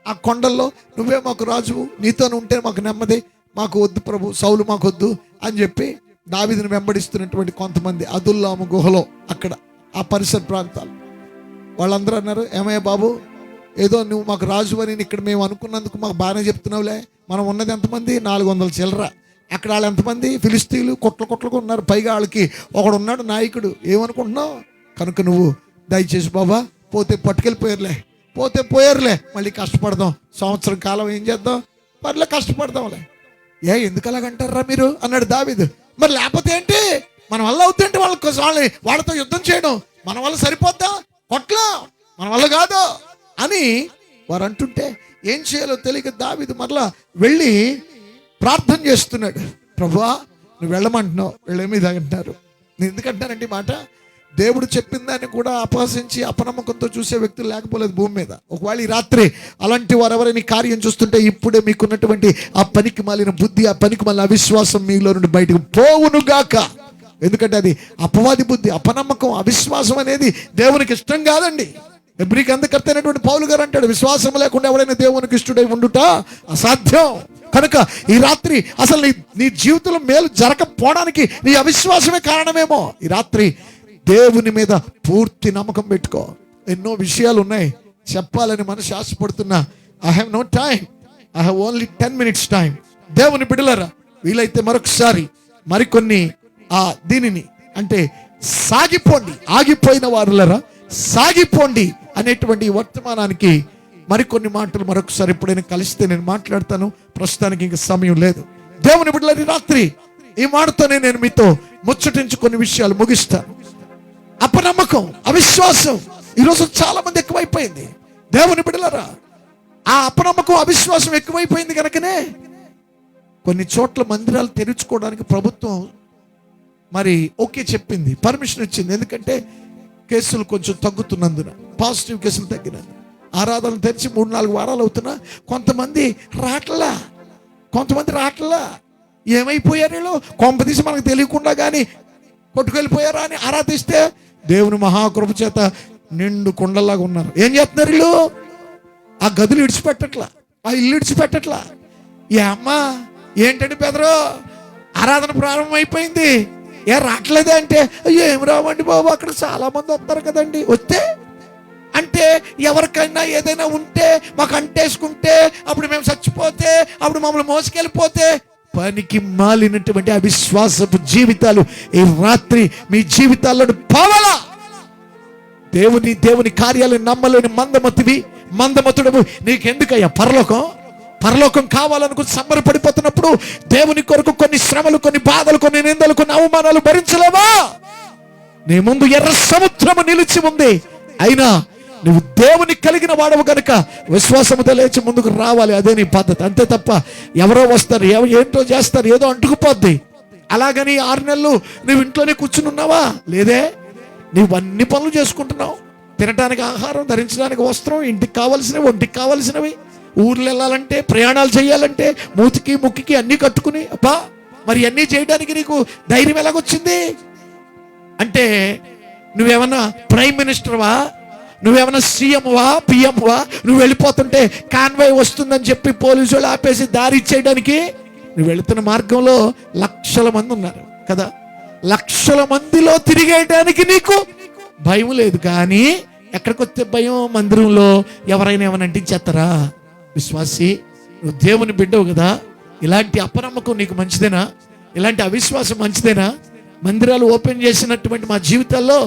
ఆ కొండల్లో నువ్వే మాకు రాజువు, నీతో ఉంటే మాకు నెమ్మది, మాకు వద్దు ప్రభు, సౌలు మాకు వద్దు అని చెప్పి దావీదుని వెంబడిస్తున్నటువంటి కొంతమంది అదుల్లాము గుహలో అక్కడ ఆ పరిసర ప్రాంతాలు వాళ్ళందరూ అన్నారు, ఏమయ్య బాబు, ఏదో నువ్వు మాకు రాజు అని ఇక్కడ మేము అనుకున్నందుకు మాకు బాగానే చెప్తున్నావులే, మనం ఉన్నది ఎంతమంది 400 చిల్లర, అక్కడ వాళ్ళు ఎంతమంది ఫిలిష్తీయులు కొట్లకు ఉన్నారు, పైగా వాళ్ళకి ఒకడు ఉన్నాడు నాయకుడు, ఏమనుకుంటున్నావు, కనుక నువ్వు దయచేసి బాబా పోతే పట్టుకెళ్ళిపోయారులే, పోతే పోయారులే, మళ్ళీ కష్టపడదాం, సంవత్సరం కాలం ఏం చేద్దాం, పర్లే కష్టపడదాంలే. ఎందుకు అలాగంటారా మీరు అన్నాడు దావీదు. మరి లేకపోతే ఏంటి, మన వల్ల అవుతుంటే వాళ్ళతో యుద్ధం చేయడం మన వల్ల సరిపోద్దా, కొట్లా మన వల్ల కాదు అని వారు అంటుంటే ఏం చేయాలో తెలియక దావీదు మరలా వెళ్ళి ప్రార్థన చేస్తున్నాడు. ప్రభువా, నువ్వు వెళ్ళమంటున్నావు, వెళ్ళేమీ అంటున్నారు. నేను ఎందుకంటానంటే ఈ మాట, దేవుడు చెప్పిన దాన్ని కూడా అపహసించి అపనమ్మకంతో చూసే వ్యక్తులు లేకపోలేదు భూమి మీద. ఒకవేళ ఈ రాత్రి అలాంటి వారు ఎవరైనా కార్యం చూస్తుంటే ఇప్పుడే మీకున్నటువంటి ఆ పనికి మాలిన బుద్ధి, ఆ పనికి మాలిన అవిశ్వాసం మీలో నుండి బయటకు పోవునుగాక. ఎందుకంటే అది అపవాది బుద్ధి, అపనమ్మకం, అవిశ్వాసం అనేది దేవునికి ఇష్టం కాదండి. ఎబ్రికి అందుకర్త అయినటువంటి పౌలు గారు అంటాడు, విశ్వాసం లేకుండా ఎవరైనా దేవునికి ఇష్టడై ఉండుట అసాధ్యం. కనుక ఈ రాత్రి అసలు నీ జీవితంలో మేలు జరగకపోవడానికి నీ అవిశ్వాసమే కారణమేమో. ఈ రాత్రి దేవుని మీద పూర్తి నమ్మకం పెట్టుకో. ఎన్నో విషయాలు ఉన్నాయి చెప్పాలని మనసు ఆశపడుతున్నా. I have no time, I have only 10 minutes time. దేవుని బిడ్డలారా, వీలైతే మరొకసారి మరికొన్ని దీనిని అంటే సాగిపోండి, ఆగిపోయిన వారులరా సాగిపోండి అనేటువంటి వర్తమానానికి మరికొన్ని మాటలు మరొకసారి ఎప్పుడైనా కలిస్తే నేను మాట్లాడతాను. ప్రస్తుతానికి ఇంకా సమయం లేదు. దేవుని బిడ్డలారా, రాత్రి ఈ మాటతోనే నేను మీతో ముచ్చటించి కొన్ని విషయాలు ముగిస్తాను. అపనమ్మకం, అవిశ్వాసం ఈరోజు చాలా మంది ఎక్కువైపోయింది. దేవుని బిడ్డలారా, ఆ అపనమ్మకం, అవిశ్వాసం ఎక్కువైపోయింది కనుకనే కొన్ని చోట్ల మందిరాలు తెరుచుకోవడానికి ప్రభుత్వం మరి ఓకే చెప్పింది, పర్మిషన్ ఇచ్చింది. ఎందుకంటే కేసులు కొంచెం తగ్గుతున్నందున, పాజిటివ్ కేసులు తగ్గినందున. ఆరాధనలు తెరిచి 3-4 వారాలు అవుతున్నా కొంతమంది రాట్లా ఏమైపోయారు వీళ్ళు, కొంపదీసి మనకు తెలియకుండా కానీ కొట్టుకెళ్ళిపోయారా అని ఆరాధిస్తే దేవుని మహాకృప చేత నిండు కుండలాగా ఉన్నారు. ఏం చేస్తున్నారు వీళ్ళు, ఆ గదులు ఇడిచిపెట్టట్లా, ఆ ఇల్లు ఇడిచిపెట్టట్లా. అమ్మా ఏంటంటే బెదరు, ఆరాధన ప్రారంభం అయిపోయింది, రావట్లేదే అంటే, అయ్యో ఏమి రావండి బాబు, అక్కడ చాలా మంది వస్తారు కదండి. వస్తే అంటే ఎవరికైనా ఏదైనా ఉంటే మాకు అంటేసుకుంటే, అప్పుడు మేము చచ్చిపోతే, అప్పుడు మమ్మల్ని మోసుకెళ్ళిపోతే, పనికి మాలినటువంటి అవిశ్వాసపు జీవితాలు ఈ రాత్రి మీ జీవితాల్లో పోవాలా. దేవుని కార్యాలను నమ్మలేని మందమతుడవు నీకెందుకయ్యా పరలోకం కావాలనుకుని సంబరపడిపోతున్నప్పుడు దేవుని కొరకు కొన్ని శ్రమలు, కొన్ని బాధలు, కొన్ని నిందలు, కొన్ని అవమానాలు భరించలేవా? నీ ముందు ఎర్ర సముద్రము నిలిచి ఉంది. అయినా నువ్వు దేవుని కలిగిన వాడవు కనుక విశ్వాసముతో లేచి ముందుకు రావాలి. అదే నీ పద్ధతి. అంతే తప్ప ఎవరో వస్తారు, ఏంటో చేస్తారు, ఏదో అంటుకుపోద్ది. అలాగని 6 నెలలు నువ్వు ఇంట్లోనే కూర్చుని ఉన్నావా? లేదే, నువ్వు అన్ని పనులు చేసుకుంటున్నావు. తినడానికి ఆహారం, ధరించడానికి వస్త్రం, ఇంటికి కావాల్సినవి, ఒంటికి కావాల్సినవి, ఊర్లు వెళ్ళాలంటే, ప్రయాణాలు చేయాలంటే, మూతికి ముక్కికి అన్నీ కట్టుకుని, అబ్బా మరి అన్నీ చేయడానికి నీకు ధైర్యం ఎలాగొచ్చింది? అంటే నువ్వేమన్నా ప్రైమ్ మినిస్టర్వా, నువ్వేమన్నా సీఎంవా, పిఎంవా? నువ్వు వెళ్ళిపోతుంటే కాన్వాయ్ వస్తుందని చెప్పి పోలీసు వాళ్ళు ఆపేసి దారి ఇచ్చేయడానికి? నువ్వు వెళుతున్న మార్గంలో లక్షల మంది ఉన్నారు కదా, లక్షల మందిలో తిరిగేయడానికి నీకు భయం లేదు. కానీ ఎక్కడికి వస్తే భయం? మందిరంలో ఎవరైనా ఏమైనా అంటించేస్తారా? విశ్వాసి, నువ్వు దేవుని బిడ్డవు కదా, ఇలాంటి అపనమ్మకం నీకు మంచిదేనా? ఇలాంటి అవిశ్వాసం మంచిదేనా? మందిరాలు ఓపెన్ చేసినటువంటి మా జీవితాల్లో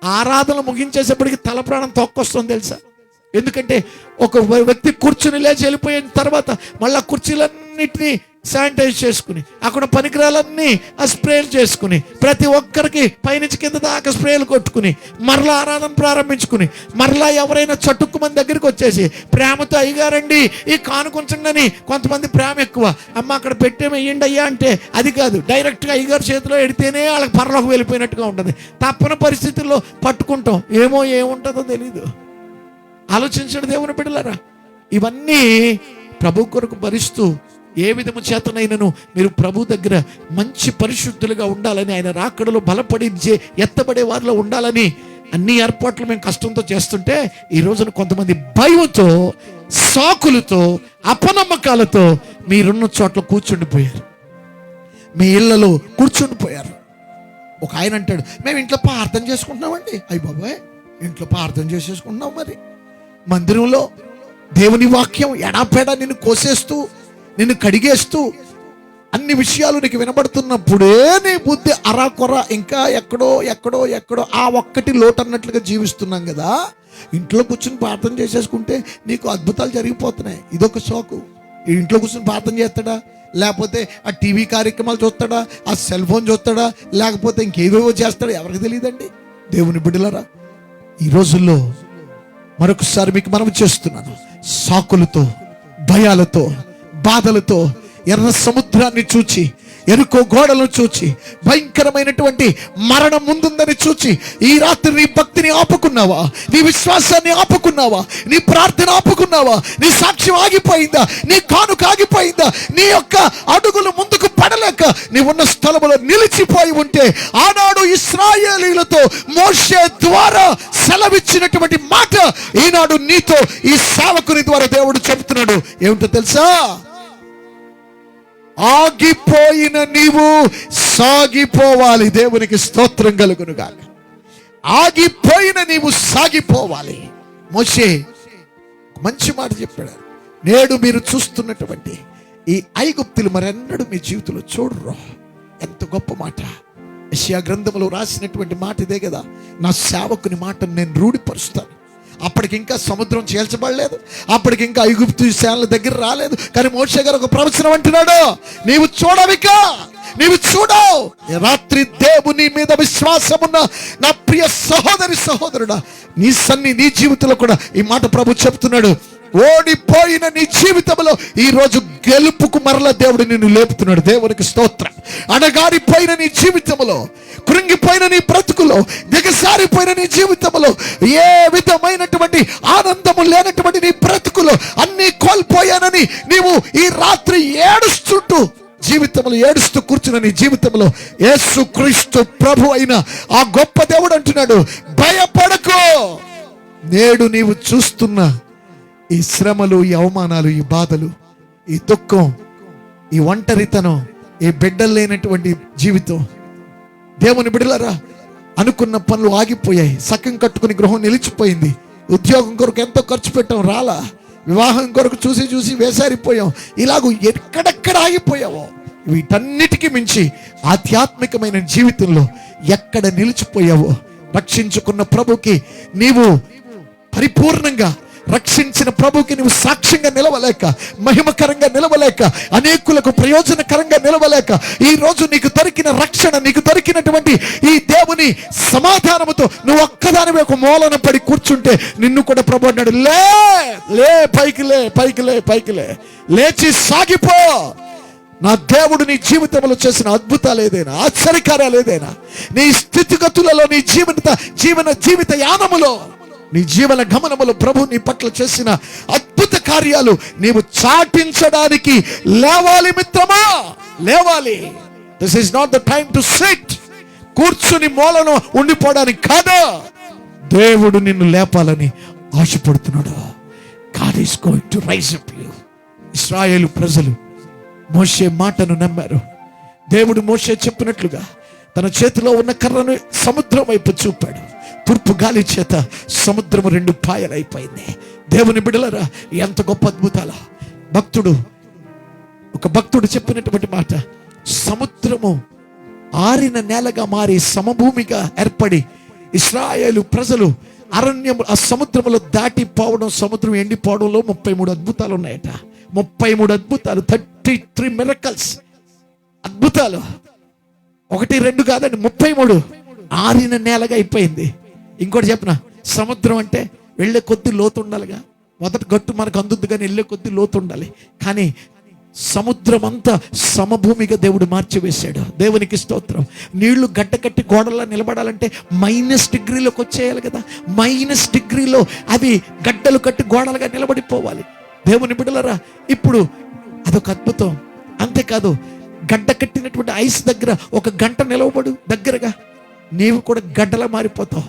ఆరాధన ముగించేసేప్పటికి తల ప్రాణం తొక్కొస్తుంది తెలుసా? ఎందుకంటే ఒక వ్యక్తి కూర్చుని లేచి వెళ్ళిపోయిన తర్వాత మళ్ళీ కుర్చీలన్నిటినీ శానిటైజ్ చేసుకుని, అక్కడ పనికిరాలన్నీ ఆ స్ప్రేలు చేసుకుని, ప్రతి ఒక్కరికి పైనుంచి కింద దాకా స్ప్రేలు కొట్టుకుని, మరలా ఆరాధన ప్రారంభించుకుని, మరలా ఎవరైనా చటుక్కు మన దగ్గరికి వచ్చేసి ప్రేమతో అయ్యగారండి ఈ కానుకొంచండి, కొంతమంది ప్రేమ ఎక్కువ, అమ్మ అక్కడ పెట్టేమయ్యండి అయ్యా అంటే అది కాదు, డైరెక్ట్గా అయ్యగారు చేతిలో ఎడితేనే వాళ్ళకి పరలోకి వెళ్ళిపోయినట్టుగా ఉంటుంది. తప్పని పరిస్థితుల్లో పట్టుకుంటాం, ఏముంటుందో తెలీదు. ఆలోచించండి దేవుని బిడ్డలారా, ఇవన్నీ ప్రభు కొరకు భరిస్తూ ఏ విధము చేతనైనను మీరు ప్రభు దగ్గర మంచి పరిశుద్ధులుగా ఉండాలని, ఆయన రాకడలో బలపడి ఎత్తబడే వారిలో ఉండాలని అన్ని ఏర్పాట్లు మేము కష్టంతో చేస్తుంటే, ఈ రోజున కొంతమంది భయంతో, సాకులతో, అపనమ్మకాలతో మీరున్న చోట్ల కూర్చుండిపోయారు, మీ ఇళ్లలో కూర్చుండిపోయారు. ఒక ఆయన అంటాడు, మేము ఇంట్లో ప్రార్థన చేసుకుంటున్నామండి. అయ్య బాబాయ్, ఇంట్లో ప్రార్థన చేసేసుకుంటున్నాం, మరి మందిరంలో దేవుని వాక్యం ఎడాపేడా నిన్ను కోసేస్తూ, నిన్ను కడిగేస్తూ, అన్ని విషయాలు నీకు వినబడుతున్నప్పుడే నీ బుద్ధి అరాకొర ఇంకా ఎక్కడో ఆ ఒక్కటి లోటు అన్నట్లుగా జీవిస్తున్నాం కదా. ఇంట్లో కూర్చుని ప్రార్థన చేసేసుకుంటే నీకు అద్భుతాలు జరిగిపోతున్నాయి. ఇదొక షోకు. ఇంట్లో కూర్చుని ప్రార్థన చేస్తాడా, లేకపోతే ఆ టీవీ కార్యక్రమాలు చూస్తాడా, ఆ సెల్ ఫోన్ చూస్తాడా, లేకపోతే ఇంకేవేవో చేస్తాడా, ఎవరికి తెలియదండి. దేవుని బిడ్డలారా, ఈ రోజుల్లో మరొకసారి మీకు మనవి చేస్తున్నాను, సాకులతో, భయాలతో, బాధలతో ఎర్ర సముద్రాన్ని చూచి, ఎరుకో గోడలను చూచి, భయంకరమైనటువంటి మరణం ముందుందని చూచి ఈ రాత్రి నీ భక్తిని ఆపుకున్నావా? నీ విశ్వాసాన్ని ఆపుకున్నావా? నీ ప్రార్థన ఆపుకున్నావా? నీ సాక్ష్యం ఆగిపోయిందా? నీ కానుక ఆగిపోయిందా? నీ యొక్క అడుగులు ముందుకు పడలేక నీవున్న స్థలములో నిలిచిపోయి ఉంటే, ఆనాడు ఇశ్రాయేలీయులతో మోషే ద్వారా సెలవిచ్చినటువంటి మాట ఈనాడు నీతో ఈ సేవకుని ద్వారా దేవుడు చెప్తున్నాడు. ఏమిటో తెలుసా? ఆగిపోయిన నీవు సాగిపోవాలి. దేవునికి స్తోత్రం కలుగునుగాక. ఆగిపోయిన నీవు సాగిపోవాలి. మోషే మంచి మాట చెప్పాడు. నేడు మీరు చూస్తున్నటువంటి ఈ ఐగుప్తులు మరెన్నడూ మీ జీవితంలో చూడరు. ఎంత గొప్ప మాట! యెషయా గ్రంథంలో రాసినటువంటి మాట ఇదే కదా. నా సేవకుని మాటను నేను రూఢిపరుస్తాను. అప్పటికి ఇంకా సముద్రం చేల్చబడలేదు, అప్పటికి ఇంకా ఐగుప్తు సేనల దగ్గర రాలేదు. కానీ మోషే గారు ఒక ప్రవచనం అంటున్నాడు, నీవు చూడవిక, నీవు చూడవు. రాత్రి దేవుని మీద విశ్వాసం ఉన్న నా ప్రియ సహోదరుడా, నీ జీవితంలో కూడా ఈ మాట ప్రభు చెప్తున్నాడు. ఓడిపోయిన నీ జీవితంలో ఈ రోజు గెలుపుకు మరల దేవుడు నిన్ను లేపుతున్నాడు. దేవునికి స్తోత్రం. అణగారిపోయిన నీ జీవితంలో, కృంగిపోయిన నీ బ్రతుకులో, దిగసారిపోయిన నీ జీవితంలో, ఏ విధమైనటువంటి ఆనందము లేనటువంటి నీ బ్రతుకులో అన్నీ కోల్పోయానని నీవు ఈ రాత్రి ఏడుస్తూ కూర్చున్న నీ జీవితంలో యేసుక్రీస్తు ప్రభు అయిన ఆ గొప్ప దేవుడు అంటున్నాడు, భయపడకు. నేడు నీవు చూస్తున్న ఈ శ్రమలు, ఈ అవమానాలు, ఈ బాధలు, ఈ దుఃఖం, ఈ ఒంటరితనం, ఈ బిడ్డలు లేనటువంటి జీవితం, దేవుని బిడ్డలారా, అనుకున్న పనులు ఆగిపోయాయి. సగం కట్టుకుని గృహం నిలిచిపోయింది. ఉద్యోగం కొరకు ఎంతో ఖర్చు పెట్టాం, రాలా. వివాహం కొరకు చూసి వేసారిపోయాం. ఇలాగూ ఎక్కడెక్కడ ఆగిపోయావో, వీటన్నిటికీ మించి ఆధ్యాత్మికమైన జీవితంలో ఎక్కడ నిలిచిపోయావో, రక్షించుకున్న ప్రభుకి నీవు పరిపూర్ణంగా, రక్షించిన ప్రభుకి నువ్వు సాక్ష్యంగా నిలవలేక, మహిమకరంగా నిలవలేక, అనేకులకు ప్రయోజనకరంగా నిలవలేక, ఈ రోజు నీకు దొరికిన రక్షణ, నీకు దొరికినటువంటి ఈ దేవుని సమాధానముతో నువ్వు ఒక్కదానివే ఒక మూలన పడి కూర్చుంటే, నిన్ను కూడా ప్రభు అన్నాడు, లే పైకి లే, లేచి సాగిపో. నా దేవుడు నీ జీవితంలో చేసిన అద్భుతాలు ఏదైనా, ఆశ్చర్యకార్యాలు ఏదైనా, నీ స్థితిగతులలో, నీ జీవిత యానములో, నీ జీవన గమనములో ప్రభు నీ పట్ల చేసిన అద్భుత కార్యాలు నీవు చాటించడానికి లేవాలి మిత్రమా, లేవాలి. This is not the time to SIT. కూర్చుని మూలను ఉండిపోవడానికి కాదు, దేవుడు నిన్ను లేపాలని ఆశపడుతున్నాడు. God is going to rise up you. ఇశ్రాయేలు ప్రజలు మోషే మాటను నమ్మారు. దేవుడు మోషే చెప్పినట్లుగా తన చేతిలో ఉన్న కర్రను సముద్రం వైపు చూపాడు. తూర్పు గాలి చేత సముద్రము 2 పాయలైపోయింది. దేవుని బిడ్డలారా, ఎంత గొప్ప అద్భుతాల! ఒక భక్తుడు చెప్పినటువంటి మాట, సముద్రము ఆరిన నేలగా మారి సమభూమిగా ఏర్పడి ఇశ్రాయేలు ప్రజలు అరణ్యం ఆ సముద్రములో దాటిపోవడం, సముద్రం ఎండిపోవడంలో 33 అద్భుతాలు ఉన్నాయట. 33 అద్భుతాలు, 33 మిరకల్స్, అద్భుతాలు. 1, 2 కాదండి, 33. ఆరిన నేలగా అయిపోయింది. ఇంకోటి చెప్పిన, సముద్రం అంటే వెళ్ళే కొద్ది లోతు ఉండాలిగా. మొదటి గట్టు మనకు అందుద్ది కానీ వెళ్ళే కొద్ది లోతు ఉండాలి. కానీ సముద్రం అంతా సమభూమిగా దేవుడు మార్చివేశాడు. దేవునికి స్తోత్రం. నీళ్లు గడ్డ కట్టి గోడల్లో నిలబడాలంటే -డిగ్రీలోకి వచ్చేయాలి కదా. -డిగ్రీలో అవి గడ్డలు కట్టి గోడలుగా నిలబడిపోవాలి. దేవుని బిడ్డలారా, ఇప్పుడు అదొక అద్భుతం. అంతేకాదు, గడ్డ కట్టినటువంటి ఐస్ దగ్గర 1 గంట నిలవబడు దగ్గరగా, నీవు కూడా గడ్డలా మారిపోతావు.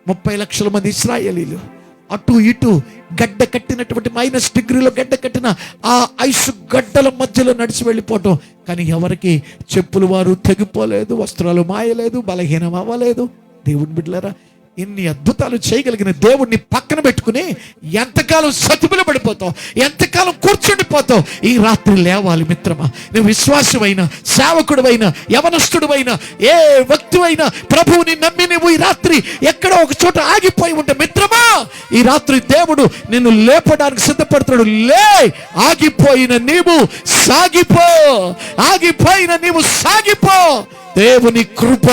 30 లక్షల మంది ఇశ్రాయేలీలు అటు ఇటు గడ్డ కట్టినటువంటి -డిగ్రీలో గడ్డ కట్టిన ఆ ఐసు గడ్డల మధ్యలో నడిచి వెళ్ళిపోవటం. కానీ ఎవరికి చెప్పులు వారు తెగిపోలేదు, వస్త్రాలు మాయలేదు, బలహీనం అవ్వలేదు. దేవుని బిడ్డలారా, ఇన్ని అద్భుతాలు చేయగలిగిన దేవుడిని పక్కన పెట్టుకుని ఎంతకాలం సతిపిల పడిపోతావు, ఎంతకాలం కూర్చుండిపోతావు? ఈ రాత్రి లేవాలి మిత్రమా. నువ్వు విశ్వాసమైనా, సేవకుడువైనా, యవనస్తుడువైనా, ఏ వ్యక్తివైనా ప్రభువుని నమ్మి నువ్వు ఈ రాత్రి ఎక్కడో ఒక చోట ఆగిపోయి ఉంటే మిత్రమా, ఈ రాత్రి దేవుడు నిన్ను లేపడానికి సిద్ధపడుతున్నాడు. లే, ఆగిపోయిన నీవు సాగిపో, ఆగిపోయిన నీవు సాగిపో. దేవుని కృప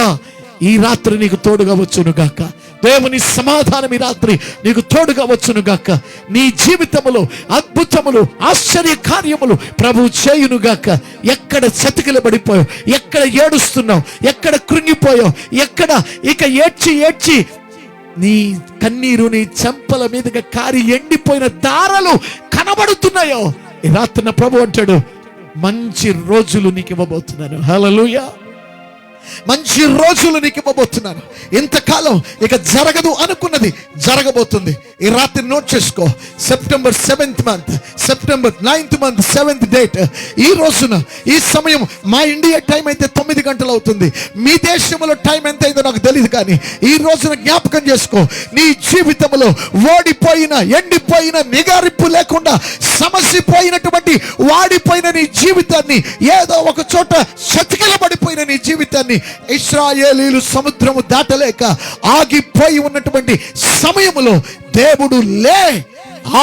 ఈ రాత్రి నీకు తోడుగా వచ్చును గాక. దేవుని సమాధానం ఈ రాత్రి నీకు తోడుగా వచ్చును గాక. నీ జీవితములో అద్భుతములు, ఆశ్చర్య కార్యములు ప్రభువు చేయును గాక. ఎక్కడ చతికిలబడిపోయావు, ఎక్కడ ఏడుస్తున్నావు, ఎక్కడ కృంగిపోయావు, ఎక్కడ ఇక ఏడ్చి నీ కన్నీరు నీ చెంపల మీదుగా కారి ఎండిపోయిన దారాలు కనబడుతున్నాయో, ఈ రాత్రి ప్రభు అంటాడు, మంచి రోజులు నీకు ఇవ్వబోతున్నాను. హల్లెలూయా. మంచి రోజులు నీకు ఇవ్వబోతున్నాను. ఇంతకాలం ఇక జరగదు అనుకున్నది జరగబోతుంది. ఈ రాత్రి నోట్ చేసుకో. September 7th month, September 9th month, 7th date. ఈ రోజున, ఈ సమయం మా ఇండియా టైం అయితే 9 గంటలు అవుతుంది. మీ దేశంలో టైం ఎంత అయిందో నాకు తెలియదు. కానీ ఈ రోజున జ్ఞాపకం చేసుకో, నీ జీవితంలో ఓడిపోయిన, ఎండిపోయిన, నిగారింపు లేకుండా సమసిపోయినటువంటి వాడిపోయిన నీ జీవితాన్ని, ఏదో ఒక చోట చతికిలబడిపోయిన నీ జీవితాన్ని ఇశ్రాయేలీలు సముద్రము దాటలేక ఆగిపోయి ఉన్నటువంటి సమయములో దేవుడు లే,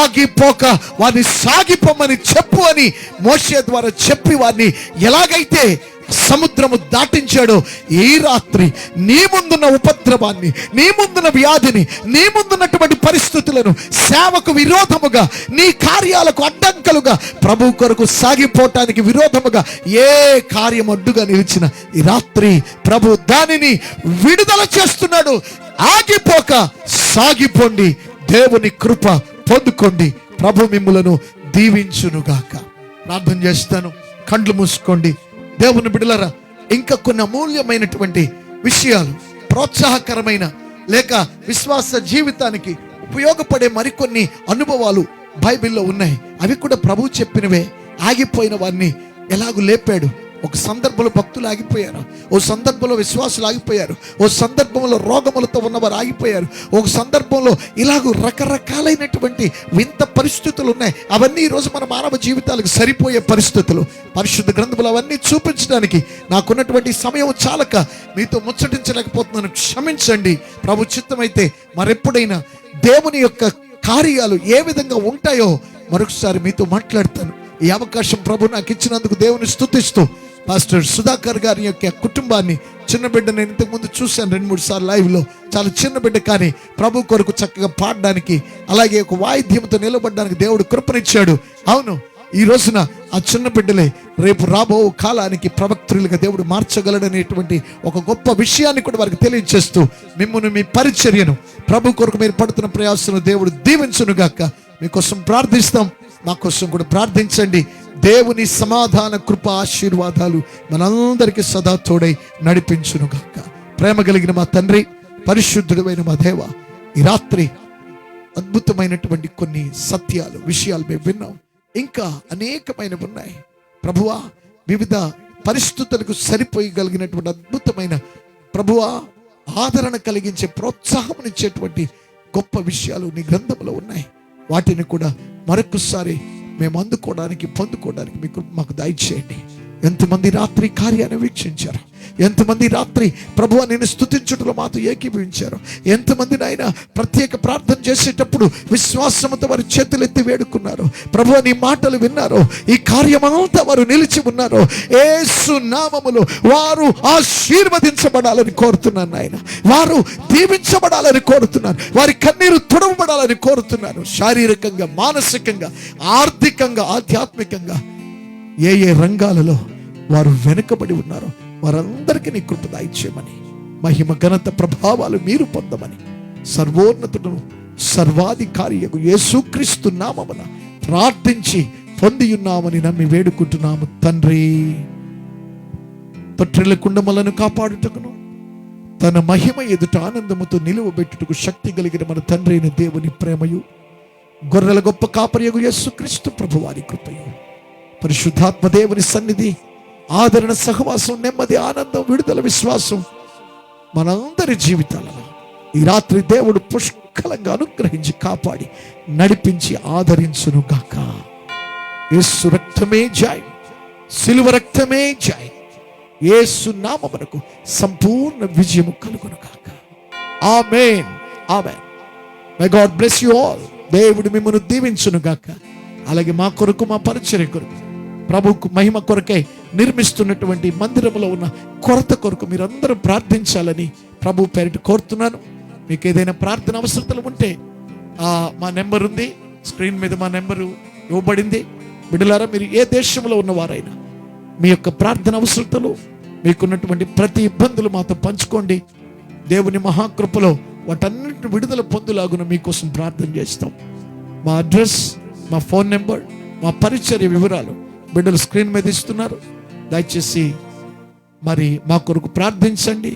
ఆగిపోక వారిని సాగిపోమని చెప్పు అని మోషే ద్వారా చెప్పి వారిని ఎలాగైతే సముద్రము దాటించాడో, ఈ రాత్రి నీ ముందున్న ఉపద్రవాన్ని, నీ ముందున్న వ్యాధిని, నీ ముందున్నటువంటి పరిస్థితులను, సేవకు విరోధముగా, నీ కార్యాలకు అడ్డంకలుగా, ప్రభు కొరకు సాగిపోవటానికి విరోధముగా ఏ కార్యం అడ్డుగా నిలిచిన ఈ రాత్రి ప్రభు దానిని విడుదల చేస్తున్నాడు. ఆగిపోక సాగిపోండి. దేవుని కృప పొందుకోండి. ప్రభు మిమ్ములను దీవించునుగాక. ప్రార్థన చేస్తాను. కండ్లు మూసుకోండి. దేవుని బిడ్డలారా, ఇంకా కొన్ని అమూల్యమైనటువంటి విషయాలు, ప్రోత్సాహకరమైన లేక విశ్వాస జీవితానికి ఉపయోగపడే మరికొన్ని అనుభవాలు బైబిల్లో ఉన్నాయి. అవి కూడా ప్రభు చెప్పినవే. ఆగిపోయిన వారిని ఎలాగూ లేపాడు. ఒక సందర్భంలో భక్తులు ఆగిపోయారు, ఓ సందర్భంలో విశ్వాసులు ఆగిపోయారు, ఓ సందర్భంలో రోగములతో ఉన్నవారు ఆగిపోయారు, ఒక సందర్భంలో ఇలాగూ రకరకాలైనటువంటి వింత పరిస్థితులు ఉన్నాయి. అవన్నీ ఈరోజు మన మానవ జీవితాలకు సరిపోయే పరిస్థితులు. పరిశుద్ధ గ్రంథములు అవన్నీ చూపించడానికి నాకున్నటువంటి సమయం చాలక మీతో ముచ్చటించలేకపోతున్నాను. క్షమించండి. ప్రభు చిత్తమైతే మరెప్పుడైనా దేవుని యొక్క కార్యాలు ఏ విధంగా ఉంటాయో మరొకసారి మీతో మాట్లాడతాను. ఈ అవకాశం ప్రభు నాకు ఇచ్చినందుకు దేవుని స్తుతిస్తూ, పాస్టర్ సుధాకర్ గారి యొక్క కుటుంబాన్ని, చిన్న బిడ్డ, నేను ఇంతకుముందు చూశాను 2-3 సార్లు లైవ్లో. చాలా చిన్న బిడ్డ, కానీ ప్రభు కొరకు చక్కగా పాడడానికి, అలాగే ఒక వాయిద్యంతో నిలబడడానికి దేవుడు కృపనిచ్చాడు. అవును, ఈ రోజున ఆ చిన్న బిడ్డలే రేపు రాబో కాలానికి ప్రవక్తలుగా దేవుడు మార్చగలడనేటువంటి ఒక గొప్ప విషయాన్ని కూడా వారికి తెలియజేస్తూ, మిమ్మల్ని, మీ పరిచర్యను, ప్రభు కొరకు మీరు పడుతున్న ప్రయాసను దేవుడు దీవించునుగాక. మీకోసం ప్రార్థిస్తాం. మా కోసం కూడా ప్రార్థించండి. దేవుని సమాధాన, కృప, ఆశీర్వాదాలు మనందరికీ సదా తోడై నడిపించునుగాక. ప్రేమ కలిగిన మా తండ్రి, పరిశుద్ధుడైన మా దేవ, ఈ రాత్రి అద్భుతమైనటువంటి కొన్ని సత్యాలు, విషయాలు మేము విన్నాం. ఇంకా అనేకమైనవి ఉన్నాయి ప్రభువా. వివిధ పరిస్థితులకు సరిపోయగలిగినటువంటి అద్భుతమైన ప్రభువా, ఆదరణ కలిగించే, ప్రోత్సాహం ఇచ్చేటువంటి గొప్ప విషయాలు నీ గ్రంథంలో ఉన్నాయి. వాటిని కూడా మరొకసారి మేము అందుకోవడానికి పొందుకోవడానికి మీకు మాకు దయచేయండి. ఎంతమంది రాత్రి కార్యాన్ని వీక్షించారు, ఎంతమంది రాత్రి ప్రభువా నేను స్తుతించుటలో మాతో ఏకీభవించారు, ఎంతమంది నాయన ప్రత్యేక ప్రార్థన చేసేటప్పుడు విశ్వాసంతో వారి చేతులు ఎత్తి వేడుకున్నారు. ప్రభువా నీ మాటలు విన్నారు, ఈ కార్యమంతా వారు నిలిచి ఉన్నారు. యేసు నామములో వారు ఆశీర్వదించబడాలని కోరుతున్నాను నాయన, వారు దీవించబడాలని కోరుతున్నాను, వారి కన్నీరు తుడవబడాలని కోరుతున్నాను. శారీరకంగా, మానసికంగా, ఆర్థికంగా, ఆధ్యాత్మికంగా ఏ ఏ రంగాలలో వారు వెనుకబడి ఉన్నారో వారందరికీ నీ కృప దయచేయమని, మహిమ ఘనత ప్రభావాలు మీరు పొందమని, సర్వోన్నతుడు సర్వాధికారియగు యేసుక్రీస్తు నామమున ప్రార్థించి పొంది ఉన్నామని నమ్మి వేడుకుంటున్నాము తండ్రి. తొట్టిల్ల కుండమలను కాపాడుటకును తన మహిమ ఎదుట ఆనందముతో నిలువబెట్టుటకు శక్తి కలిగిన మన తండ్రి అయిన దేవుని ప్రేమయు, గొర్రెల గొప్ప కాపరియగు యేసుక్రీస్తు ప్రభువారి కృపయు, పరిశుద్ధాత్మ దేవుని సన్నిధి, ఆదరణ, సహవాసం, నెమ్మది, ఆనందం, విడుదల, విశ్వాసం మనందరి జీవితాలలో ఈ రాత్రి దేవుడు పుష్కలంగా అనుగ్రహించి కాపాడి నడిపించి ఆదరించును గాక. యేసు రక్తమే జయం, సిలువ రక్తమే జయం. యేసు నామమునకు సంపూర్ణ విజయము కలుగును గాక. Amen, amen. May God bless you all. దేవుడు మిమ్మల్ని దీవించును గాక. అలాగే మా కొరకు, మా పరిచర్య కొరకు, ప్రభువుకు మహిమ కొరకై నిర్మిస్తున్నటువంటి మందిరంలో ఉన్న కొరత కొరకు మీరందరూ ప్రార్థించాలని ప్రభు పేరిట కోరుతున్నాను. మీకు ఏదైనా ప్రార్థన అవసరతలు ఉంటే మా నెంబర్ ఉంది, స్క్రీన్ మీద మా నెంబరు ఇవ్వబడింది. బిడ్డలారా, మీరు ఏ దేశంలో ఉన్నవారైనా మీ యొక్క ప్రార్థన అవసరతలు, మీకున్నటువంటి ప్రతి ఇబ్బందులు మాతో పంచుకోండి. దేవుని మహాకృపలో వాటన్నిటిని విడుదల పొందులాగున మీకోసం ప్రార్థన చేస్తాం. మా అడ్రస్, మా ఫోన్ నెంబర్, మా పరిచర్య వివరాలు బిడ్డలు స్క్రీన్ మీద ఇస్తున్నారు. దయచేసి మరి మా కొరకు ప్రార్థించండి.